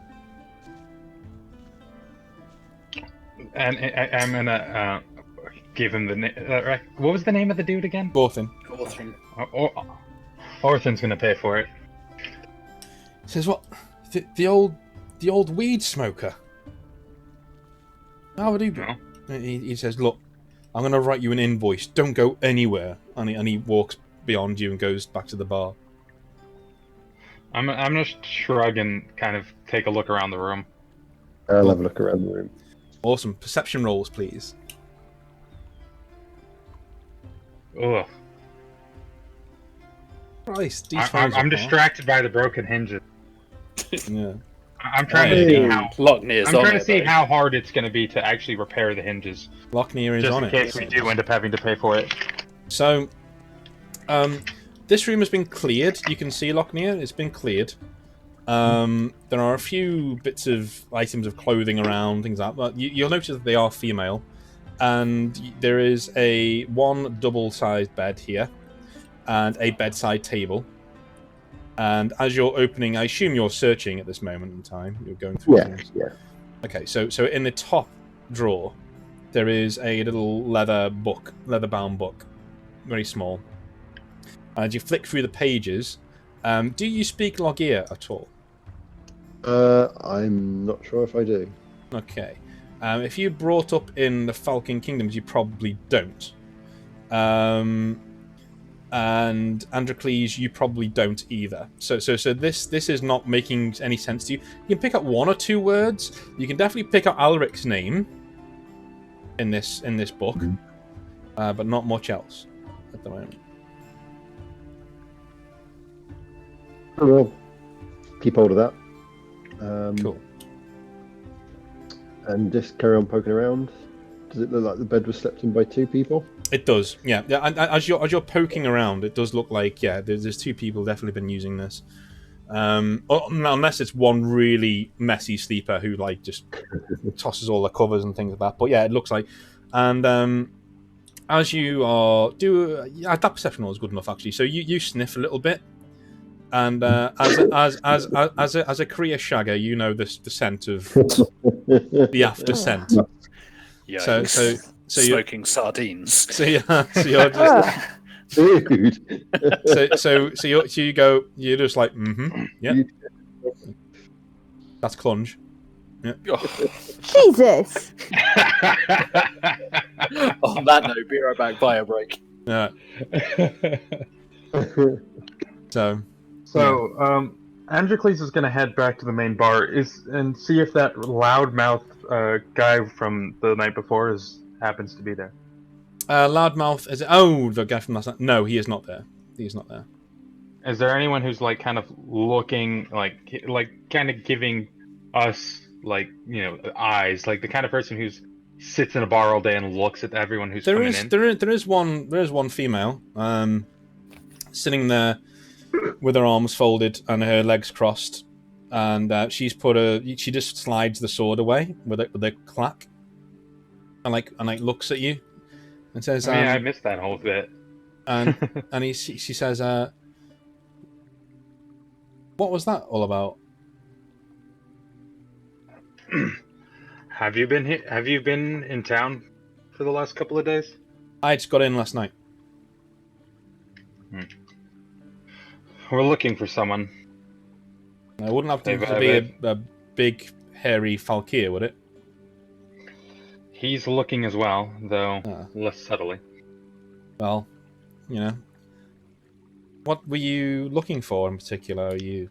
And I'm gonna give him the name. What was the name of the dude again? Orthin. Orthin's gonna pay for it. He says, "What? The old weed smoker? How would he be?" No. He says, "Look, I'm going to write you an invoice. Don't go anywhere." And he walks beyond you and goes back to the bar. I'm gonna shrug and kind of take a look around the room. I'll have a look around the room. Awesome. Perception rolls, please. Ugh. Christ, I'm distracted by the broken hinges. Yeah. I'm trying to see how. Lochner's I'm on trying it, to see though. how hard it's going to be to actually repair the hinges, Lochner is just on in it. case we do end up having to pay for it. So, this room has been cleared. You can see Lochner. It's been cleared. There are a few bits of items of clothing around, things like that. But you'll notice that they are female. And there is one double-sized bed here, and a bedside table. And as you're opening, I assume you're searching at this moment in time. You're going through things. Yeah. Okay, so in the top drawer, there is a little leather-bound book, very small. As you flick through the pages, do you speak Logia at all? I'm not sure if I do. Okay. If you brought up in the Falcon Kingdoms, you probably don't. and Androcles, you probably don't either. So this is not making any sense to you. You can pick up 1 or 2 words. You can definitely pick up Alric's name in this book, but not much else at the moment. Oh, well, keep hold of that. Cool. And just carry on poking around. Does it look like the bed was slept in by 2 people? It does, yeah. And as you're poking around, it does look like there's 2 people definitely been using this. Unless it's one really messy sleeper who like just tosses all the covers and things like that. But yeah, it looks like. And as you are that perception roll is good enough actually. So you sniff a little bit, and as a career shagger, you know the scent of the after scent. Yikes. So smoking sardines. So you're just. Dude. So you go. You're just like, yeah. That's clunge. Yeah. Jesus. On that note, be right back. Bio break. Yeah. So. Androcles is going to head back to the main bar and see if that loudmouth guy from the night before happens to be there. Loudmouth is it? Oh, the guy from last night. No, he is not there. He is not there. Is there anyone who's like kind of looking like kind of giving us like eyes, like the kind of person who's sits in a bar all day and looks at everyone who's coming in? There is one female sitting there with her arms folded and her legs crossed, and she just slides the sword away with a clack, and looks at you and says, I missed that whole bit. And she says, what was that all about? Have you been here? Have you been in town for the last couple of days? I just got in last night. We're looking for someone. It wouldn't have to be a big, hairy Falkeer, would it? He's looking as well, though less subtly. Well, what were you looking for in particular? Are you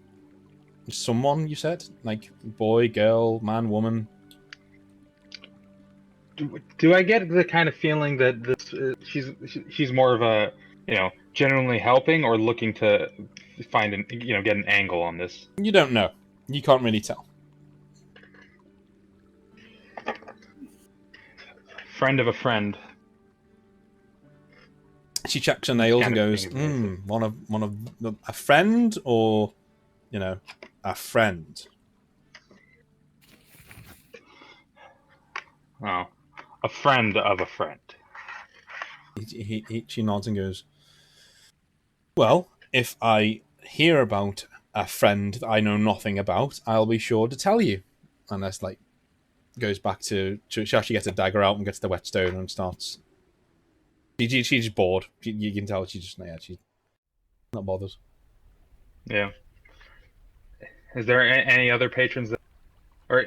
someone, you said? Like boy, girl, man, woman? Do I get the kind of feeling that she's more of a, genuinely helping or looking to find get an angle on this? You don't know. You can't really tell. Friend of a friend. She checks her nails and goes, one of a friend or, a friend. Oh, a friend of a friend. She nods and goes, well, if I hear about a friend that I know nothing about, I'll be sure to tell you. And that's goes back to she actually gets a dagger out and gets the whetstone and starts. She's just bored. You can tell she's not bothered. Yeah. Is there any other patrons that are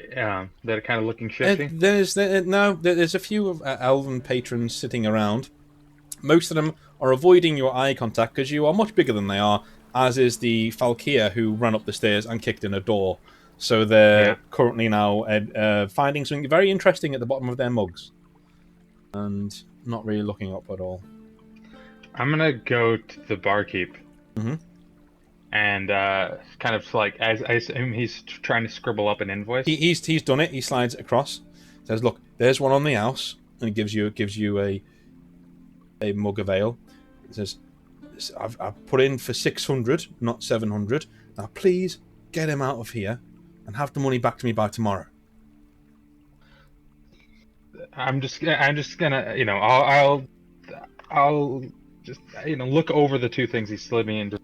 kind of looking shifty? There's a few of elven patrons sitting around. Most of them are avoiding your eye contact because you are much bigger than they are, as is the Falkeer who ran up the stairs and kicked in a door. So they're currently now finding something very interesting at the bottom of their mugs. And not really looking up at all. I'm going to go to the barkeep. Mm-hmm. And kind of I assume he's trying to scribble up an invoice. He's done it. He slides it across. Says, "Look, there's one on the house," and he gives you a mug of ale. It says, "I've put in for 600, not 700. Now, please get him out of here, and have the money back to me by tomorrow." I'm just gonna I'll just look over the 2 things he slid me and just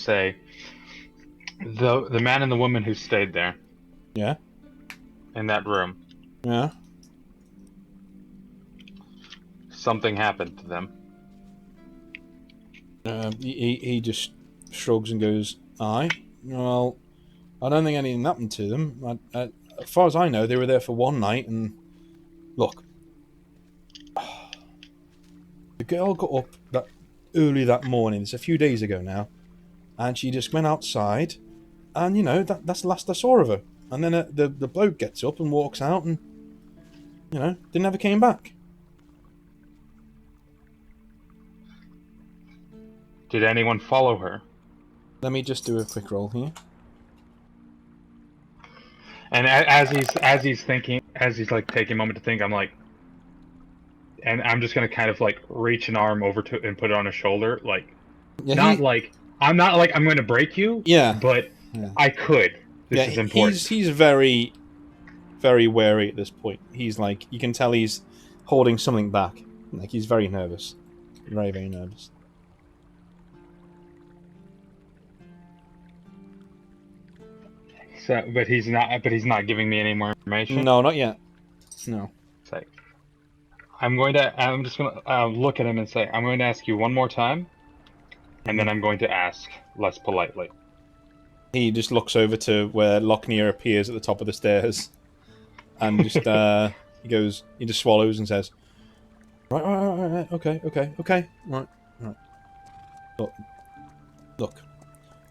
say the man and the woman who stayed there. Yeah. In that room. Yeah. Something happened to them. He just shrugs and goes, "Aye. Well, I don't think anything happened to them. As far as I know, they were there for one night, and look, the girl got up early that morning. It's a few days ago now. And she just went outside, and, you know, that's the last I saw of her. And then the bloke gets up and walks out and, you know, they never came back. Did anyone follow her? Let me just do a quick roll here. And as he's thinking, as he's like taking a moment to think, I'm like, and I'm just gonna kind of like reach an arm over to and put it on his shoulder, like, Yeah, I'm not like I'm gonna break you. Yeah. But Yeah. I could. This is important. He's very, very wary at this point. He's like, you can tell he's holding something back. Like, he's very nervous. Very, very nervous. So, but he's not giving me any more information. No, not yet. No. It's like, I'm just gonna look at him and say, I'm going to ask you one more time, and then I'm going to ask less politely. He just looks over to where Lochner appears at the top of the stairs, and just he just swallows and says, right, okay, right. Look,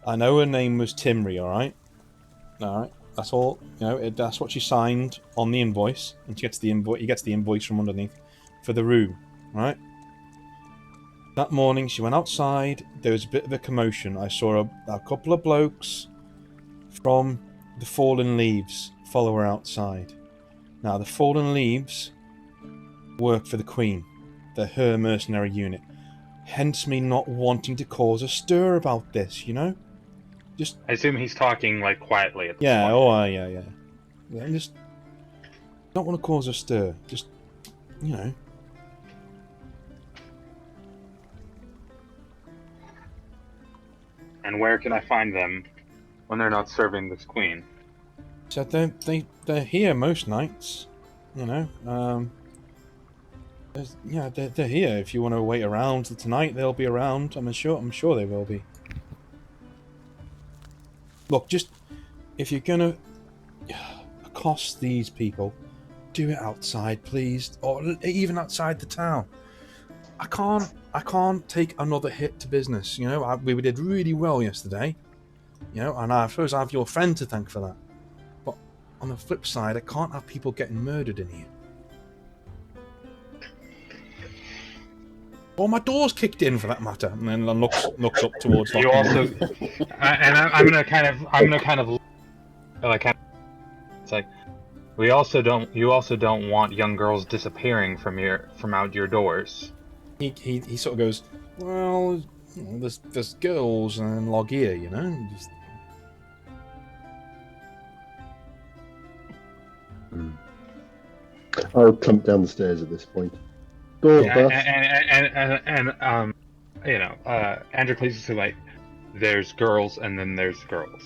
I know her name was Timry, all right, that's all. You know, that's what she signed on the invoice, and she gets the invoice. He gets the invoice from underneath for the room, right? That morning, she went outside. There was a bit of a commotion. I saw a couple of blokes from the Fallen Leaves follow her outside. Now, the Fallen Leaves work for the Queen. They're her mercenary unit. Hence me not wanting to cause a stir about this, you know? Just... I assume he's talking, like, quietly at this yeah, point. Yeah, just... don't want to cause a stir. Just, you know... And where can I find them when they're not serving this queen? So they're here most nights, you know. They're here. If you want to wait around till tonight, they'll be around. I'm sure they will be. Look, just if you're gonna accost these people, do it outside, please, or even outside the town. I can't take another hit to business. You know, we did really well yesterday. You know, and I suppose I have your friend to thank for that. But on the flip side, I can't have people getting murdered in here. Or my door's kicked in, for that matter. And then looks up towards. You also, and I'm gonna kind of, it's like, you also don't want young girls disappearing from out your doors. He sort of goes, well, you know, there's girls and Falkeer, you know. Just... I'll clump down the stairs at this point. Doors, and you know, Androcles is like, there's girls and then there's girls.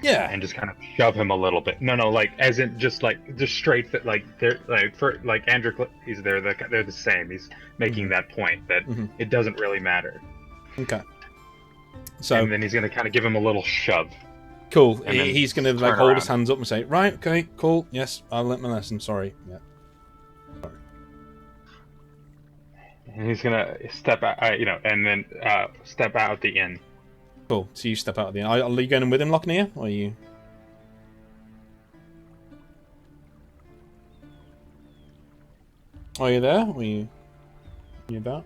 Yeah. And just kind of shove him a little bit. No, like as in just straight that, like they're like for like Androcles, they're the same. He's making that point that it doesn't really matter. Okay. So and then he's gonna kind of give him a little shove. Cool. He's gonna like hold his hands up and say, right, okay, cool, yes, I'll learn my lesson. Sorry. Yeah. And he's gonna step out, you know, and then step out the inn. Cool. So you step out of the inn. Are you going with him, Lochner, or are you? Are you there? Or are you about?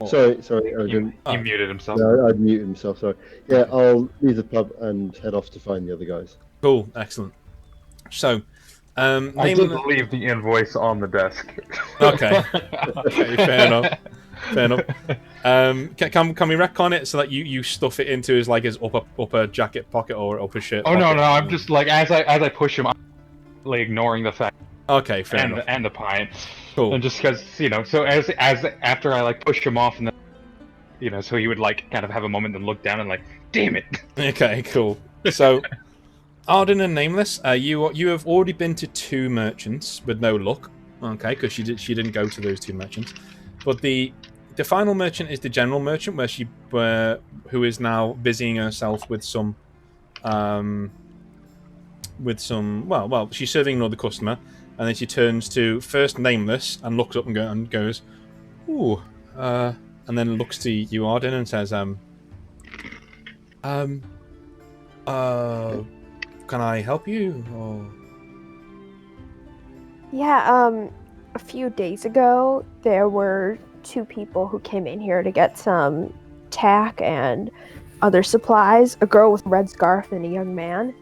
Oh. Sorry, I didn't. He muted himself. No, I'd mute himself. Sorry. Yeah, I'll leave the pub and head off to find the other guys. Cool. Excellent. So. I did leave the invoice on the desk. Okay. Okay, fair enough. Can we retcon it so that you stuff it into his upper jacket pocket or upper shirt? Oh pocket? no, I'm just like as I push him, I'm like ignoring the fact. Okay, fair enough. And the pint. Cool. And just because, you know, so as after I like push him off and then, you know, so he would like kind of have a moment and look down and like, damn it. Okay, cool. So. Arden and Nameless, you have already been to 2 merchants with no luck, okay, because she didn't go to those 2 merchants. But the final merchant is the general merchant, who is now busying herself with some well, she's serving another customer, and then she turns to first Nameless and looks up and goes, "Ooh, and then looks to you, Arden, and says, can I help you? Or... Yeah, a few days ago, there were 2 people who came in here to get some tack and other supplies. A girl with a red scarf and a young man.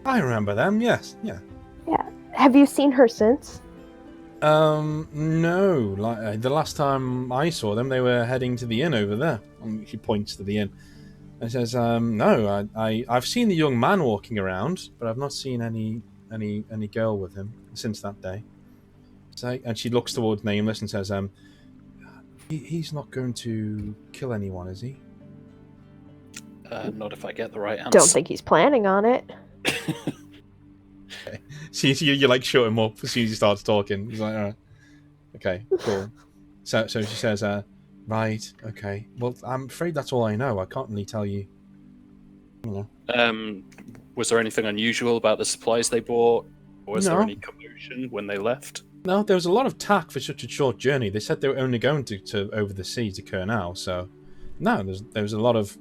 I remember them, yes, yeah. Yeah. Have you seen her since? No. Like the last time I saw them, they were heading to the inn over there. She points to the inn and says, "No, I've seen the young man walking around, but I've not seen any girl with him since that day." So, and she looks towards Nameless and says, he's not going to kill anyone, is he?" Not if I get the right answer. Don't think he's planning on it. Okay. So you like shut him up as soon as he starts talking. He's like, all right. Okay, cool. So she says, right, okay. Well, I'm afraid that's all I know. I can't really tell you. Was there anything unusual about the supplies they bought? Or was there No. any commotion when they left? No, there was a lot of tack for such a short journey. They said they were only going to over the sea to Kernau, so no, there was a lot of.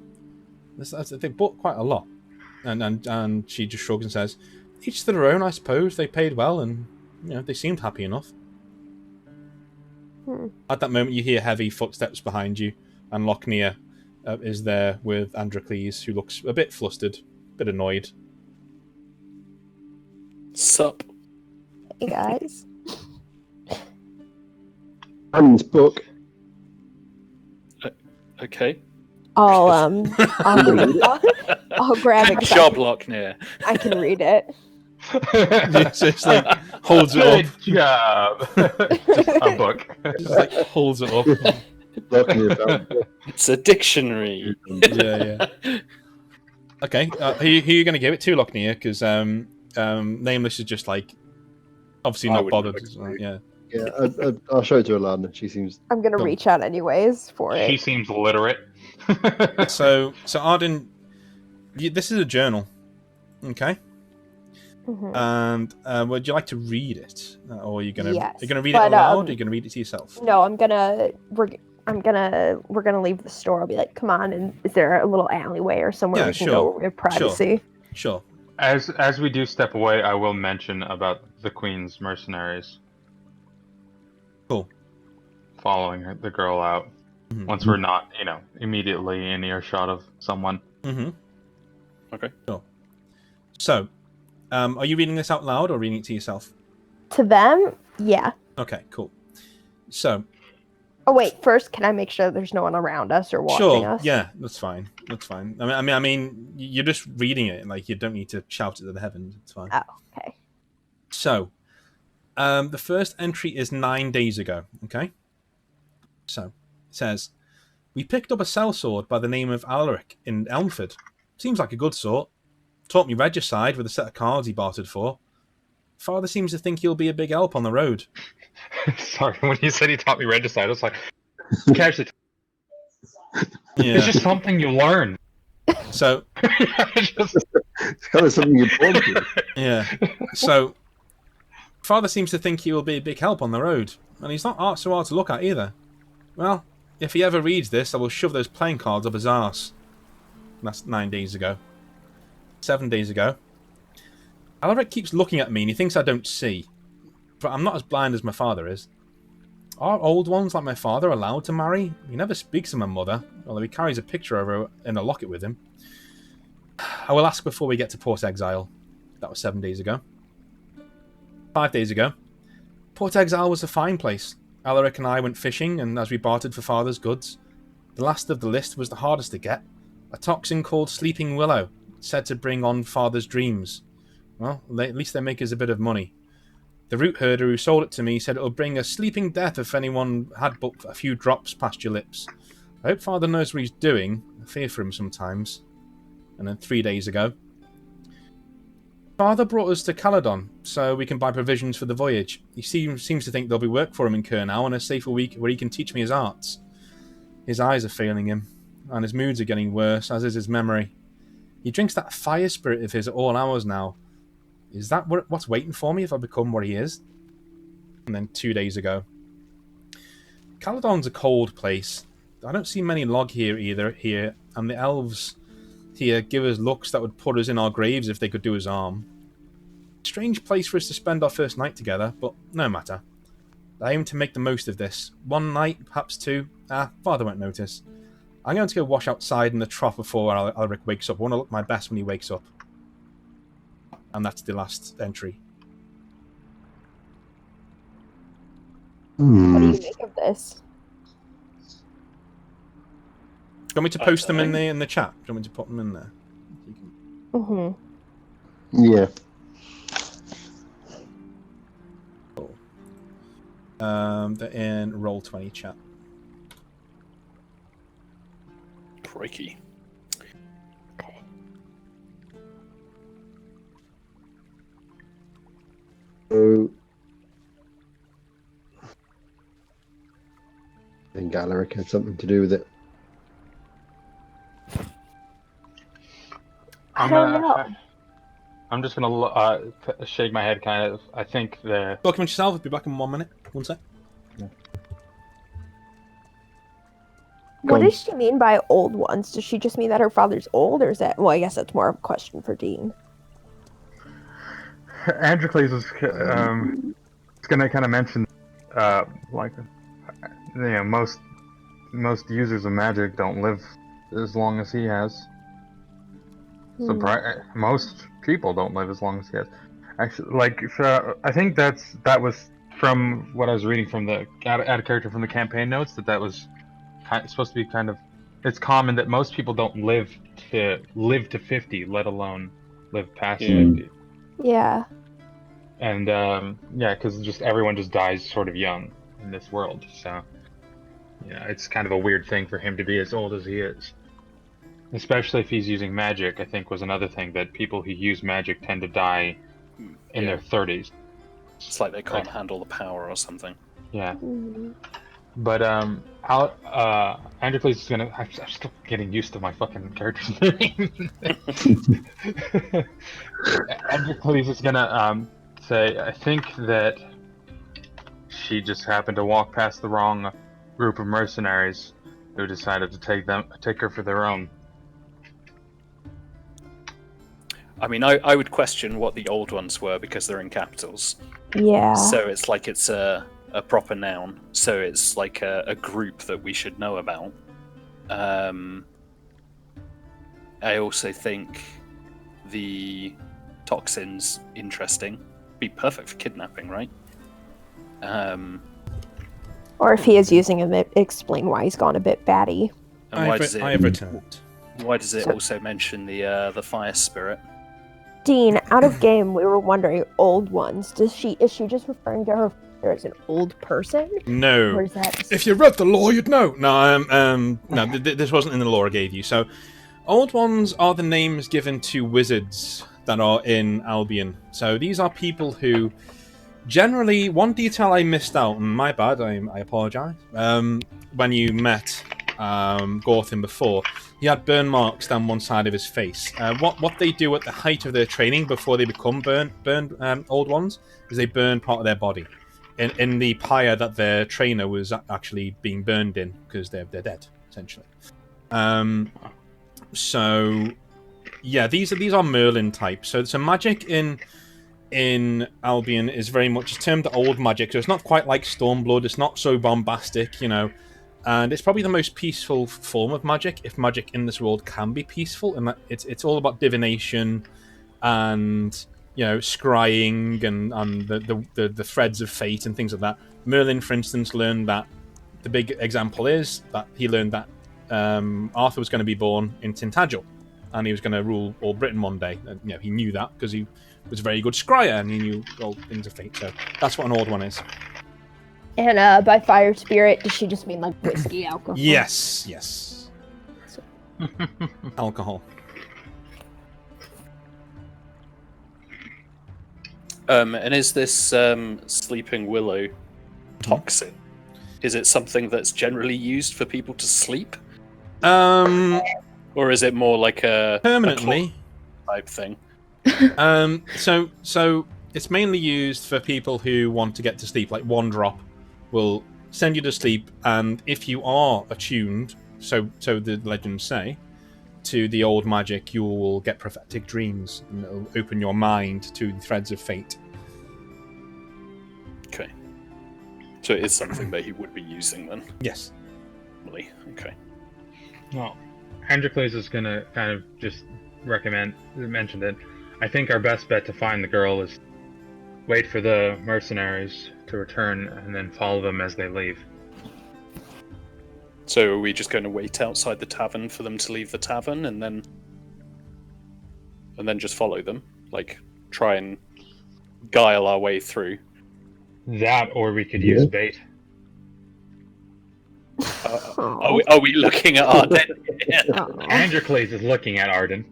They bought quite a lot, and she just shrugs and says, "Each to their own, I suppose. They paid well, and they seemed happy enough." At that moment, you hear heavy footsteps behind you, and Lochnia is there with Androcles, who looks a bit flustered, a bit annoyed. Sup? Hey guys. Anne's book. Okay. I'll read it. I'll grab it. Good job, Lochnia. I can read it. Just like holds it up. Good job. Just a book. Just like holds it up. It's a dictionary. Yeah. Okay, who are you going to give it to, Lochnia? Because Nameless is just like obviously not bothered. Yeah. Yeah, I'll show it to Alana. She seems. I'm gonna reach out anyways for it. She seems literate. So Arden, this is a journal, okay? And would you like to read it, or are you gonna Yes, read it aloud? Or are you gonna read it to yourself? No, we're gonna leave the store. I'll be like, come on, and is there a little alleyway or somewhere we can go with privacy? Sure. As we do step away, I will mention about the Queen's mercenaries. Cool. Following the girl out. Once we're not, immediately in earshot of someone. Okay. Sure. So, are you reading this out loud or reading it to yourself? To them, yeah. Okay, cool. So. Oh wait, first, can I make sure there's no one around us or watching us? Yeah, that's fine. That's fine. I mean, you're just reading it, like you don't need to shout it to the heavens. It's fine. Oh, okay. So, the first entry is 9 days ago. Okay. So it says, "We picked up a sellsword by the name of Alaric in Elmford. Seems like a good sort. Taught me regicide with a set of cards he bartered for. Father seems to think he'll be a big help on the road." Sorry, when you said he taught me regicide, I was like, casually. Yeah. It's just something you learn. So it's kind of something you born to. Yeah. So Father seems to think he will be a big help on the road, and he's not so hard to look at either. Well, if he ever reads this, I will shove those playing cards up his arse. That's 9 days ago. 7 days ago. Alaric keeps looking at me and he thinks I don't see. But I'm not as blind as my father is. Are old ones like my father allowed to marry? He never speaks of my mother, although he carries a picture of her in a locket with him. I will ask before we get to Port Exile. That was 7 days ago. 5 days ago. Port Exile was a fine place. Alaric and I went fishing, and as we bartered for Father's goods. The last of the list was the hardest to get. A toxin called Sleeping Willow, said to bring on Father's dreams. Well, at least they make us a bit of money. The root herder who sold it to me said it would bring a sleeping death if anyone had but a few drops past your lips. I hope Father knows what he's doing. I fear for him sometimes. And then 3 days ago. Father brought us to Caledon, so we can buy provisions for the voyage. He seems to think there'll be work for him in Kernau and a safer week where he can teach me his arts. His eyes are failing him, and his moods are getting worse, as is his memory. He drinks that fire spirit of his at all hours now. Is that what's waiting for me if I become what he is? And then 2 days ago. Caledon's a cold place. I don't see many log here, and the elves here give us looks that would put us in our graves if they could do us harm. Strange place for us to spend our first night together, but no matter. I aim to make the most of this. One night, perhaps two. Father won't notice. I'm going to go wash outside in the trough before Alric wakes up. I want to look my best when he wakes up. And that's the last entry. What do you make of this? Do you want me to post them in the chat? Do you want me to put them in there? Yeah. Cool. They're in Roll20 chat. Crikey. Okay. So, I think Alaric had something to do with it. I don't know. I'm just gonna shake my head, kind of. I think the Document yourself. I'll be back in 1 minute. 1 sec. What does she mean by old ones? Does she just mean that her father's old, or is that... Well, I guess that's more of a question for Dean. Androcles is gonna kind of mention, most users of magic don't live as long as he has. Most people don't live as long as he has. Actually, I think that was from what I was reading from the out of character from the campaign notes. That was supposed to be kind of. It's common that most people don't live to 50, let alone live past 50. Yeah. And because just everyone just dies sort of young in this world. So it's kind of a weird thing for him to be as old as he is. Especially if he's using magic, I think was another thing, that people who use magic tend to die in their 30s. It's like they can't handle the power or something. Yeah. But Androcles is gonna. I'm still getting used to my fucking character's name. Androcles is gonna say, I think that she just happened to walk past the wrong group of mercenaries who decided to take her for their own. I mean, I would question what the old ones were because they're in capitals. Yeah. So it's like it's a proper noun. So it's like a group that we should know about. I also think the toxin's interesting. Be perfect for kidnapping, right? Or if he is using him, explain why he's gone a bit batty. And I have returned. Why does it also mention the fire spirit? Dean, out of game, we were wondering, old ones. Is she just referring to her father as an old person? No. Or is that... If you read the law, you'd know. No, this wasn't in the law I gave you. So, old ones are the names given to wizards that are in Albion. So these are people who, generally, one detail I missed out, and my bad, I apologise. When you met Gorthim before, he had burn marks down one side of his face. What they do at the height of their training before they become burned old ones is they burn part of their body in the pyre that their trainer was actually being burned in, because they're dead essentially. So yeah, these are Merlin types. So magic in Albion is very much termed old magic. So it's not quite like Stormblood. It's not so bombastic, And it's probably the most peaceful form of magic, if magic in this world can be peaceful, and that it's all about divination and scrying and the threads of fate and things like that. Merlin, for instance, learned that. The big example is that he learned that Arthur was going to be born in Tintagel, and he was going to rule all Britain one day. And, he knew that because he was a very good scryer and he knew all things of fate. So that's what an old one is. And by fire spirit, does she just mean like whiskey, alcohol? Yes. Alcohol. And is this sleeping willow toxin? Is it something that's generally used for people to sleep? Or is it more like a permanently type thing? So it's mainly used for people who want to get to sleep. Like one drop will send you to sleep, and if you are attuned, so the legends say, to the old magic, you will get prophetic dreams, and it'll open your mind to the threads of fate. Okay. So it is something that he would be using then? Yes. Probably. Okay. Well, Hendricles is going to kind of just mention that I think our best bet to find the girl is wait for the mercenaries to return and then follow them as they leave. So are we just going to wait outside the tavern for them to leave the tavern and then just follow them? Like, try and guile our way through? That, or we could use bait. Are we looking at Arden? Hendricles is looking at Arden.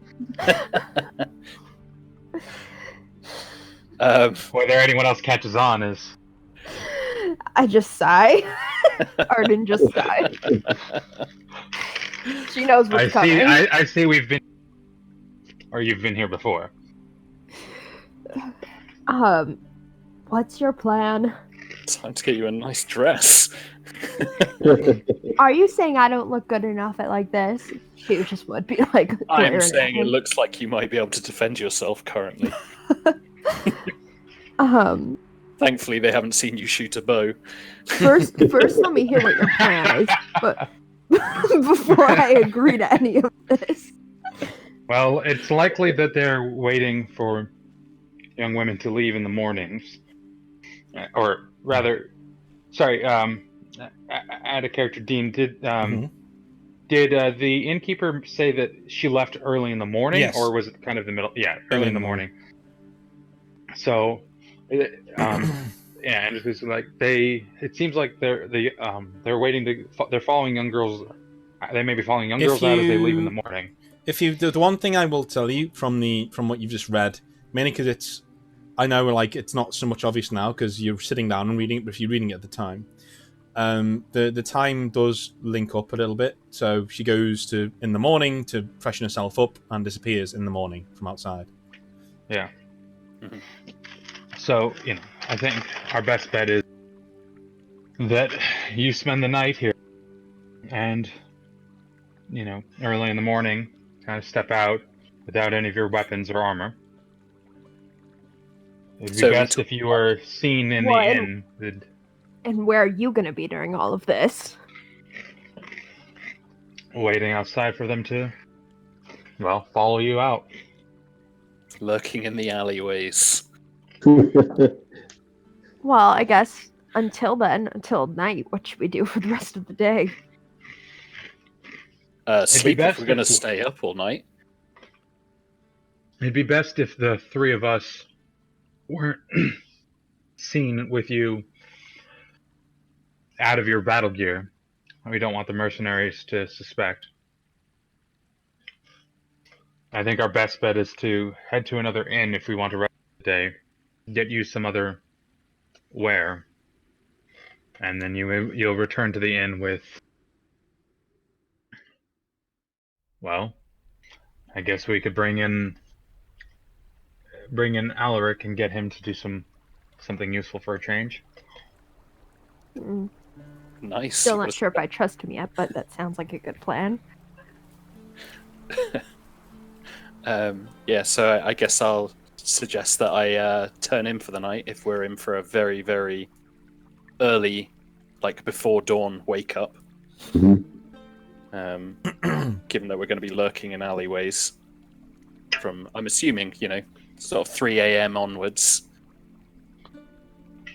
Whether anyone else catches on is... I just sigh. Arden just sighed. She knows what's coming. I see we've been... Or you've been here before. What's your plan? Time to get you a nice dress. Are you saying I don't look good enough at like this? She just would be like... I'm saying it looks like you might be able to defend yourself currently. Thankfully, they haven't seen you shoot a bow. First, let me hear what your plan is, but before I agree to any of this. Well, it's likely that they're waiting for young women to leave in the mornings. Or rather, sorry, add a character. Dean, did the innkeeper say that she left early in the morning? Yes. Or was it kind of the middle? Yeah, early in the morning. So... yeah, and it's like it seems like they're waiting they're following young girls. They may be following young girls out as they leave in the morning. The one thing I will tell you from what you've just read, mainly because I know like it's not so much obvious now because you're sitting down and reading it, but if you're reading it at the time, the time does link up a little bit. So she goes in the morning to freshen herself up and disappears in the morning from outside. Yeah. Mm-hmm. So, I think our best bet is that you spend the night here and, early in the morning, kind of step out without any of your weapons or armor. It'd be best if you were seen in the inn. And where are you going to be during all of this? Waiting outside for them to, follow you out. Lurking in the alleyways. Well, I guess until night, what should we do for the rest of the day? Sleep if we're going to stay up all night. It'd be best if the three of us weren't seen with you out of your battle gear. We don't want the mercenaries to suspect. I think our best bet is to head to another inn if we want to rest the day. Get you some other wear, and then you'll return to the inn with, I guess we could bring in Alaric and get him to do something useful for a change. Nice. Still not sure if I trust him yet, but that sounds like a good plan. So I guess I'll suggest that I turn in for the night if we're in for a very, very early, like before dawn wake up. Mm-hmm. Given that we're going to be lurking in alleyways from, I'm assuming, sort of 3 a.m. onwards.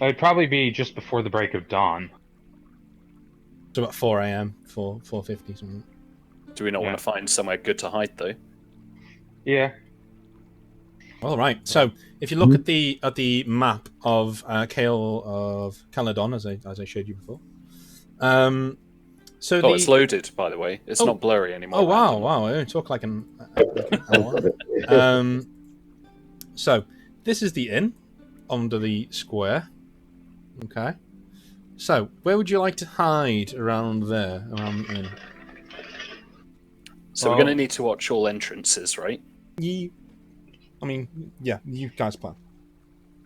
It'd probably be just before the break of dawn. So about 4 a.m., 4:50 something. Do we not want to find somewhere good to hide though? Yeah. All right. So if you look at the map of Caledon, as I showed you before. It's loaded, by the way. It's not blurry anymore. Oh wow! I don't talk like an hour. So this is the inn under the square. Okay. So where would you like to hide around there, around the inn? So we're going to need to watch all entrances, right? You guys plan.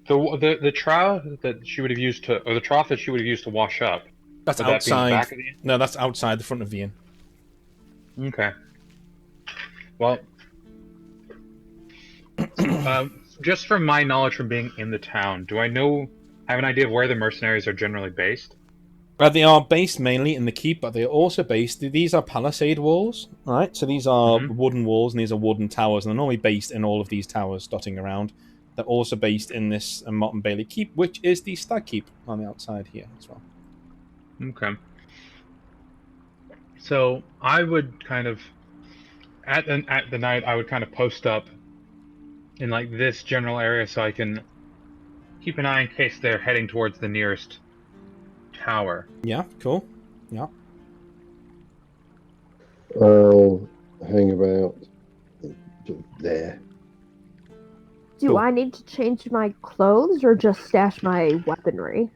The trough that she would have used to wash up, That's Would that be in the outside. back of the inn? No, that's outside the front of the inn. Okay. Well, just from my knowledge from being in the town, do I have an idea of where the mercenaries are generally based? They are based mainly in the keep, but they are also based. These are palisade walls, right? So these are wooden walls, and these are wooden towers, and they're normally based in all of these towers dotting around. They're also based in this Mott and Bailey keep, which is the stag keep on the outside here as well. Okay. So I would kind of at the night I would kind of post up in like this general area so I can keep an eye in case they're heading towards the nearest tower. Yeah, cool. Yeah. I'll hang about there. Do Cool. I need to change my clothes or just stash my weaponry?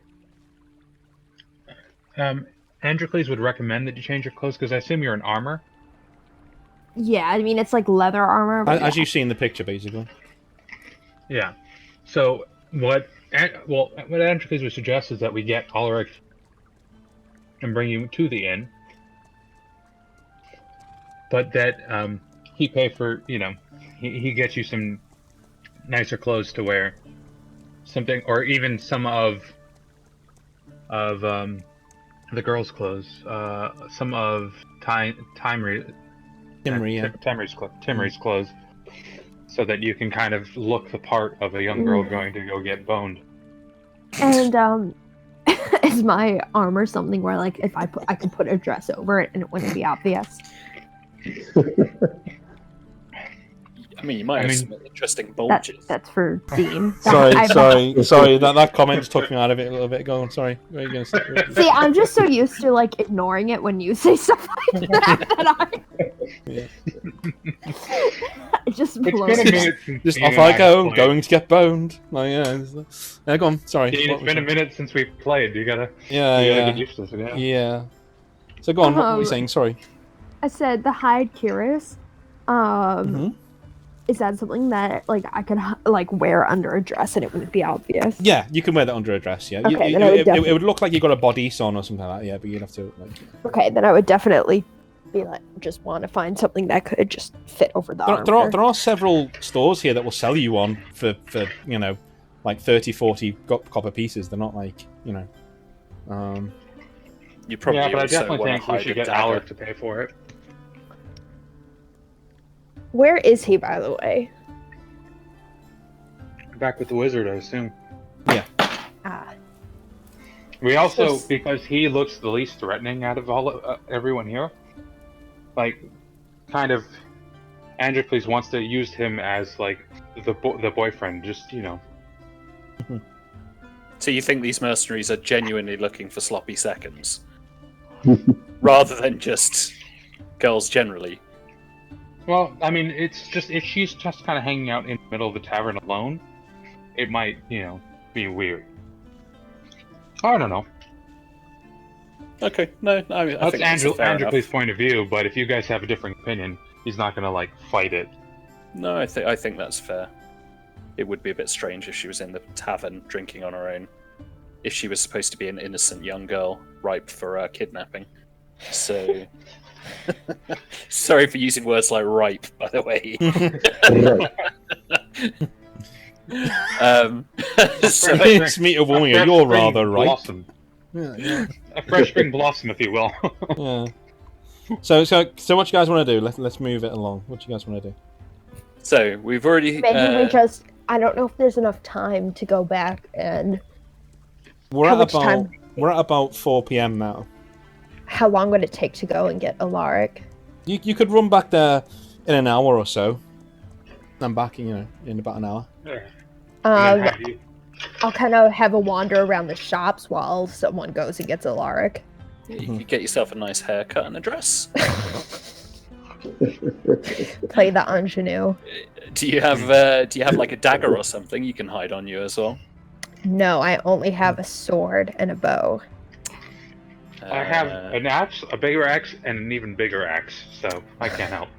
Androcles would recommend that you change your clothes because I assume you're in armor. Yeah, I mean it's like leather armor. But As you see in the picture, basically. Yeah. So what Androcles would suggest is that we get Ulrich and bring you to the inn, but that he pay for he gets you some nicer clothes to wear, something, or even some of the girls' clothes, some of Timry's clothes, so that you can kind of look the part of a young girl going to go get boned. And is my armor something where like if I could put a dress over it and it wouldn't be obvious? I mean, you might have some interesting bulges. That's for Dean. Sorry. That comment took me out of it a little bit. Go on. Sorry. What are you going to say? See, I'm just so used to like ignoring it when you say stuff like that it just blows. It's been a minute since Just Dean off and I go, played. going to get boned. Like, yeah, go on. Sorry. Dean, it's been a minute since we've played. You gotta Yeah. get used to this. Yeah. So go on. What were you saying? Sorry. I said the hide cuirass. Is that something that like I could like wear under a dress and it wouldn't be obvious? Yeah, you can wear that under a dress. Yeah. Okay, then It would look like you got a bodice on or something like that. Yeah, but you'd have to like. Okay, then I would definitely be like just want to find something that could just fit over the armor. There are several stores here that will sell you one for like 30, 40 copper pieces. They're not like You probably but I also definitely want think to we hide should a get dagger. Alec to pay for it. Where is he, by the way? Back with the wizard, I assume. Yeah. We also, because he looks the least threatening out of everyone here, like, kind of, Androcles wants to use him as like the boyfriend, just So you think these mercenaries are genuinely looking for sloppy seconds, rather than just girls generally? Well, I mean, it's just if she's just kind of hanging out in the middle of the tavern alone, it might, be weird. I don't know. Okay, no, I mean, I That's think that's Androcles' point of view, but if you guys have a different opinion, he's not gonna like fight it. No, I think that's fair. It would be a bit strange if she was in the tavern drinking on her own. If she was supposed to be an innocent young girl ripe for kidnapping. So, sorry for using words like ripe, by the way. It's meet a woman. You're rather ripe. Blossom. Yeah. A fresh spring blossom, if you will. Yeah. So what you guys want to do? Let's move it along. What you guys want to do? So we've already. Maybe we just. I don't know if there's enough time to go back and. We're at about 4 p.m. now. How long would it take to go and get Alaric? You could run back there in an hour or so. I'm back, in about an hour. I'll kind of have a wander around the shops while someone goes and gets Alaric. You could get yourself a nice haircut and a dress. Play the ingenue. Do you have like a dagger or something you can hide on you as well? No, I only have a sword and a bow. I have an axe, a bigger axe, and an even bigger axe, so I can't help.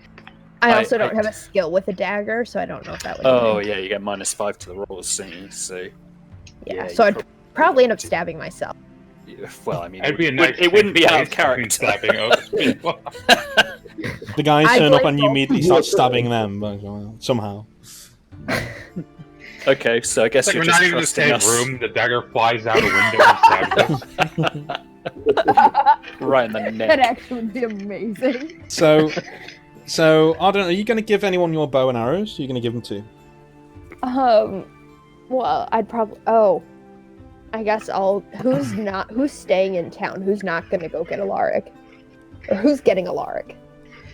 I also don't have a skill with a dagger, so I don't know if that would. Oh yeah, you get -5 to the rolls, don't you? So yeah, so I'd probably end up stabbing myself. Well, I mean, It'd be a nice it wouldn't be out of change between character. stabbing other people. The guys I'd turn up like and you both. immediately start stabbing them, but, somehow. Okay, so I guess Like you're we're just not even in the trusting same us. room. The dagger flies out a window and stabs us. Right in the That neck. actually would be amazing. So I don't know. Are you going to give anyone your bow and arrows? Are you going to give them to? Well, I'd probably. Oh, I guess I'll. Who's staying in town? Who's not gonna go get Alaric? Or who's getting Alaric?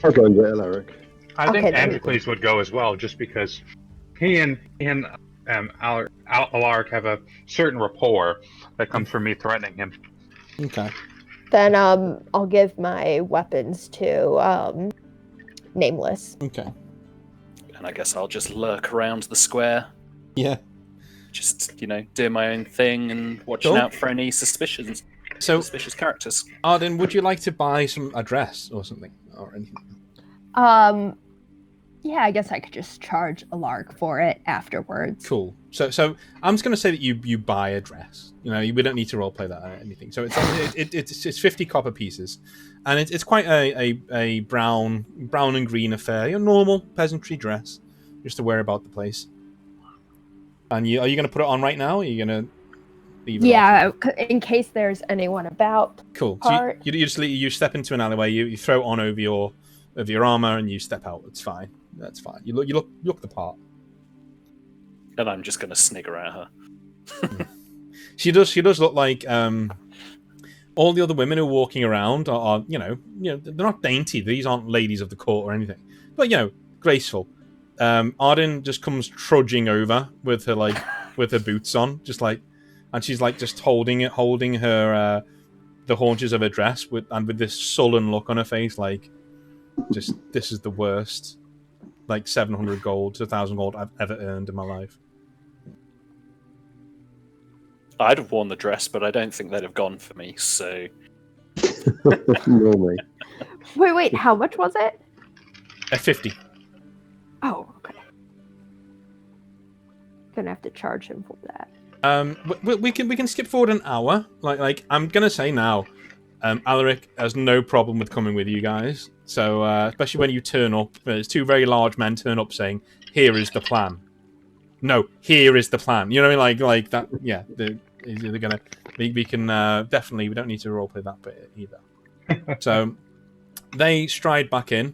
I'll go and get Alaric. I think Okay, then. Androcles would go as well, just because he and Alaric have a certain rapport that comes from me threatening him. Okay. Then I'll give my weapons to Nameless. Okay. And I guess I'll just lurk around the square, Yeah. just doing my own thing and watching Cool. out for any suspicious characters. Arden, would you like to buy a dress or something or anything? Yeah, I guess I could just charge Alaric for it afterwards. Cool. So I'm just going to say that you buy a dress. We don't need to roleplay that or anything. So it's 50 copper pieces, and it's quite a brown and green affair. Your normal peasantry dress, just to wear about the place. And are you going to put it on right now? Or are you going to leave it off? In case there's anyone about. Cool. So you step into an alleyway. You throw it on over your armor, and you step out. It's fine. That's fine. You look the part. And I'm just going to snigger at her. She does look like all the other women who are walking around are they're not dainty. These aren't ladies of the court or anything, but graceful. Arden just comes trudging over with her boots on, and she's just holding her the haunches of her dress with this sullen look on her face, this is the worst 700 gold to 1,000 gold I've ever earned in my life. I'd have worn the dress, but I don't think they'd have gone for me, so... Normally. Wait, how much was it? 50. Oh, okay. Gonna have to charge him for that. We can skip forward an hour. I'm gonna say now, Alaric has no problem with coming with you guys. So especially when you turn up, there's two very large men turn up saying, "Here is the plan." No, here is the plan. You know what I mean? Like that. Yeah, they're gonna. We can definitely. We don't need to roleplay that bit either. So they stride back in,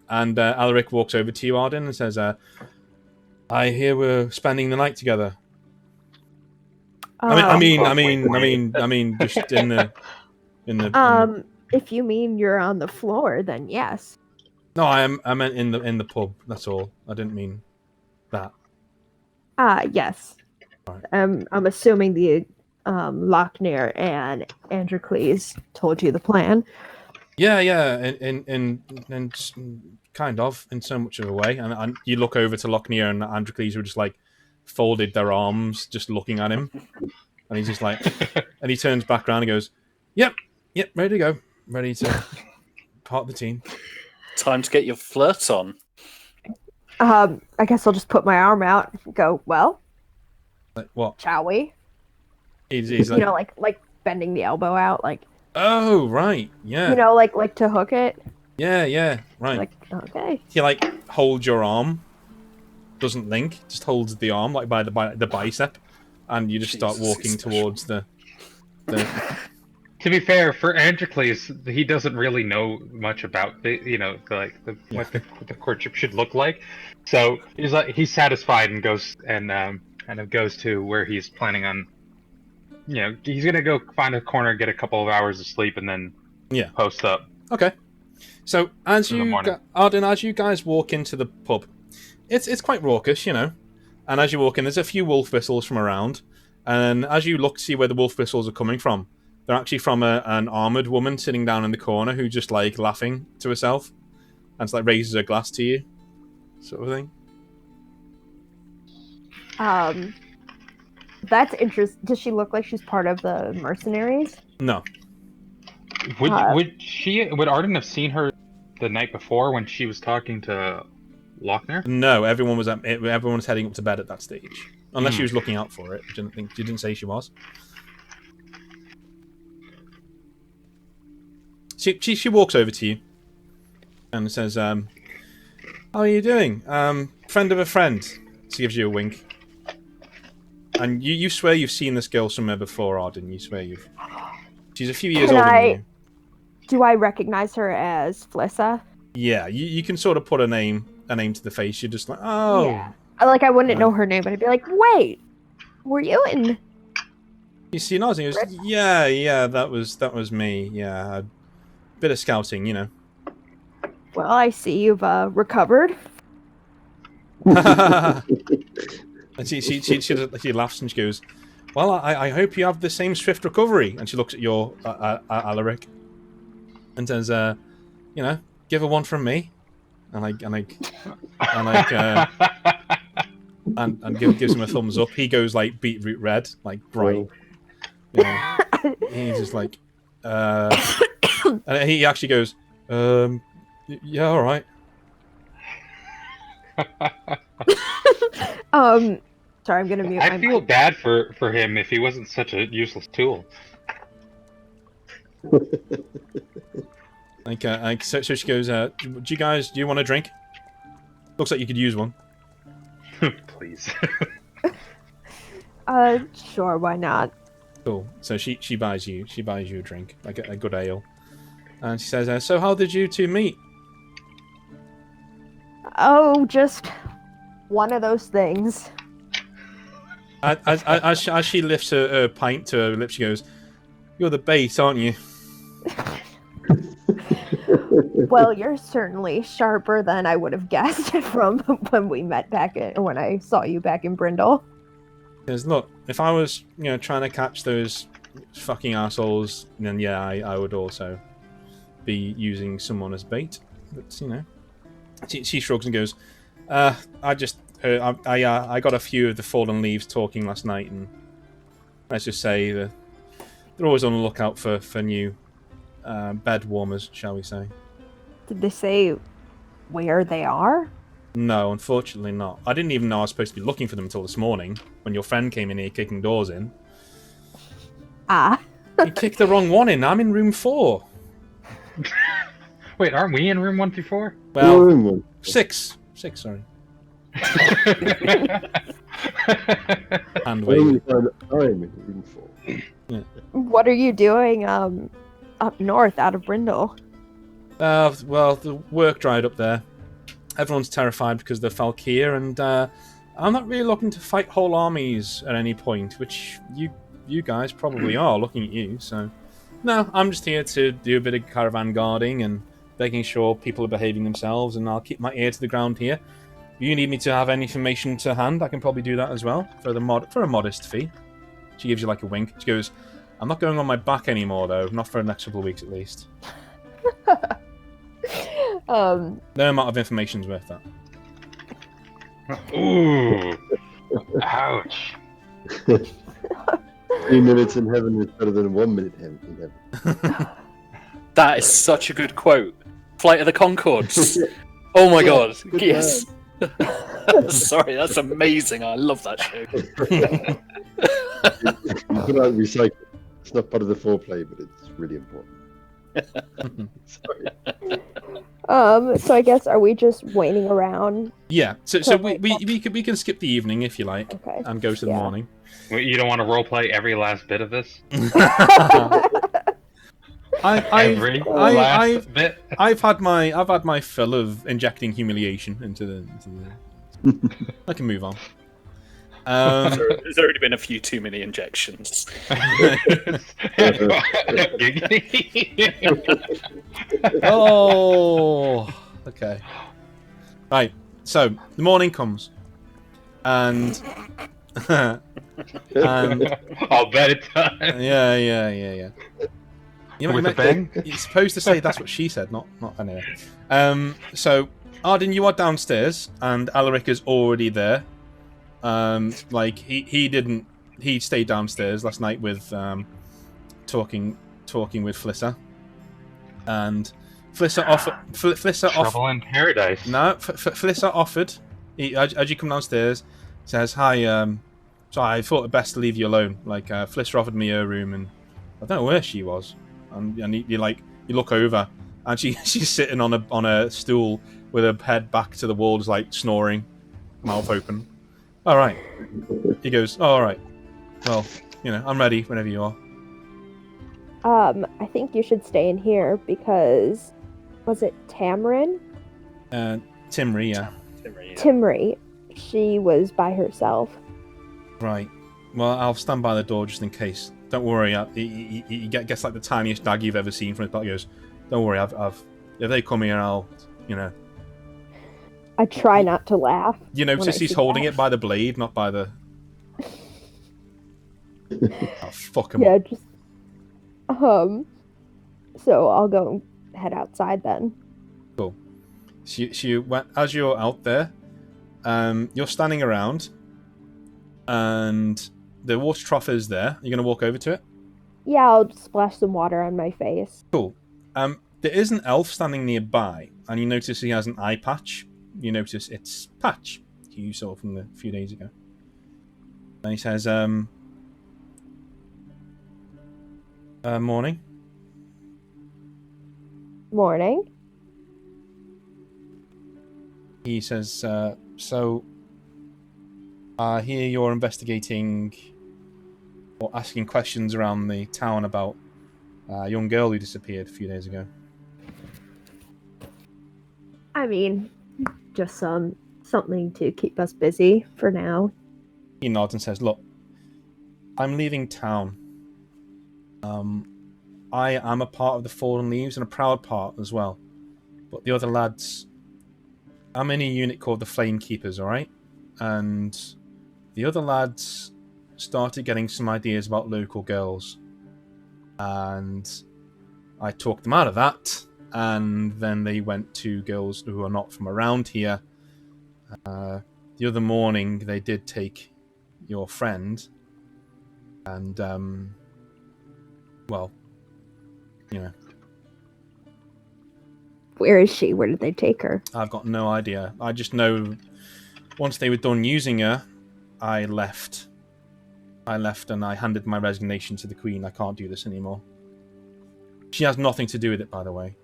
and Alaric walks over to you, Arden, and says, "I hear we're spending the night together." I mean, just in the. If you mean you're on the floor, then yes. No, I meant in the pub. That's all. I didn't mean that. Yes. Right. I'm assuming the Lochner and Androcles told you the plan. Yeah, and kind of in so much of a way. And you look over to Lochner and Androcles, who are just folded their arms, just looking at him, and he's just and he turns back around and goes, "Yep, ready to go, ready to part of the team." Time to get your flirt on. I guess I'll just put my arm out and go, well, What? shall we? He's like bending the elbow out, oh, right, yeah. like to hook it. Yeah, right. Okay. He holds your arm, doesn't link, just holds the arm by the bicep, and you just start walking towards the. To be fair, for Androcles, he doesn't really know much about what the courtship should look like. So he's satisfied and goes and kind of goes to where he's planning on. He's gonna go find a corner, get a couple of hours of sleep, and then post up. Okay. So as you guys walk into the pub, it's quite raucous, and as you walk in, there's a few wolf whistles from around, and as you look to see where the wolf whistles are coming from, they're actually from an armored woman sitting down in the corner who just laughing to herself, and raises her glass to you, sort of thing. That's interesting. Does she look like she's part of the mercenaries? No. Would Arden have seen her the night before when she was talking to Lochner? No, everyone was heading up to bed at that stage, unless she was looking out for it. She didn't say she was. she walks over to you and says, "How are you doing? Friend of a friend." She gives you a wink. And you swear you've seen this girl somewhere before, Arden. You swear you've... She's a few years older than you. Do I recognize her as Flissa? Yeah, you can sort of put a name to the face. You're just like, oh. Yeah. Like, I wouldn't know her name, but I'd be like, wait, were you in... You see nodding. Yeah, that was me. Yeah, a bit of scouting, you know. Well, I see you've recovered. And she laughs and she goes, "Well, I hope you have the same swift recovery." And she looks at your Alaric and says, "You know, give her one from me." And gives him a thumbs up. He goes like beetroot red, like bright. You know, he's just like, and he actually goes, "Yeah, all right." Sorry, I'm gonna mute. I feel bad for him if he wasn't such a useless tool. So she goes, "Do you want a drink? Looks like you could use one." Please. Sure, why not? Cool. So she buys you a drink, like a good ale, and she says, "So how did you two meet?" Oh, just one of those things. As she lifts her pint to her lips, she goes, "You're the bait, aren't you?" Well, you're certainly sharper than I would have guessed from when we met when I saw you back in Brindle. Because look, if I was, trying to catch those fucking assholes, then yeah, I would also be using someone as bait. But she shrugs and goes, I just heard, I got a few of the fallen leaves talking last night, and let's just say that they're always on the lookout for new bed warmers, shall we say. Did they say where they are? No, unfortunately not. I didn't even know I was supposed to be looking for them until this morning, when your friend came in here kicking doors in. Ah. You kicked the wrong one in. I'm in room 4. Wait, aren't we in room 134? Well, 6. 6, sorry. Hand waving. I'm in room 4. Yeah. What are you doing up north out of Brindle? Well, the work dried up there. Everyone's terrified because they're Falkeer, and I'm not really looking to fight whole armies at any point, which you guys probably are, looking at you, so... No, I'm just here to do a bit of caravan guarding and making sure people are behaving themselves, and I'll keep my ear to the ground here. If you need me to have any information to hand, I can probably do that as well, for a modest fee. She gives you like a wink. She goes, "I'm not going on my back anymore, though. Not for the next couple of weeks, at least." No amount of information's worth that. Ooh. Ouch. 3 minutes in heaven is better than 1 minute in heaven. That is such a good quote. Flight of the Conchords. Oh my god. Yes. Sorry, that's amazing. I love that show. Recycle. It's not part of the foreplay, but it's really important. Sorry. So I guess, are we just waiting around? Yeah. So we can skip the evening if you like, okay, and go to the morning. Wait, you don't want to roleplay every last bit of this? I've had my fill of injecting humiliation into the. I can move on. There's already been a few too many injections. Oh, okay. Right. So the morning comes, and I'll bet it's time. Yeah. With a bang? You're supposed to say that's what she said, not anyway. So Arden, you are downstairs, and Alaric is already there. He stayed downstairs last night with talking with Flissa, and Flissa offered. Trouble in paradise. No, Flissa offered. As you come downstairs, says, "Hi, so I thought it best to leave you alone. Like, Flissa offered me her room, and I don't know where she was." And you're like, You look over, and she's sitting on a stool with her head back to the wall, just like snoring, mouth open. All right. He goes, all right. Well, I'm ready whenever you are. I think you should stay in here because, was it Tamrin? Timry, yeah. Timry. She was by herself. Right. Well, I'll stand by the door just in case. Don't worry. He gets like the tiniest dag you've ever seen from his back. He goes, don't worry. If they come here, I'll. I try not to laugh. You notice he's holding it by the blade, not by the. Oh, fuck him. Yeah, just. So I'll go head outside then. Cool. As you're out there, you're standing around, and the water trough is there. You're gonna walk over to it. Yeah, I'll splash some water on my face. Cool. There is an elf standing nearby, and you notice he has an eye patch. You notice it's Patch, who you saw from a few days ago. And he says, morning. Morning. He says, so, I hear you're investigating or asking questions around the town about a young girl who disappeared a few days ago. I mean, just something to keep us busy for now. He nods and says, look, I'm leaving town. I am a part of the Fallen Leaves and a proud part as well. But the other lads, I'm in a unit called the Flame Keepers, alright? And the other lads started getting some ideas about local girls. And I talked them out of that. And then they went to girls who are not from around here. The other morning, they did take your friend. And, well, Where is she? Where did they take her? I've got no idea. I just know once they were done using her, I left. And I handed my resignation to the Queen. I can't do this anymore. She has nothing to do with it, by the way.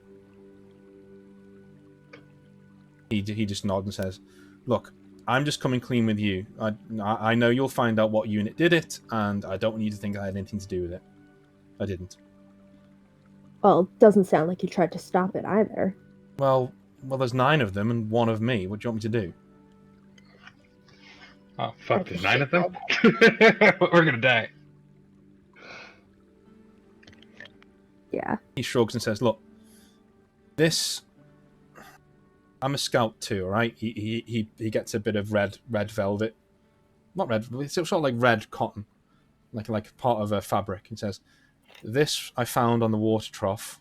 He just nods and says, look, I'm just coming clean with you. I know you'll find out what unit did it, and I don't want you to think I had anything to do with it. I didn't. Well, doesn't sound like you tried to stop it either. Well, there's 9 of them and 1 of me. What do you want me to do? Oh, fuck, there's 9 of them? We're gonna die. Yeah. He shrugs and says, look, I'm a scout too, alright? He gets a bit of red velvet. Not red, it's sort of like red cotton. Like part of a fabric. He says, this I found on the water trough.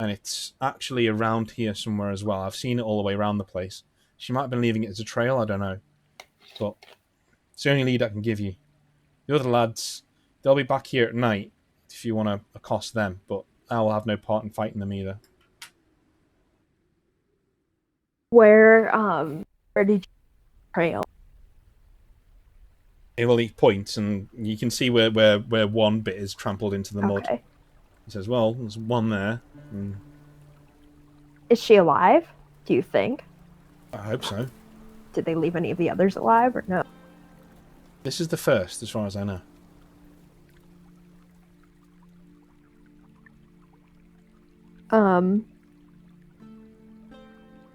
And it's actually around here somewhere as well. I've seen it all the way around the place. She might have been leaving it as a trail, I don't know. But it's the only lead I can give you. The other lads, they'll be back here at night if you want to accost them. But I will have no part in fighting them either. Where did you trail? Well, he points, and you can see where one bit is trampled into the mud. He says, well, there's one there. And is she alive, do you think? I hope so. Did they leave any of the others alive, or no? This is the first, as far as I know.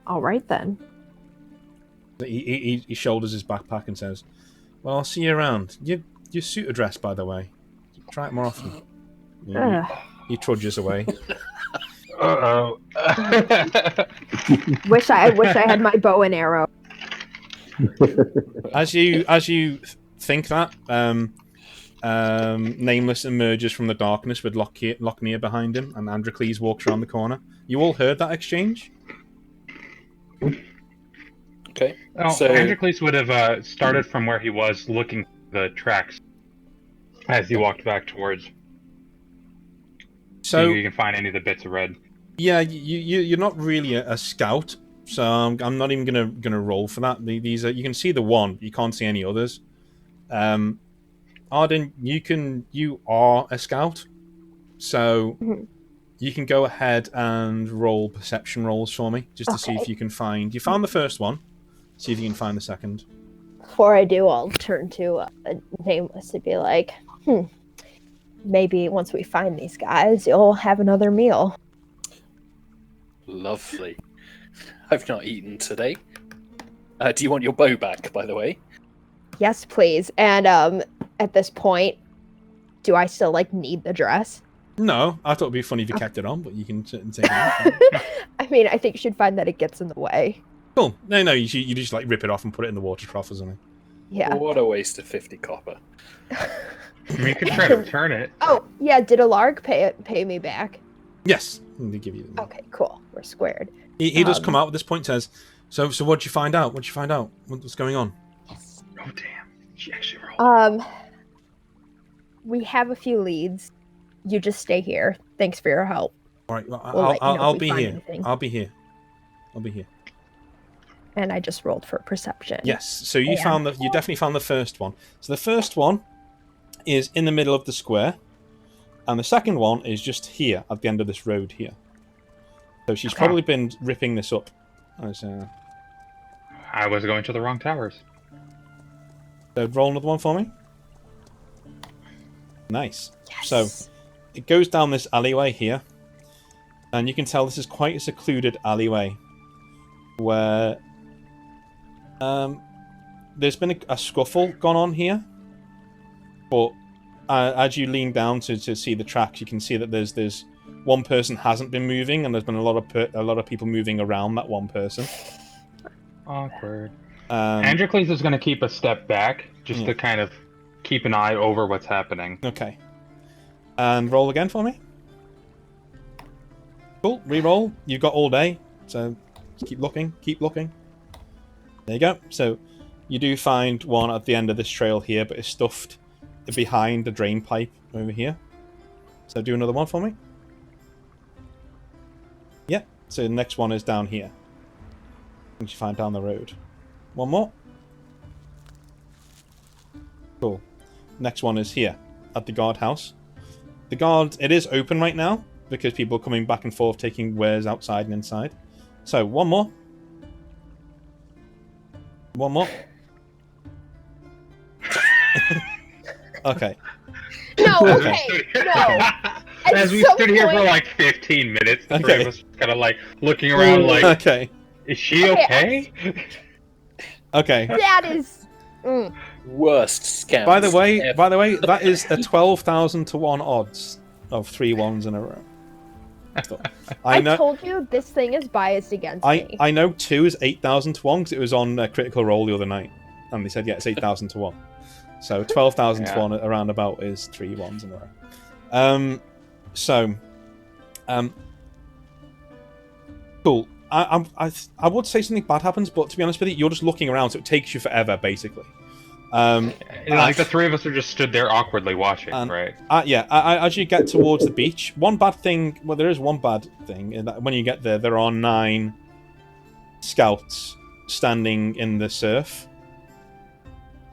All right, then. He shoulders his backpack and says, well, I'll see you around. Your suit dress, by the way. Try it more often. He trudges away. Uh-oh. Wish I had my bow and arrow. As you think that, Nameless emerges from the darkness with Locknear behind him, and Androcles walks around the corner. You all heard that exchange? Okay. Oh, so Androcles would have started from where he was, looking for the tracks as he walked back towards. So you can find any of the bits of red. Yeah, you're not really a scout, so I'm not even gonna roll for that. These are, you can see the one, you can't see any others. Arden, you are a scout, so you can go ahead and roll perception rolls for me, just to see if you can find... You found the first one. See if you can find the second. Before I do, I'll turn to Nameless and be like, maybe once we find these guys, you'll have another meal. Lovely. I've not eaten today. Do you want your bow back, by the way? Yes, please. And at this point, do I still need the dress? No, I thought it'd be funny if you kept it on, but you can take it off. I mean, I think you should find that it gets in the way. Cool. No, you just rip it off and put it in the water trough or something. Yeah. What a waste of 50 copper. We could try to return it. Oh, yeah. Did Alarg pay me back? Yes, they give you. Okay, cool. We're squared. He does come out at this point. Says, "So what'd you find out? What'd you find out? What's going on?" Oh damn! She actually rolled. We have a few leads. You just stay here. Thanks for your help. All right, I'll be here. I'll be here. I'll be here. And I just rolled for perception. Yes. So you definitely found the first one. So the first one is in the middle of the square, and the second one is just here at the end of this road here. So she's probably been ripping this up. I was going to the wrong towers. So roll another one for me. Nice. Yes. So it goes down this alleyway here, and you can tell this is quite a secluded alleyway where there's been a scuffle gone on here, but as you lean down to see the tracks, you can see that there's one person hasn't been moving, and there's been a lot of people moving around that one person. Awkward. Androcles is going to keep a step back just to kind of keep an eye over what's happening. Okay. And roll again for me. Cool. Reroll. You've got all day, so just keep looking. Keep looking. There you go. So you do find one at the end of this trail here, but it's stuffed behind the drain pipe over here. So do another one for me. Yep. So the next one is down here. Which you find down the road. One more. Cool. Next one is here at the guardhouse. The guard, it is open right now because people are coming back and forth taking wares outside and inside. So one more. One more. Okay. No, okay. No. As we stood here for like 15 minutes, the three of us kind of looking around okay. Is she okay? Okay. That is... Worst scam. By the way, that is a 12,000 to 1 odds of 3 ones in a row. I told you this thing is biased against me. I know 2 is 8,000 to 1 because it was on Critical Role the other night, and they said it's 8,000 to 1. So 12,000 to 1 around about is 3 ones in a row. Cool. I would say something bad happens, but to be honest with you, you're just looking around, so it takes you forever, basically. The three of us are just stood there awkwardly watching, right? As you get towards the beach, one bad thing... Well, there is one bad thing. In that when you get there are 9 scouts standing in the surf,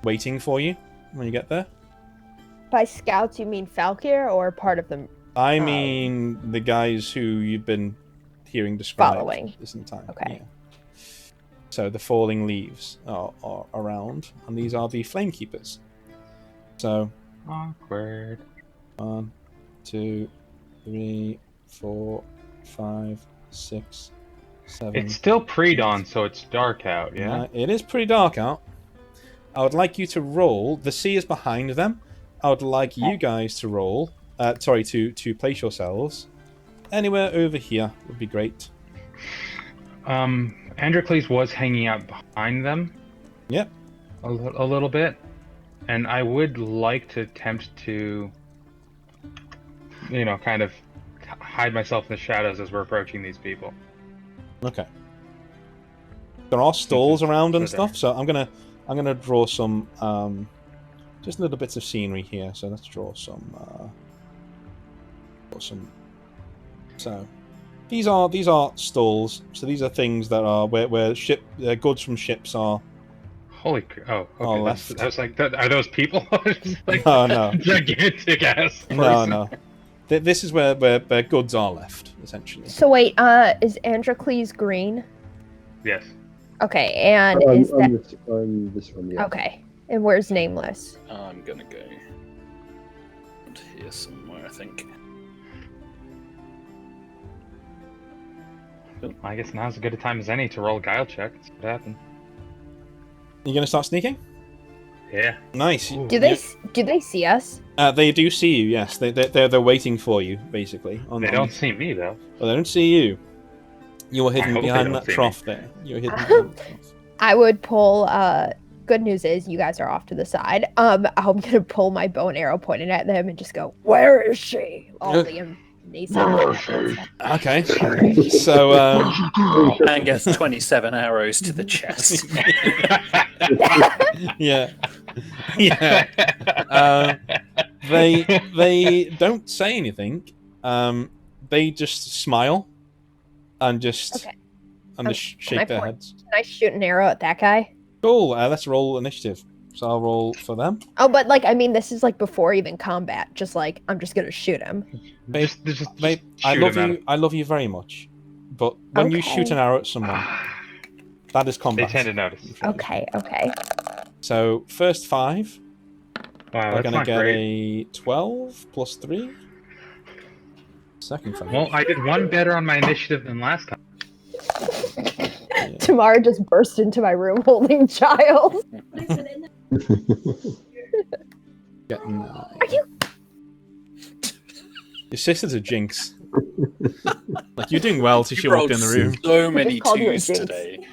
waiting for you when you get there. By scouts, you mean Falkeer or part of them? I mean the guys who you've been hearing described following this entire time. Okay. Yeah. So the falling leaves are around, and these are the flame keepers. So awkward. 1, 2, 3, 4, 5, 6, 7. It's still pre-dawn, so it's dark out. Yeah. It is pretty dark out. I would like you to roll. The sea is behind them. I would like you guys to roll. To place yourselves anywhere over here would be great. Androcles was hanging out behind them. Yep. A little bit. And I would like to attempt to, kind of hide myself in the shadows as we're approaching these people. Okay. There are stalls around and stuff, so I'm gonna draw some just little bits of scenery here. So let's draw some. So these are stalls. So these are things that are where goods from ships are. Holy! Oh, okay. Left. I was like, are those people? No. Gigantic ass. No. This is where goods are left, essentially. So wait, is Androcles green? Yes. Okay, and I'm, is that I'm this one, yeah. okay? And where's Nameless? I'm gonna go here somewhere, I think. I guess now's as good a time as any to roll a guile check. That's what happened. You gonna start sneaking? Yeah. Nice. Ooh. Do they see us? They do see you. Yes, they're waiting for you, basically. They don't see me though. Well, they don't see you. You are hidden hope they behind don't that see me. trough there. You're hidden behind that trough. I would pull. Good news is you guys are off to the side. I'm gonna pull my bow and arrow pointed at them and just go, "Where is she?" All the amazing. Okay. So And gets 27 arrows to the chest. yeah, yeah. They don't say anything. They just smile and just shake their heads. Can I shoot an arrow at that guy? Cool. Let's roll initiative. So I'll roll for them. Oh, but like I mean, this is like before even combat. Just like I'm just gonna shoot him. Babe, Just babe, I shoot love him you. I love you very much. But when you shoot an arrow at someone, that is They combat. tend to notice. Okay. So first 5 Wow, are that's gonna not get great. a 12 plus 3. Second 5. Well, I did one better on my initiative than last time. Tamara just burst into my room holding child. Getting, Are you? Your sister's a jinx. Like, you're doing well till she You walked in the room. So many called you a twos jinx. today.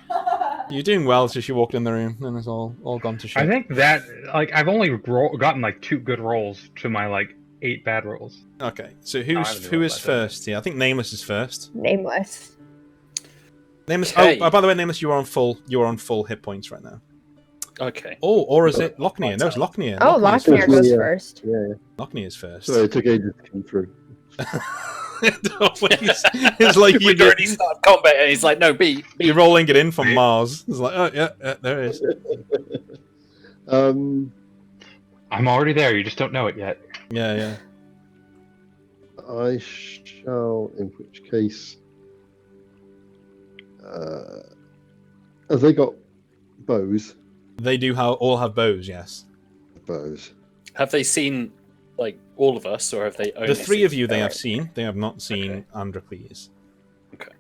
You're doing well till she walked in the room, and it's all gone to shit. I think that I've only gotten like 2 good rolls to my like 8 bad rolls. Okay, so I haven't who rolled is that first here? I think Nameless is first. Nameless. Nameless. Okay. Oh, by the way, Nameless, you are on full hit points right now. Okay. Oh, or is it Lochner? No, it's Lochner. Oh, Lochner Lochner is goes Yeah. first. Yeah. Lochner is first. Sorry, it took ages to come through. It's like We'd already started combat, and he's like, "No, B." you're rolling it in from Mars. It's like, oh yeah, there it is. I'm already there. You just don't know it yet. Yeah. I shall, in which case, have they got bows? They do all have bows. Yes. Bows. Have they seen like all of us, or have they only The 3 seen of you they have Derek? seen. They have not seen Androcles. Okay.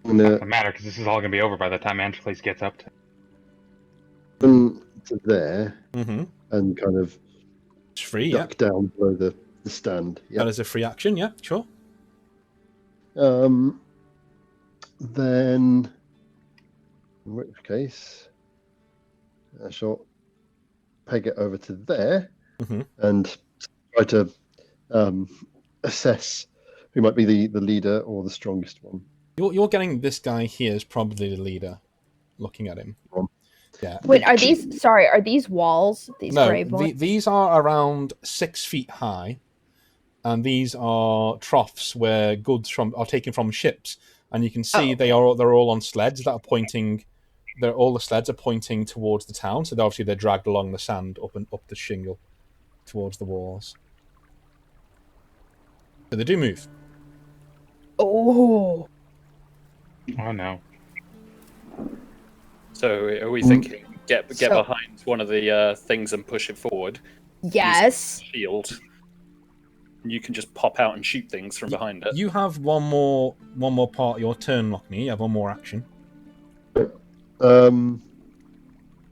I'm It gonna doesn't matter because this is all gonna be over by the time Androcles gets up to. run to there Mm-hmm. and kind of It's free. Yeah. duck down below the stand. That Yeah. is a free action. Yeah. Sure. Then, in which case, I shall peg it over to there Mhm. and try to assess who might be the leader or the strongest one. You're getting this guy here is probably the leader. Looking at him. Yeah. Wait, are these walls? These No, gray ones? these are around 6 feet high, and these are troughs where goods are taken from ships, and you can see they're all on sleds that are pointing. All the sleds are pointing towards the town, so obviously they're dragged along the sand up the shingle towards the walls. So they do move. Oh. Oh no. So are we thinking get So- behind one of the things and push it forward? Yes. Shield. And you can just pop out and shoot things from behind it. You have one more part of your turn, Lochner. You have one more action. I'm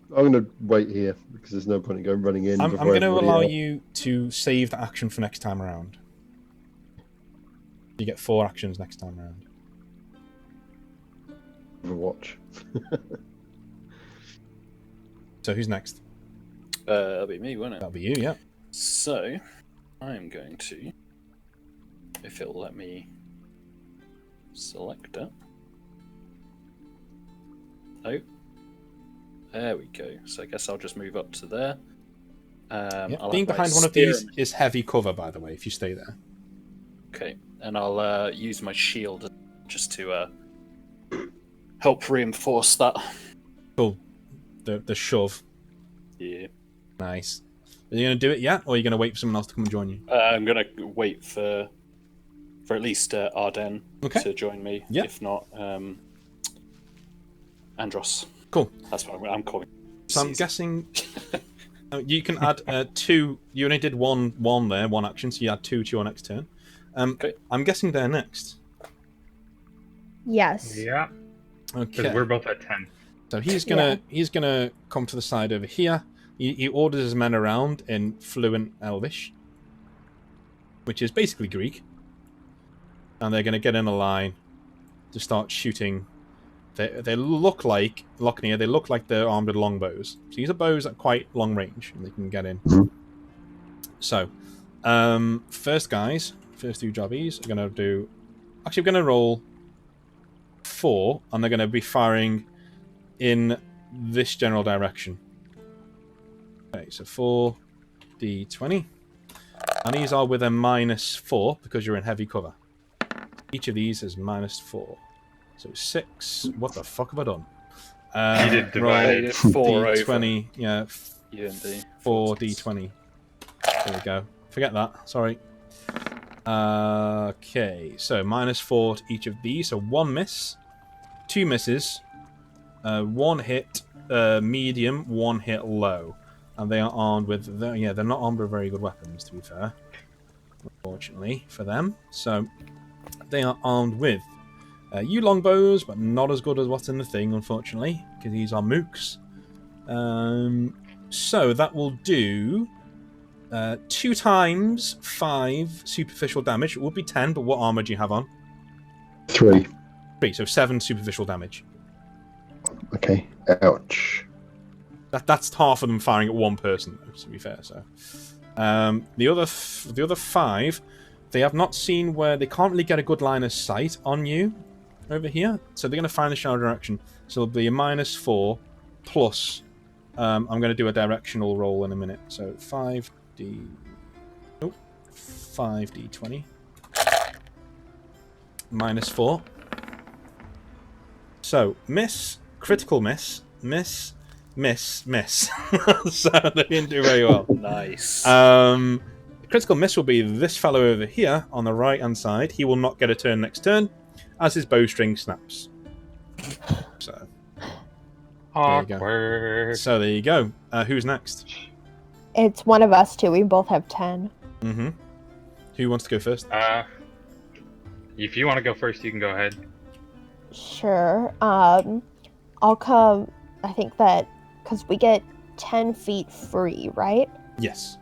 going to wait here because there's no point in running in. I'm before going to everybody allow else. you to save the action for next time around. You get 4 actions next time around. Overwatch. So who's next? That'll be me, won't it? That'll be you, yeah. So, I'm going to, if it'll let me select it. Oh, there we go. So I guess I'll just move up to there. Yeah. I'll Being have my behind one of spear these and- is heavy cover, by the way, if you stay there. Okay, and I'll use my shield just to help reinforce that. Cool. The shove. Yeah. Nice. Are you going to do it yet, or are you going to wait for someone else to come and join you? I'm going to wait for at least Arden to join me. Yeah. If not, Andros. Cool. That's what I'm calling. So I'm guessing you can add 2. You only did one there, one action, so you add 2 to your next turn. Okay. I'm guessing they're next. Yes. Yeah. Okay. Because we're both at 10. So he's gonna come to the side over here. He orders his men around in fluent Elvish, which is basically Greek, and they're gonna get in a line to start shooting. They look like Lochner. They look like they're armed with longbows. So these are bows at quite long range, and they can get in. So, first 2 jobbies are gonna do. Actually, we're gonna roll 4, and they're gonna be firing in this general direction. Okay, so 4d20. And these are with a -4 because you're in heavy cover. Each of these is -4. So 6. What the fuck have I done? You did divide it. 4 d20. over. Yeah, You didn't do 4d20. There we go. Forget that. Sorry. Okay, so -4 to each of these. So 1 miss, 2 misses, 1 hit medium, 1 hit low. And they are armed with... they're not armed with very good weapons, to be fair. Unfortunately for them. So they are armed with yew longbows, but not as good as what's in the thing, unfortunately, because these are mooks. So that will do 2 times 5 superficial damage. It would be 10, but what armor do you have on? 3. 3, so 7 superficial damage. Okay. Ouch. That's half of them firing at one person, though, to be fair. So the other 5, they have not seen where they can't really get a good line of sight on you over here. So they're going to fire in the shadow direction. So it'll be a -4 plus. I'm going to do a directional roll in a minute. So 5d20 -4. So miss, critical miss, miss. So they didn't do very well. Nice. Critical miss will be this fellow over here on the right hand side. He will not get a turn next turn as his bowstring snaps. So Awkward. there you go. Who's next? It's one of us two. We both have 10. Mm-hmm. Who wants to go first? If you want to go first, you can go ahead. Sure. I'll come. I think that because we get 10 feet free, right? Yes.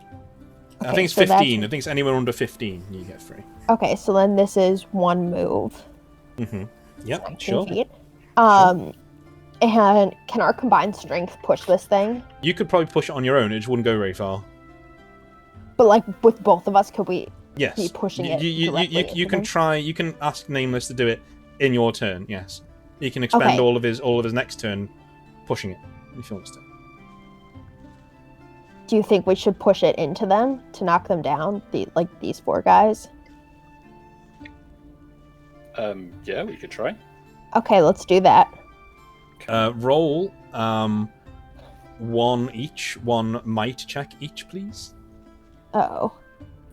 Okay, I think it's so 15. I think it's anywhere under 15 you get free. Okay, so then this is 1 move. Mm-hmm. Yep, 19 sure. feet. And can our combined strength push this thing? You could probably push it on your own. It just wouldn't go very far. But like with both of us, could we Yes. be pushing it You directly can into try. You can ask Nameless to do it in your turn. Yes. He can expend Okay. all of his next turn pushing it if he wants to. Do you think we should push it into them to knock them down? These 4 guys? Yeah, we could try. Okay, let's do that. Roll 1 each. 1 might check each, please. Oh.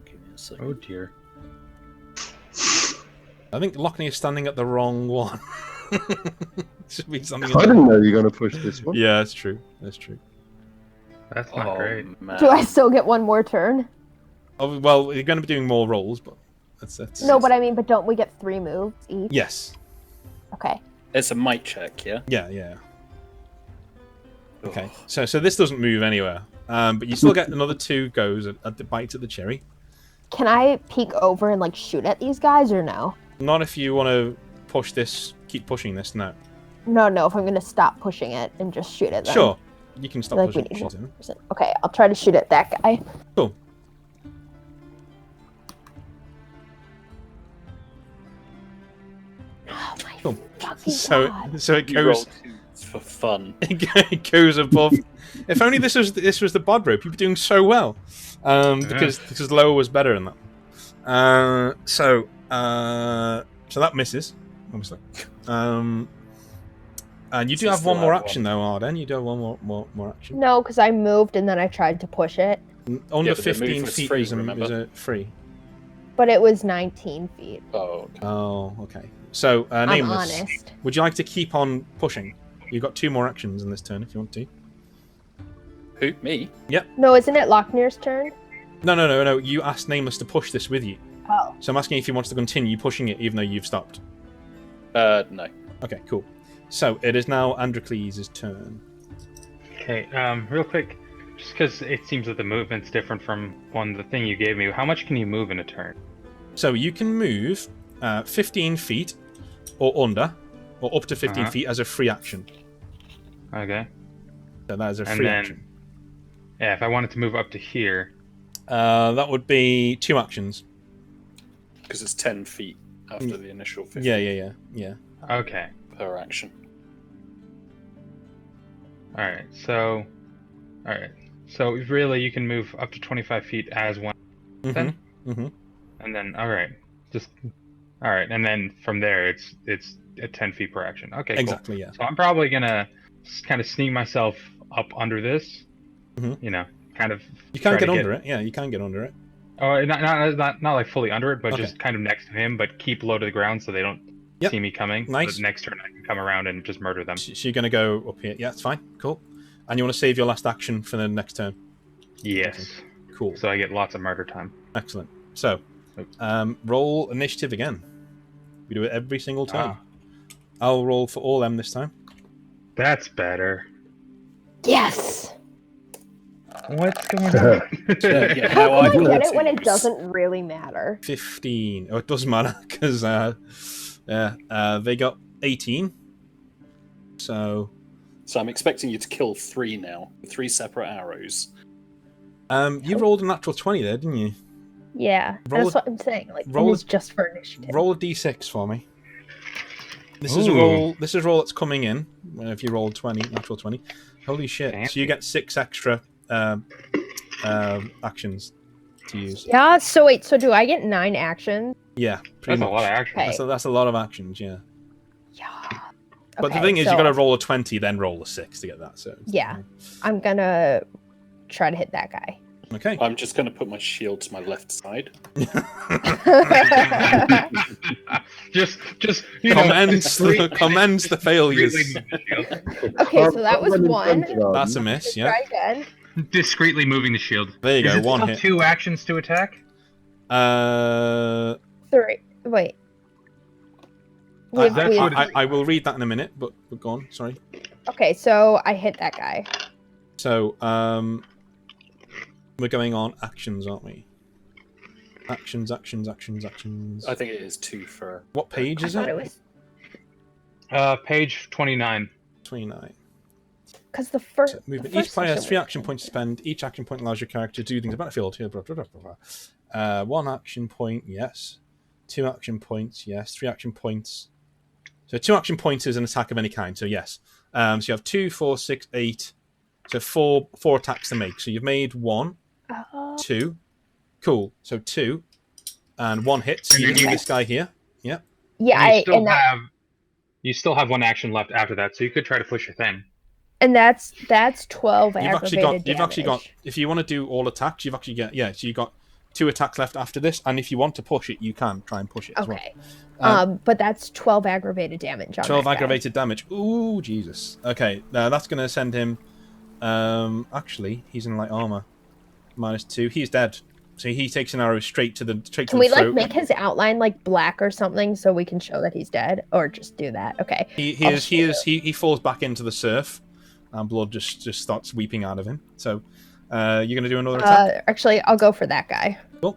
Give me a second. Oh dear. I think Lochner is standing at the wrong one. Should be something. I didn't know you were going to push this one. Yeah, that's true. That's true. That's not great. Man. Do I still get 1 more turn? Oh, well, you're going to be doing more rolls, but that's. No, but I mean, but don't we get 3 moves each? Yes. Okay. It's a might check, yeah? Yeah. Okay. So this doesn't move anywhere, but you still get another 2 goes at the bites at the cherry. Can I peek over and like shoot at these guys or no? Not if you want to push this. Keep pushing this. No. No. If I'm gonna stop pushing it and just shoot at them. Sure. You can stop Like we pushing. need Him. more. Okay, I'll try to shoot at that guy. Cool. Oh my Cool. fucking So god. it You roll goes. 2s for fun. It goes above. If only this was the bod rope, you'd be doing so well. Because lower was better than that. So that misses, obviously. And you do have one more action though, Arden. You do have one more action. No, because I moved and then I tried to push it. Under but the 15 move was feet free, is remember? free. But it was 19 feet. Oh, okay. Oh, okay. So, I'm Nameless, honest. would you like to keep on pushing? You've got 2 more actions in this turn if you want to. Who? Me? No, isn't it Lochner's turn? No. You asked Nameless to push this with you. Oh. So I'm asking if he wants to continue pushing it even though you've stopped. No. Okay, cool. So it is now Androcles' turn. Okay, real quick, just because it seems that the movement's different from the thing you gave me, how much can you move in a turn? So you can move 15 feet or under, or up to 15 feet as a free action. Okay. So that is a free action. Yeah, if I wanted to move up to here... that would be 2 actions. Because it's 10 feet after the initial 15. Yeah. Okay. Per action. Alright, so really you can move up to 25 feet as one then? And then, alright. And then from there it's at 10 feet per action. Okay, exactly, cool. yeah. So I'm probably gonna kind of sneak myself up under this. You know, kind of... You can get under it, yeah, you can get under it. Oh, not like fully under it, but just kind of next to him, but keep low to the ground so they don't see me coming. Nice. So next turn I can come around and just murder them. So you're going to go up here. Yeah, it's fine. Cool. And you want to save your last action for the next turn? Yes. Okay. Cool. So I get lots of murder time. Excellent. So, roll initiative again. We do it every single turn. I'll roll for all them this time. That's better. Yes! What's going on? How I get it when it doesn't really matter. 15. Oh, it doesn't matter because they got 18. So I'm expecting you to kill 3 now. 3 separate arrows. You rolled a natural 20 there, didn't you? Yeah, that's what I'm saying. Like, it is just for initiative. Roll a d6 for me. This is a roll. This is a roll that's coming in. If you roll 20, natural 20. Holy shit! Fancy. So you get 6 extra actions to use. Yeah. So wait. So do I get 9 actions? Yeah, That's a lot of actions. Okay. That's a lot of actions. Yeah. Yeah. But the thing is, you got to roll a 20, then roll a 6 to get that. So yeah, I'm gonna try to hit that guy. Okay. I'm just going to put my shield to my left side. just commence the failures. Okay, so that was 1. That's a miss. Yeah. Try again. Discreetly moving the shield. There you go. Is it 1 still hit. 2 actions to attack? 3. Wait. I will read that in a minute, but go on. Sorry. Okay, so I hit that guy. So we're going on actions, aren't we? Actions. I think it is 2 for... What page is it? Page 29. 29. Because the first... So, movement. Each player has 3 action points to spend. Each action point allows your character to do things on the battlefield. 1 action point, yes. 2 action points, yes. 3 action points. So 2 action points is an attack of any kind, so yes. So you have 2, 4, 6, 8. So 4 attacks to make. So you've made 1, 2. Cool. So 2 and 1 hit. So you can do this guy here. Yeah. Yeah, you still have 1 action left after that, so you could try to push your thing. And that's 12 aggravated damage. You've actually got. If you want to do all attacks, you've actually got. Yeah. So you've got 2 attacks left after this, and if you want to push it, you can try and push it as well. But that's 12 aggravated damage. 12 aggravated damage. Ooh, Jesus. Okay, now that's going to send him. Actually, he's in light armor. -2. He's dead. So he takes an arrow straight to the throat. Can we make his outline like black or something so we can show that he's dead, or just do that? Okay. He falls back into the surf, and blood just starts weeping out of him. So, you're going to do another attack? Actually, I'll go for that guy. Cool.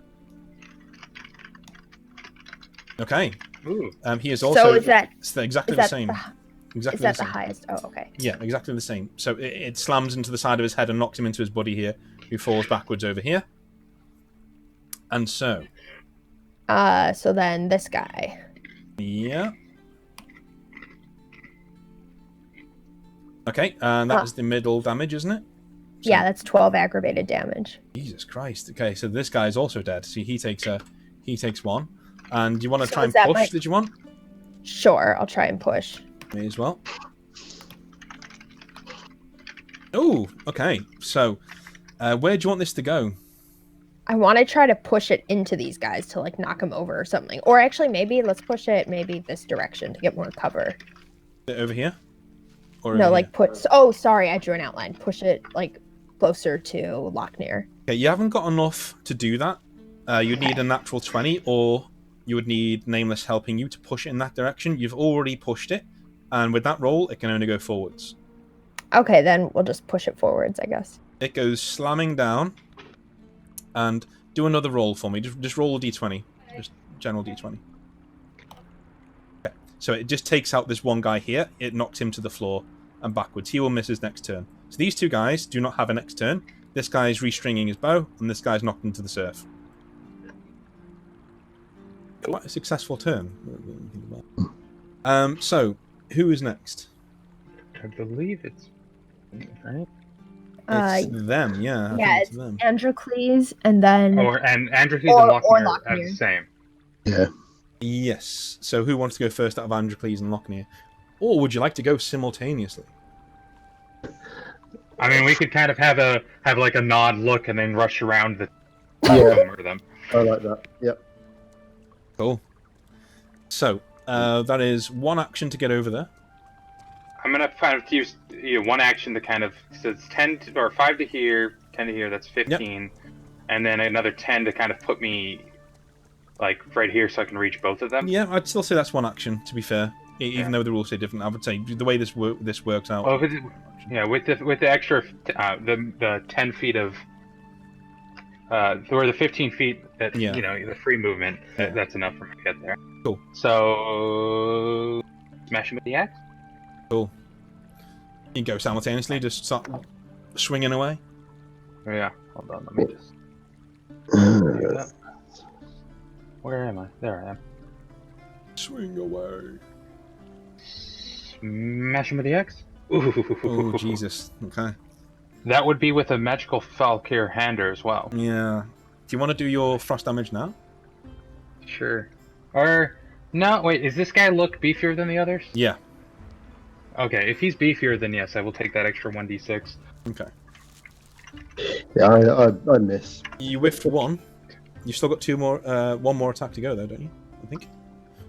Okay. Ooh. He is also. So is that exactly the same? Is that the highest? Oh, okay. Yeah, exactly the same. So it slams into the side of his head and knocks him into his buddy here, who falls backwards over here. And so. So then this guy. Yeah. Okay, and that was the middle damage, isn't it? So, yeah, that's 12 aggravated damage. Jesus Christ. Okay, so this guy is also dead. See, he takes 1. And you want to try and push? Did you want? Sure, I'll try and push. Me as well. Oh, okay. So, Where do you want this to go? I want to try to push it into these guys to like knock them over or something. Or actually, maybe let's push it maybe this direction to get more cover. Over here? Or No, over like here? put. Oh, sorry, I drew an outline. Push it like closer to Lochner. Okay, you haven't got enough to do that. You'd need a natural 20, or you would need Nameless helping you to push it in that direction. You've already pushed it, and with that roll, it can only go forwards. Okay, then we'll just push it forwards, I guess. It goes slamming down, and do another roll for me. Just roll a d20. Just general d20. Okay. So it just takes out this one guy here. It knocks him to the floor and backwards. He will miss his next turn. So these two guys do not have a next turn. This guy is restringing his bow, and this guy's knocked into the surf. Quite a successful turn. So, who is next? I believe it's right. It's them, yeah. I think It's them. Androcles, and then And Andrew and Or Lochner have Lochner. the same. Yeah. Yes. So who wants to go first out of Androcles and Lochner? Or would you like to go simultaneously? I mean, we could kind of have like a nod look and then rush around the murder them. I like that. Yep. Cool. So, that is one action to get over there. I'm gonna kind of use one action to kind of, so it's 10 to, or 5 to here, 10 to here. That's 15, and then another 10 to kind of put me like right here so I can reach both of them. Yeah, I'd still say that's one action, to be fair. Even though the rules say different, I would say the way this works out. Well, with the extra the 10 feet of or the 15 feet that the free movement, that's enough for me to get there. Cool. So smash him with the axe. Cool. You can go simultaneously, just start swinging away. Oh, yeah. Hold on, let me just do that. Where am I? There I am. Swing away. Smash him with the axe. Ooh. Oh, Jesus. Okay. That would be with a magical Falkeer hander as well. Yeah. Do you want to do your frost damage now? Sure. Or no, wait. Is this guy look beefier than the others? Yeah. Okay, if he's beefier, then yes, I will take that extra 1d6. Okay. Yeah, I miss. You whiffed one. You've still got one more attack to go, though, don't you? I think.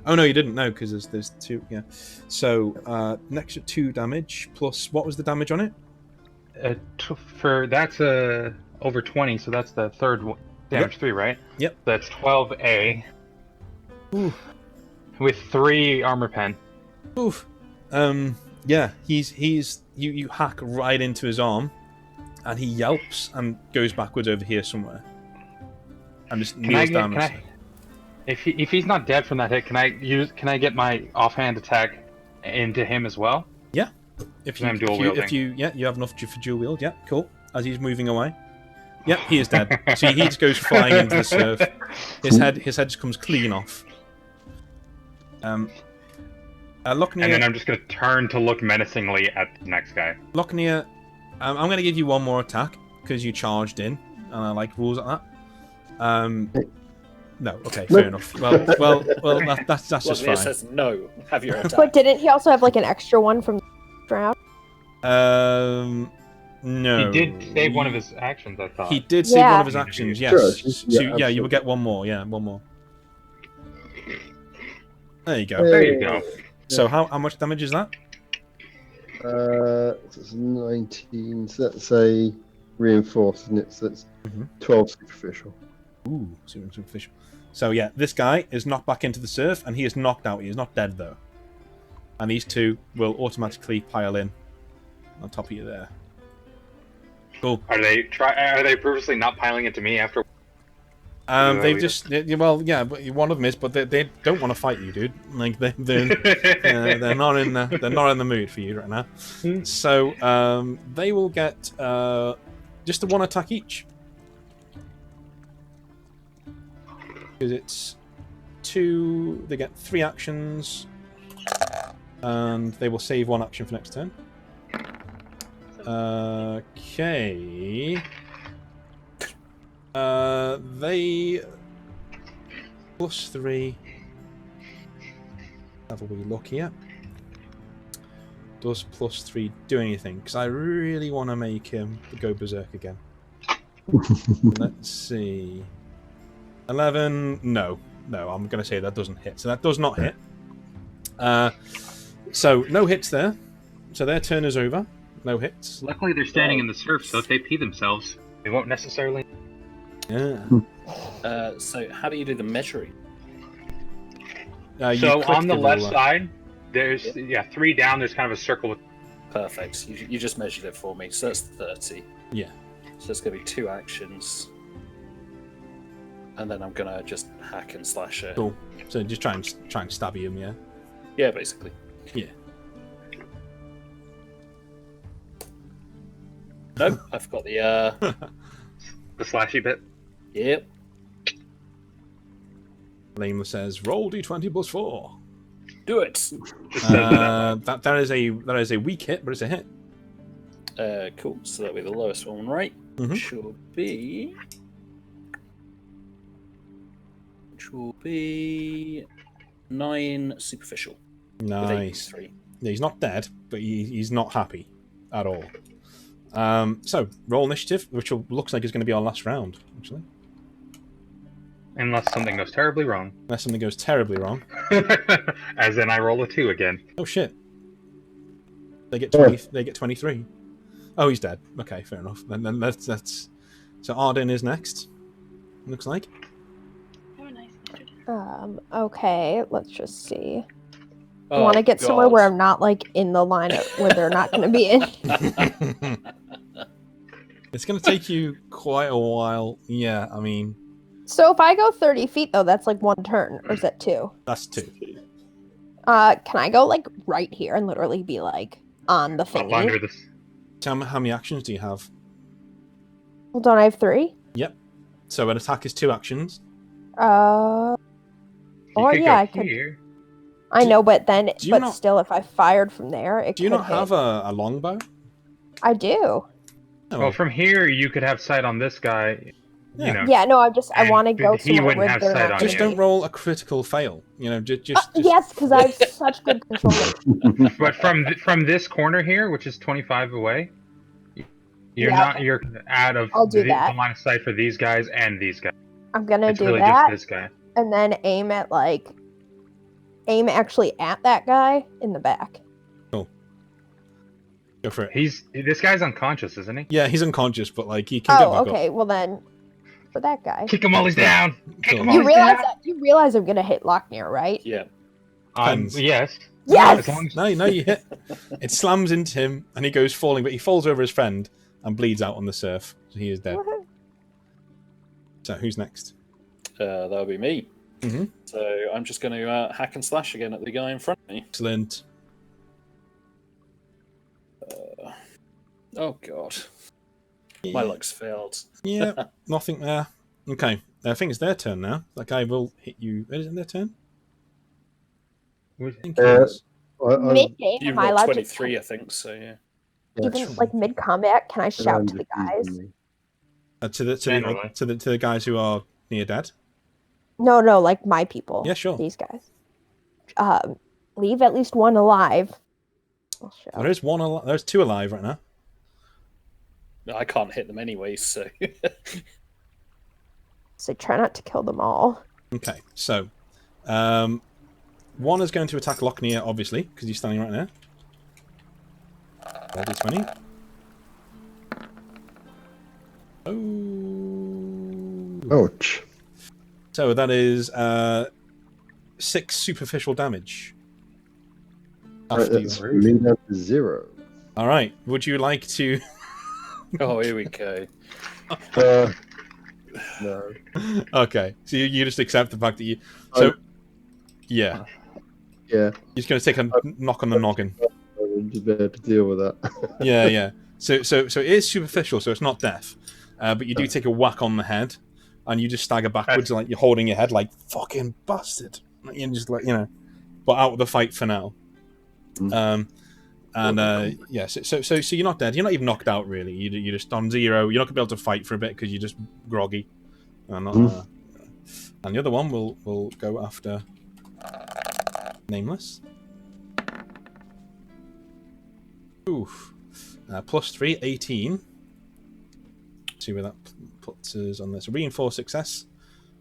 Oh no, you didn't. No, because there's two. Yeah. So next 2 damage plus what was the damage on it? That's over 20, so that's the third one. Damage 3, right? Yep. That's 12A. Ooh. With 3 armor pen. Oof. Yeah. You hack right into his arm, and he yelps and goes backwards over here somewhere, and just kneels down. If he's not dead from that hit, can I get my offhand attack into him as well? Yeah. If you have enough for dual wield, yeah, cool. As he's moving away. Yep, he is dead. See, he just goes flying into the surf. His head just comes clean off. Lochner, and then I'm just going to turn to look menacingly at the next guy. Lochner, I'm going to give you one more attack because you charged in, and I like rules like that. No, okay, fair enough. Well, that's just fine. Says no. Have your attack. But didn't he also have like an extra one from round? No. He did save one of his actions, I thought. He did save one of his actions, yes. Sure. So, Yeah, you will get one more. Yeah, one more. There you go. There you go. So how much damage is that? It's 19. So that's a reinforced, isn't it? So that's 12 superficial. Ooh, superficial. So yeah, this guy is knocked back into the surf, and he is knocked out. He is not dead though. And these two will automatically pile in on top of you there. Cool. Are they purposely not piling into me after? They've just well, yeah, but one of them is, but they don't want to fight you, dude. Like they're not in the mood for you right now. So they will get just the 1 attack each. Because it's 2, they get 3 actions, and they will save 1 action for next turn. Okay. They +3. Have a wee look here. Does +3 do anything? Because I really want to make him go berserk again. Let's see. 11. No, I'm going to say that doesn't hit. So that does not hit. So no hits there. So their turn is over. No hits. Luckily, they're standing in the surf, so if they pee themselves, they won't necessarily. Yeah. So how do you do the measuring? You So click on the left ruler. side, there's 3 down. There's kind of a circle with. Perfect. You just measured it for me, so that's 30. Yeah. So it's going to be 2 actions. And then I'm going to just hack and slash it. Cool. So just try and stab him, yeah? Yeah, basically. Yeah. Nope, I've got the... The slashy bit. Yep. Nameless says, roll d20 plus 4. Do it! That is a weak hit, but it's a hit. Cool, so that'll be the lowest one, right? Mhm. Which will be 9 superficial. Nice. With 8+3. Yeah, he's not dead, but he's not happy at all. So roll initiative, which looks like is going to be our last round, actually. Unless something goes terribly wrong. Unless something goes terribly wrong. As in, I roll a 2 again. Oh shit! They get 20. They get 23. Oh, he's dead. Okay, fair enough. Then that's. So Arden is next. Looks like. Okay, let's just see. I Oh, want to get somewhere God. where I'm not like in the line where they're not going to be in. It's going to take you quite a while. Yeah, I mean, So if I go 30 feet though, that's like 1 turn, or is that 2? that's 2. Can I go like right here and literally be like on the Up under thingy? this. How many actions do you have? Well, don't I have 3? Yep. So an attack is 2 actions. Oh could yeah, go I could. here. I know, but then, do you but not- still, if I fired from there, it Do you could not have hit. a longbow? I do. Oh, Well, from here, you could have sight on this guy. Yeah. You know. Yeah, no, I And want to go he somewhere wouldn't where have they're sight not on gonna just you. be. don't roll a critical fail. You know, just Yes, because I have such good control. But from this corner here, which is 25 away, you're Yeah, not. okay. You're out of I'll do the that. line of sight for these guys and these guys. I'm gonna It's do really that, just this guy. and then aim actually at that guy in the back. go for it. This guy's unconscious, isn't he? Yeah, he's unconscious, but like he can get Oh, back okay. Well then, for that guy, Kick him while he's down. Kick Cool. him while you he's realize down. you realize I'm gonna hit Locknear, right? Yeah. Depends. Yes. Yes! As long as- No, you hit. It slams into him, and he goes falling, but he falls over his friend and bleeds out on the surf. So he is dead. Woohoo. So who's next? That'll be me. Mhm. So I'm just going to hack and slash again at the guy in front of me. Excellent. Oh, God. My luck's failed. Yeah, nothing there. Okay, I think it's their turn now. That guy will hit you. Isn't it their turn? I think it is. Mid game, You've am I got allowed 23, I think, so yeah. even like mid combat? Can I shout to the guys? To the guys who are near dead. No, like my people. Yeah, sure. These guys. Leave at least one alive. I'll shout. There is one. There's 2 alive right now. I can't hit them anyway, so... So try not to kill them all. Okay, so one is going to attack Locknear, obviously, because he's standing right there. Ready 20. Oh. Ouch. So that is 6 superficial damage. Right, After that's you. me down to 0. All right. Would you like to? Oh, here we go. No. Okay. So you just accept the fact that you. So. Yeah. Yeah. You're just going to take a knock on the noggin. I'm just better to deal with that. Yeah. So it is superficial, so it's not death, but you do take a whack on the head, and you just stagger backwards, like you're holding your head, like fucking bastard. And just like but out of the fight for now. Yeah. So you're not dead. You're not even knocked out really. You're just on 0. You're not gonna be able to fight for a bit because you're just groggy. And the other one will go after Nameless. Oof. +3, 18. see where that puts us on this. Reinforced success.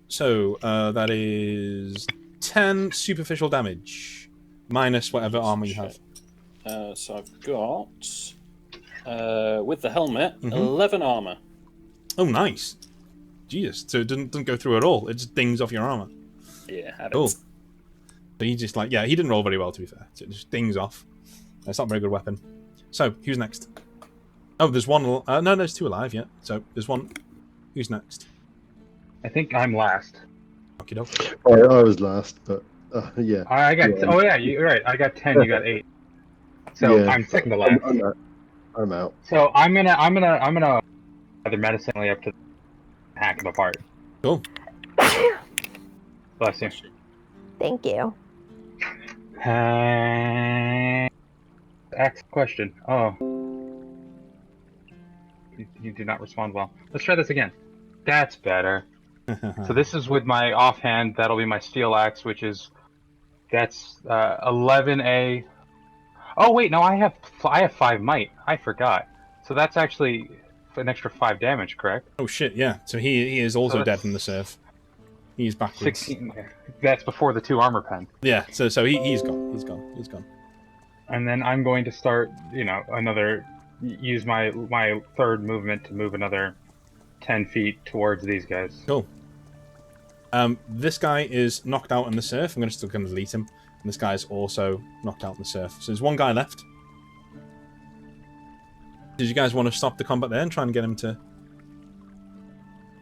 So that is 10 superficial damage, minus whatever armor you have. So I've got, with the helmet, 11 armor. Oh, nice. Jesus. So it doesn't go through at all. It just dings off your armor. Yeah, Cool. So he just he didn't roll very well, to be fair. So it just dings off. It's not a very good weapon. So, who's next? Oh, there's one. No, there's 2 alive, yeah. So, there's one. Who's next? I think I'm last. Okie doke. I was last, but yeah. I got. Yeah. Oh yeah, you're right. I got 10. You got 8. So Yeah. I'm second to last. I'm out. So I'm gonna either medicinally up to hack him apart. Cool. Bless you. Thank you. Ask question. Oh. You do not respond well. Let's try this again. That's better. So this is with my offhand. That'll be my steel axe, that's 11A. Oh wait, no, I have 5 might. I forgot. So that's actually an extra 5 damage, correct? Oh shit, yeah. So he is also dead from the surf. He's backwards. 16. That's before the 2 armor pen. Yeah. So he's gone. He's gone. And then I'm going to start, use my 3rd movement to move another 10 feet towards these guys. Cool. This guy is knocked out in the surf. I'm still going to delete him. And this guy is also knocked out in the surf. So there's one guy left. Did you guys want to stop the combat there and try and get him to...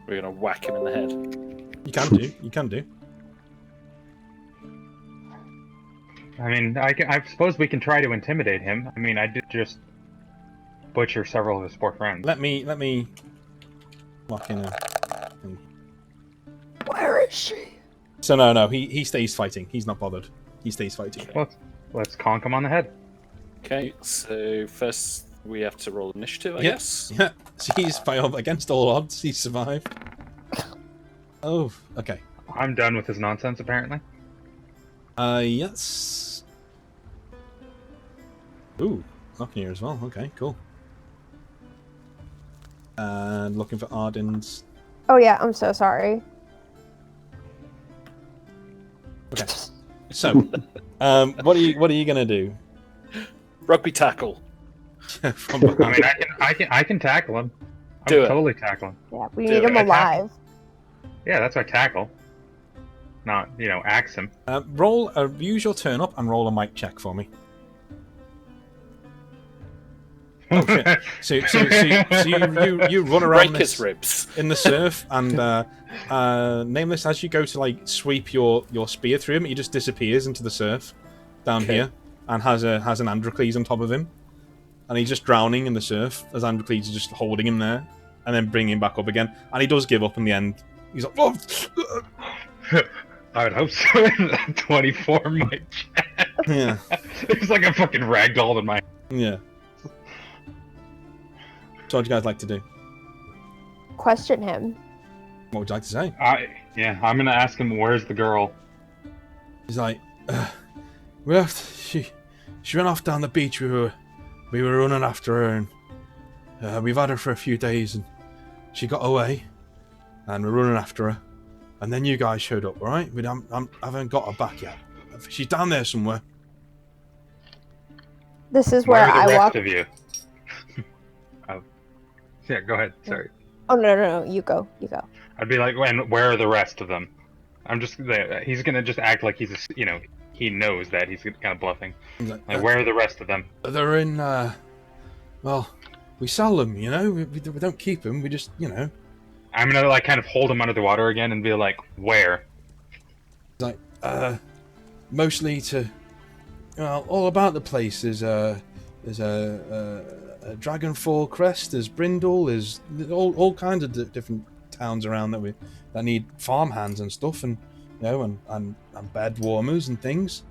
We're going to whack him in the head. You can do. You can do. I mean, I suppose we can try to intimidate him. I mean, I did just butcher several of his poor friends. Let me lock in a thing. Where is she? So no, he stays fighting. He's not bothered. He stays fighting. Well, let's conk him on the head. Okay, so first we have to roll initiative, I guess. Yeah. So he's against all odds. He survived. Oh, okay. I'm done with his nonsense, apparently. Yes. Ooh, knocking here as well. Okay, cool. And looking for Arden's. Oh yeah, I'm so sorry. Okay. So, what are you gonna do? Rugby tackle. From behind. I mean, I can tackle him. Do it. Totally tackle him. Yeah, we Do need it. him alive. Yeah, that's our tackle. Not, axe him. Use your turn up and roll a mic check for me. Oh shit! So you run around Break his ribs in the surf, and Nameless, as you go to sweep your spear through him, he just disappears into the surf down here, and has an Androcles on top of him, and he's just drowning in the surf as Androcles is just holding him there, and then bringing him back up again, and he does give up in the end. He's like, oh! I would hope so. 24 might check. Yeah. It's like a fucking ragdoll in my. Yeah. So what would you guys like to do? Question him. What would you like to say? I'm gonna ask him where's the girl. He's like, she ran off down the beach. We were running after her, and we've had her for a few days, and she got away, and we're running after her, and then you guys showed up. All right, I haven't got her back yet. She's down there somewhere. This is where I walk. Of you? Oh. Yeah, go ahead. Sorry. Oh no! You go. I'd be like, where are the rest of them? He's gonna just act like he's he knows that he's kind of bluffing. Like, where are the rest of them? They're in. Well, we sell them. We don't keep them. We just I'm gonna kind of hold him under the water again and be like, where? Like mostly to. All about the place. There's a Dragonfall Crest. There's Brindle. There's all kinds of different towns around that need farmhands and stuff, and and bed warmers and things.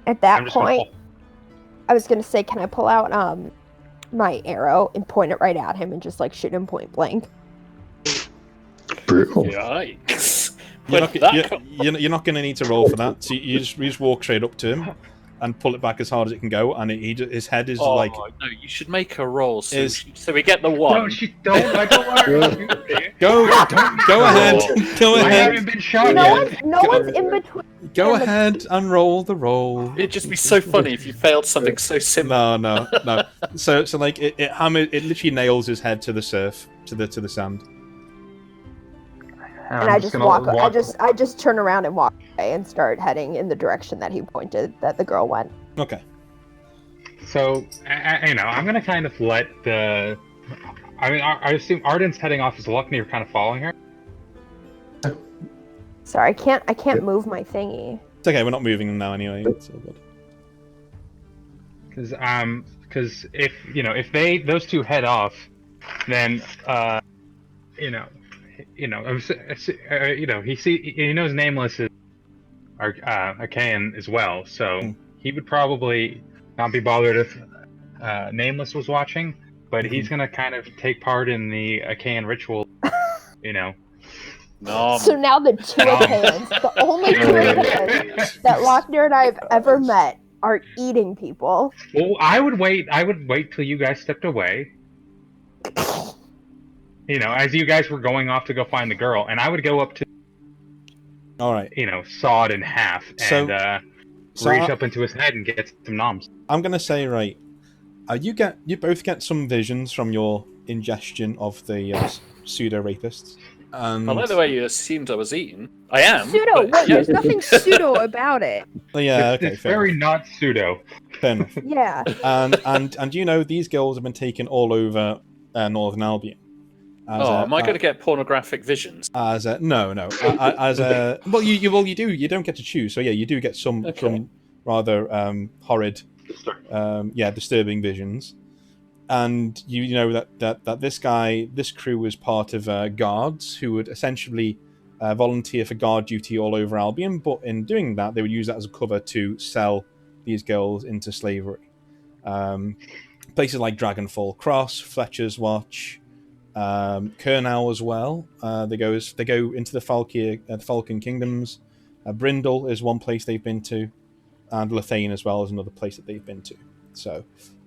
At that point, I was gonna say, can I pull out my arrow and point it right at him and just shoot him point blank? Brutal. Yikes! You're not going to need to roll for that. So you just walk straight up to him, and pull it back as hard as it can go, and his head is Oh like no! You should make a roll so, Is- so we get the one. No, don't. I don't want her. go ahead, go I ahead, haven't been shot No yet. one's in between. go ahead and roll the roll. It'd just be so funny if you failed something so simple. No. So like it literally nails his head to the surf, to the sand. And I just walk. I just turn around and walk away and start heading in the direction that he pointed that the girl went. Okay. So, I'm gonna kind of let the. I assume Arden's heading off as luck, and you're kind of following her. Sorry, I can't move my thingy. It's okay. We're not moving them now anyway. It's all good. Because if those two head off, then he knows Nameless is Archaean as well, so he would probably not be bothered if Nameless was watching, but he's gonna kind of take part in the Archaean ritual, So now the two Archaeans, the only two Archaeans that Lochner and I have ever met, are eating people. Well, I would wait till you guys stepped away. As you guys were going off to go find the girl, and I would go up to, all right, saw it in half and reach up into his head and get some noms. I'm gonna say, right, you both get some visions from your ingestion of the pseudo rapists. I like the way you assumed I was eaten. I am. Pseudo. Wait, there's nothing pseudo about it. Oh, yeah, okay. It's very not pseudo. Fair enough. Yeah. And these girls have been taken all over Northern Albion. Am I going to get pornographic visions? No. Well, you do. You don't get to choose. So yeah, you do get some rather horrid, disturbing visions. And you know that this crew was part of guards who would essentially volunteer for guard duty all over Albion. But in doing that, they would use that as a cover to sell these girls into slavery. Places like Dragonfall Cross, Fletcher's Watch. Kernow as well. They go into the Falkeer, the Falcon Kingdoms. Brindle is one place they've been to, and Lethane as well is another place that they've been to. So,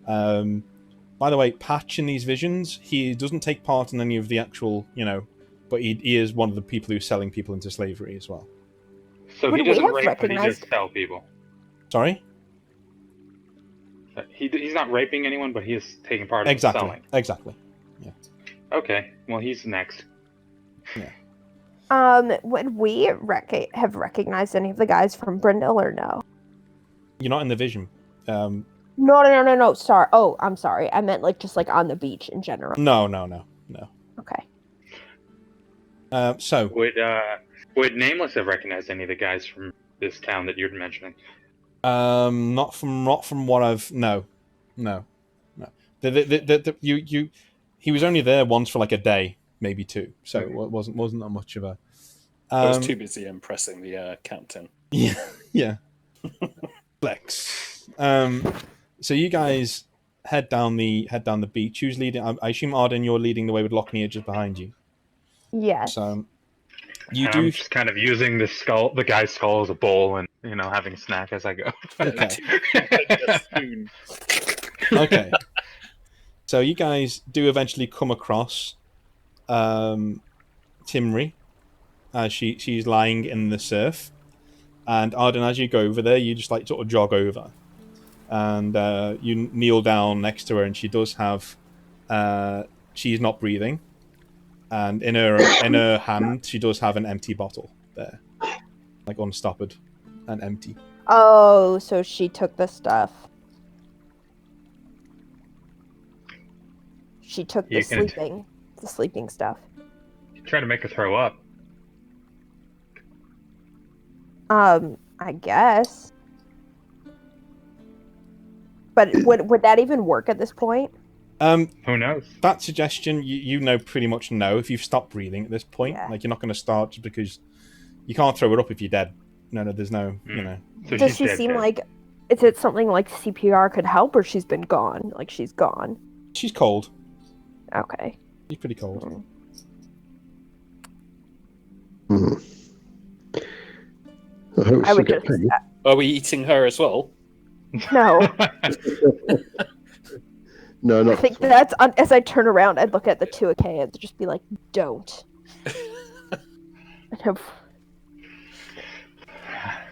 by the way, Patch in these visions, he doesn't take part in any of the actual, but he is one of the people who's selling people into slavery as well. So he doesn't rape, but he just sell people. Sorry? He's not raping anyone, but he is taking part in selling. Exactly. Yeah. Okay, well, he's next. Yeah. Would we have recognized any of the guys from Brindle or no? You're not in the vision. No. Sorry. Oh, I'm sorry. I meant just on the beach in general. No. Okay. So would Nameless have recognized any of the guys from this town that you're mentioning? Not from what I've no. He was only there once for like a day, maybe two, so it wasn't that much of a. I was too busy impressing the captain. Yeah. Flex. So you guys head down the beach. Who's leading? I assume Arden, you're leading the way with Lochner just behind you. Yes. So I'm just kind of using the guy's skull as a bowl, and having a snack as I go. Okay. Okay. So you guys do eventually come across Timry as she's lying in the surf, and Arden, as you go over there, you just sort of jog over, and you kneel down next to her, and she does have she's not breathing, and in her hand she does have an empty bottle there, unstoppered and empty. Oh, so she took the stuff. She took the sleeping stuff. Try to make her throw up. I guess. But would that even work at this point? Who knows? That suggestion, you pretty much know if you've stopped breathing at this point. Yeah. You're not going to start just because you can't throw it up if you're dead. No, there's no, So does she seem like? Is it something like CPR could help, or she's been gone? She's gone. She's cold. Okay. She's pretty cold. I hope I would get just. paid. Are we eating her as well? No. No, not I think this one. that's as I turn around, I'd look at the two Achaeans and just be like, "Don't."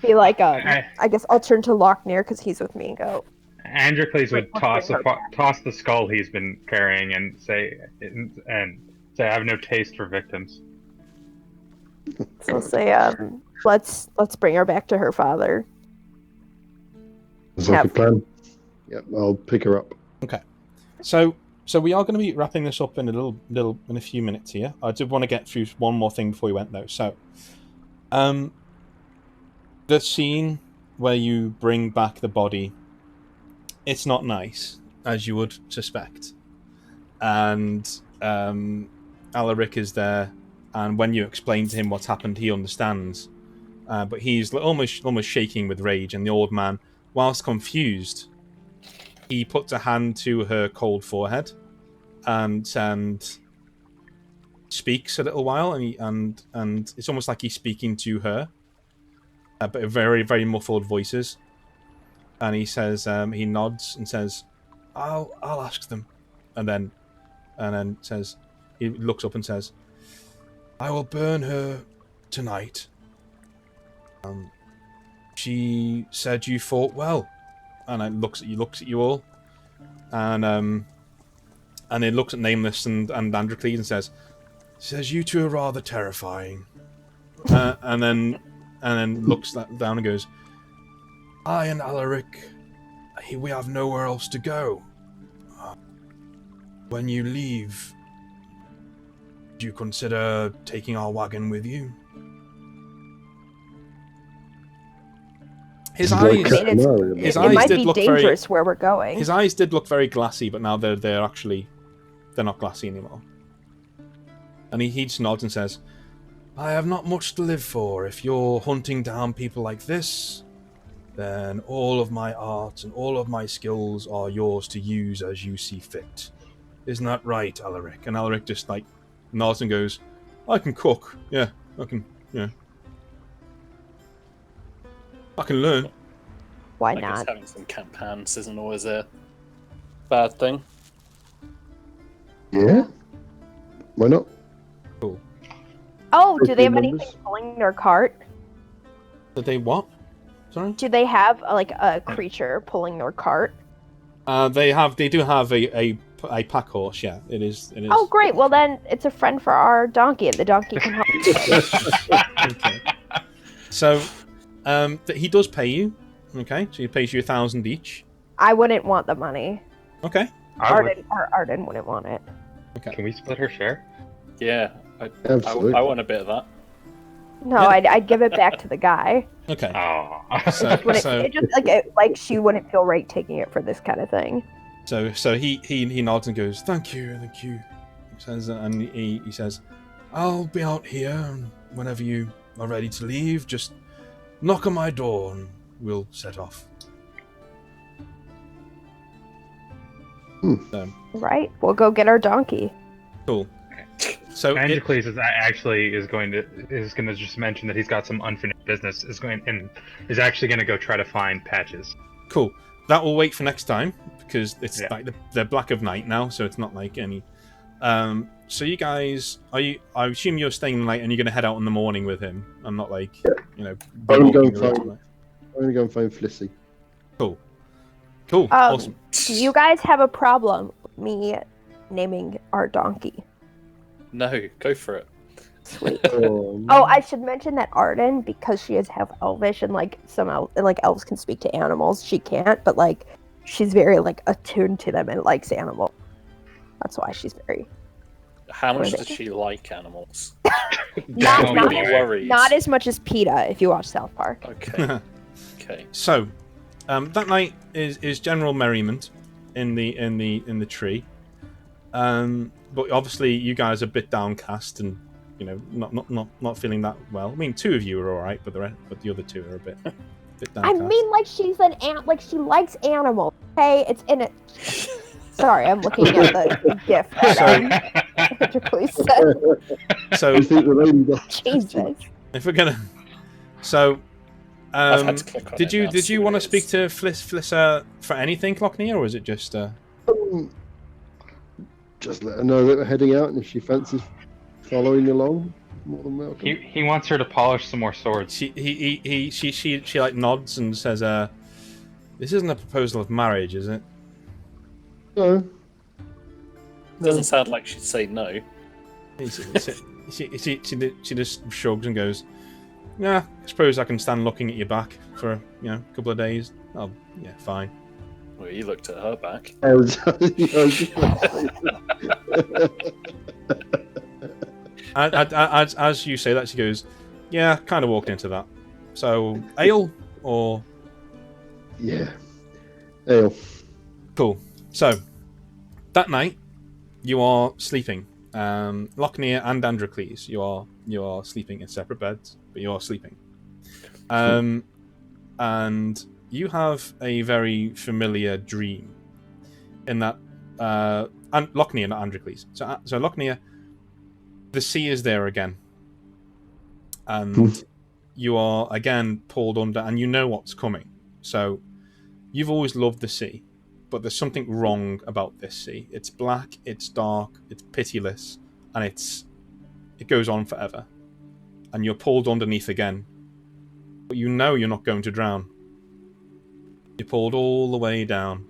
Be like, I guess I'll turn to Lochner because he's with me and go. Androcles would Let's bring her back. toss the skull he's been carrying and say, "I have no taste for victims." So I'll say, let's bring her back to her father. Sounds like a plan. Yep, I'll pick her up. Okay. So we are going to be wrapping this up in in a few minutes here. I did want to get through one more thing before we went though. So, the scene where you bring back the body, it's not nice, as you would suspect. And Alaric is there, and when you explain to him what's happened, he understands. But he's almost shaking with rage, and the old man, whilst confused, he puts a hand to her cold forehead and speaks a little while, and it's almost like he's speaking to her, but very, very muffled voices. And he says, he nods and says, "I'll ask them," and then says, he looks up and says, "I will burn her tonight. She said you fought well," and it looks at you all, and it looks at Nameless and Androcles and says, "You two are rather terrifying," and then looks down and goes, "I and Alaric, we have nowhere else to go. When you leave, do you consider taking our wagon with you?" His eyes. It might be dangerous where we're going. His eyes did look very glassy, but now they're not glassy anymore. And he just nods and says, "I have not much to live for. If you're hunting down people like this, then all of my art and all of my skills are yours to use as you see fit. Isn't that right, Alaric?" And Alaric just nods and goes, "I can cook. Yeah, I can. Yeah, I can learn." Why I guess not? having some camp hands isn't always a bad thing. Yeah. Why not? Cool. Oh, do they have Members? anything pulling their cart? Did they what? Sorry. Do they have like a creature pulling their cart? They do have a pack horse. Yeah, it is. Oh, great. Well, then it's a friend for our donkey, and the donkey can help. Okay. So, he does pay you. Okay, so he pays you 1,000 each. I wouldn't want the money. Okay. Arden wouldn't want it. Okay. Can we split her share? Yeah, Absolutely. I want a bit of that. No, I'd give it back to the guy. Okay. Oh. It just like she wouldn't feel right taking it for this kind of thing. So he nods and goes, "Thank you." He says, and he says, "I'll be out here, and whenever you are ready to leave, just knock on my door and we'll set off." So, Right. We'll go get our donkey. cool. So Androcles is going to just mention that he's got some unfinished business. Is actually going to go try to find Patches. cool. That will wait for next time because it's like the black of night now, so it's not like any. So you guys, I assume you're staying the night and you're going to head out in the morning with him. I'm not like I'm gonna go and find Flissy. Cool. Awesome. Do you guys have a problem with me naming our donkey? No, go for it. Sweet. Oh, I should mention that Arden, because she is half elvish and elves can speak to animals, she can't, but she's very attuned to them and likes animals. That's why she's very. How much does she like animals? Not as much as PETA if you watch South Park. Okay. Okay. So, that night is general merriment in the tree. But obviously you guys are a bit downcast and not feeling that well. I mean, two of you are all right, but the other two are a bit downcast. I mean, she's she likes animals. Okay, it's in it. Sorry, I'm looking at the gift that please said. So Jesus. if we're gonna, so I've had to click on Did it you now to see what want to it speak is. to Flisser for anything, Lockney, or was it just? Just let her know that we're heading out, and if she fancies following along, more than welcome. He wants her to polish some more swords. She like nods and says, "This isn't a proposal of marriage, is it?" No. Doesn't sound like she'd say no. She just shrugs and goes, "Yeah, I suppose I can stand looking at your back for a couple of days. Oh, yeah, fine." Well, you looked at her back. As you say that, she goes, "Yeah, kind of walked into that. So, ale or Yeah, ale. cool." So, that night, you are sleeping. Lockney and Androcles, you are sleeping in separate beds, but you are sleeping. And you have a very familiar dream in that, and Lockney, not Androcles. So Lockney, the sea is there again, and you are again pulled under, and you know what's coming. So you've always loved the sea, but there's something wrong about this sea. It's black, it's dark, it's pitiless, and it goes on forever. And you're pulled underneath again, but you know you're not going to drown. You're pulled all the way down.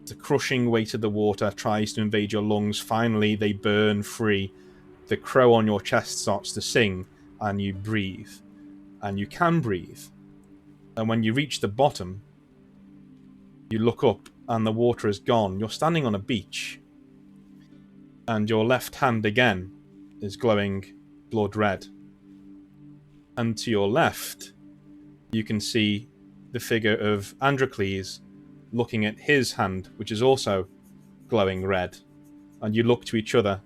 The crushing weight of the water tries to invade your lungs. Finally, they burn free. The crow on your chest starts to sing, and you breathe. And you can breathe. And when you reach the bottom, you look up, and the water is gone. You're standing on a beach. And your left hand again is glowing blood red. And to your left, you can see the figure of Androcles looking at his hand, which is also glowing red. And you look to each other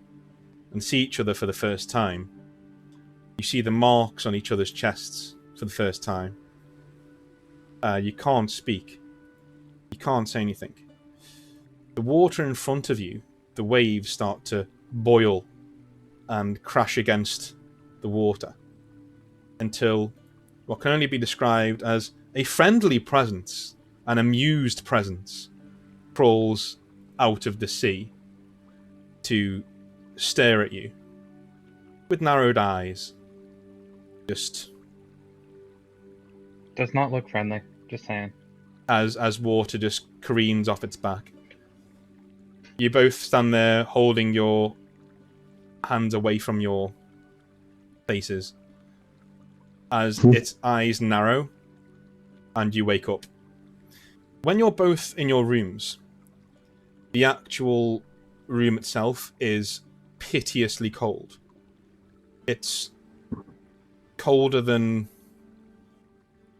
and see each other for the first time. You see the marks on each other's chests for the first time. You can't speak. You can't say anything. The water in front of you, the waves start to boil and crash against the water until what can only be described as a friendly presence, an amused presence, crawls out of the sea to stare at you with narrowed eyes. Just Does not look friendly. Just saying. as water just careens off its back. You both stand there holding your hands away from your faces as its eyes narrow and you wake up. When you're both in your rooms, the actual room itself is piteously cold. It's colder than,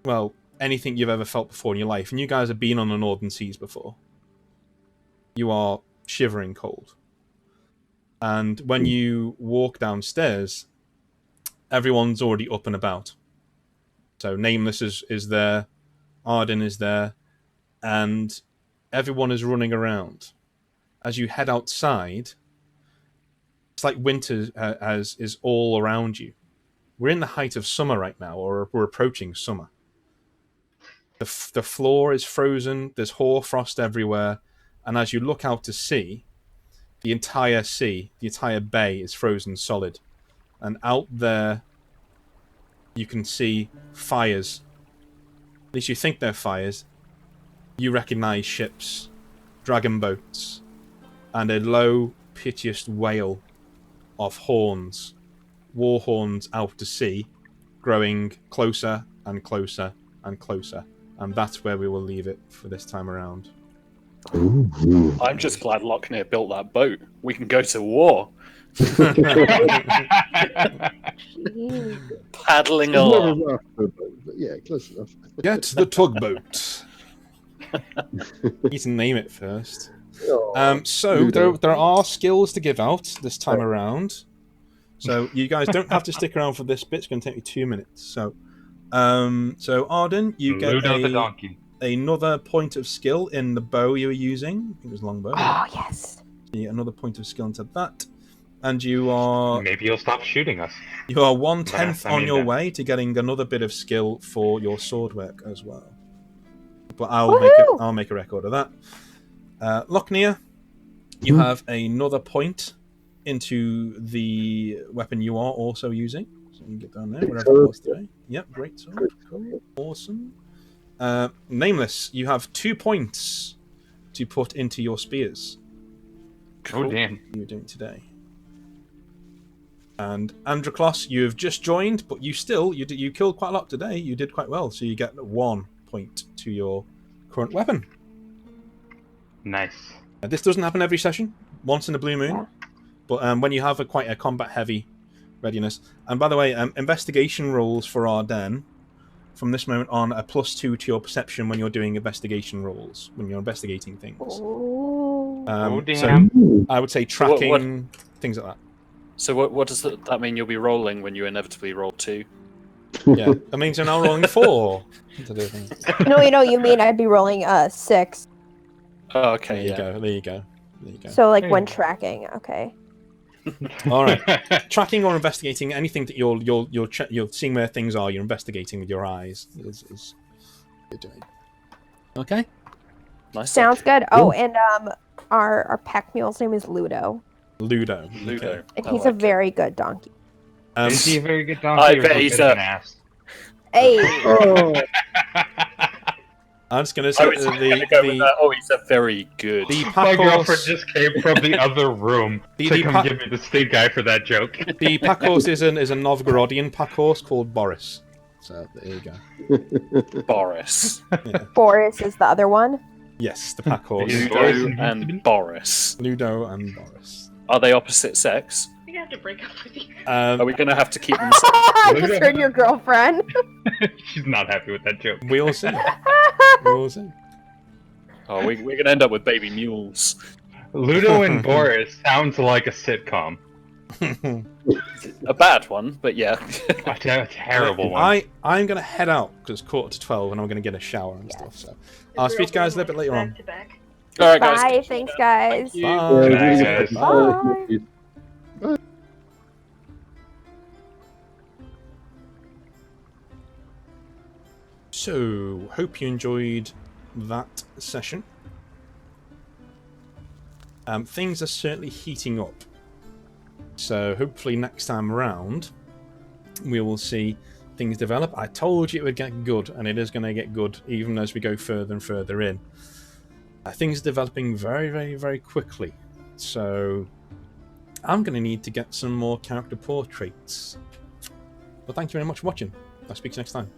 well, anything you've ever felt before in your life. And you guys have been on the northern seas before. You are shivering cold. And when you walk downstairs, everyone's already up and about. So Nameless is there, Arden is there, and everyone is running around. As you head outside, it's like winter is all around you. We're in the height of summer right now, or we're approaching summer. The floor is frozen, there's hoarfrost everywhere, and as you look out to sea, the entire bay is frozen solid. And out there, you can see fires. At least you think they're fires. You recognize ships, dragon boats, and a low, piteous wail of horns, war horns out to sea, growing closer and closer and closer. And that's where we will leave it for this time around. Ooh. I'm just glad Lockney built that boat. We can go to war. Paddling along. Yeah, close enough. Get the tugboat. You need to name it first. So there are skills to give out this time around. So you guys don't have to stick around for this bit. It's going to take you 2 minutes. So Arden, you get Ludo the donkey. another point of skill in the bow you were using. I think it was longbow. Oh, yes. You get another point of skill into that. and you are Maybe you'll stop shooting us. 1/10 I mean on your that. way to getting another bit of skill for your sword work as well. But Woohoo! I'll make a record of that. Lochnia, you have another point into the weapon you are also using. So you can get down there, wherever it was today. Yep, great sword. Cool. Awesome. Nameless, you have 2 points to put into your spears. Oh damn! You're doing today. And Androclos, you have just joined, but you killed quite a lot today. You did quite well, so you get 1 point to your current weapon. Nice. This doesn't happen every session, once in a blue moon. Yeah. But when you have quite a combat-heavy readiness. And by the way, investigation rolls for Ardennes from this moment on are +2 to your perception when you're doing investigation rolls, when you're investigating things. Ooh. Oh So damn! I would say tracking, things like that. So what does that mean? You'll be rolling when you inevitably roll 2. Yeah, that means you're now rolling 4. No, you mean I'd be rolling 6. Oh, okay. There you go. So like when tracking, okay. All right. Tracking or investigating anything that you're seeing where things are, you're investigating with your eyes. Is you're doing. Okay. Nice. Sounds good. Oh, and our pack mule's name is Ludo. Ludo. Ludo. And I he's like a it. very good donkey. Is he a very good donkey? I or bet is he he's a bit of a- an ass? Hey. I'm just gonna I say was going to go with that. Oh, he's a very good. the My pack girlfriend horse. just came from the other room to come give me the stink eye for that joke. The pack horse is a Novgorodian pack horse called Boris. So there you go. Boris. Yeah. Boris is the other one. Yes, the pack horse. Ludo and Boris. Ludo and Boris. Are they opposite sex? I'm gonna have to break up with you. Are we going to have to keep them I separate? just heard your girlfriend. She's not happy with that joke. We'll see. We'll see. Oh, we're going to end up with baby mules. Ludo and Boris sounds like a sitcom. A bad one, but yeah. A terrible one. I'm going to head out because it's 11:45 and I'm going to get a shower and stuff. So I'll speak to you guys a little bit later on. Back. All right, guys. Bye. Thanks, guys. Thank you. Bye. Bye, guys. Bye. So, hope you enjoyed that session. Things are certainly heating up. So, hopefully next time around, we will see things develop. I told you it would get good, and it is going to get good even as we go further and further in. Things are developing very, very, very quickly. So, I'm going to need to get some more character portraits. But thank you very much for watching. I'll speak to you next time.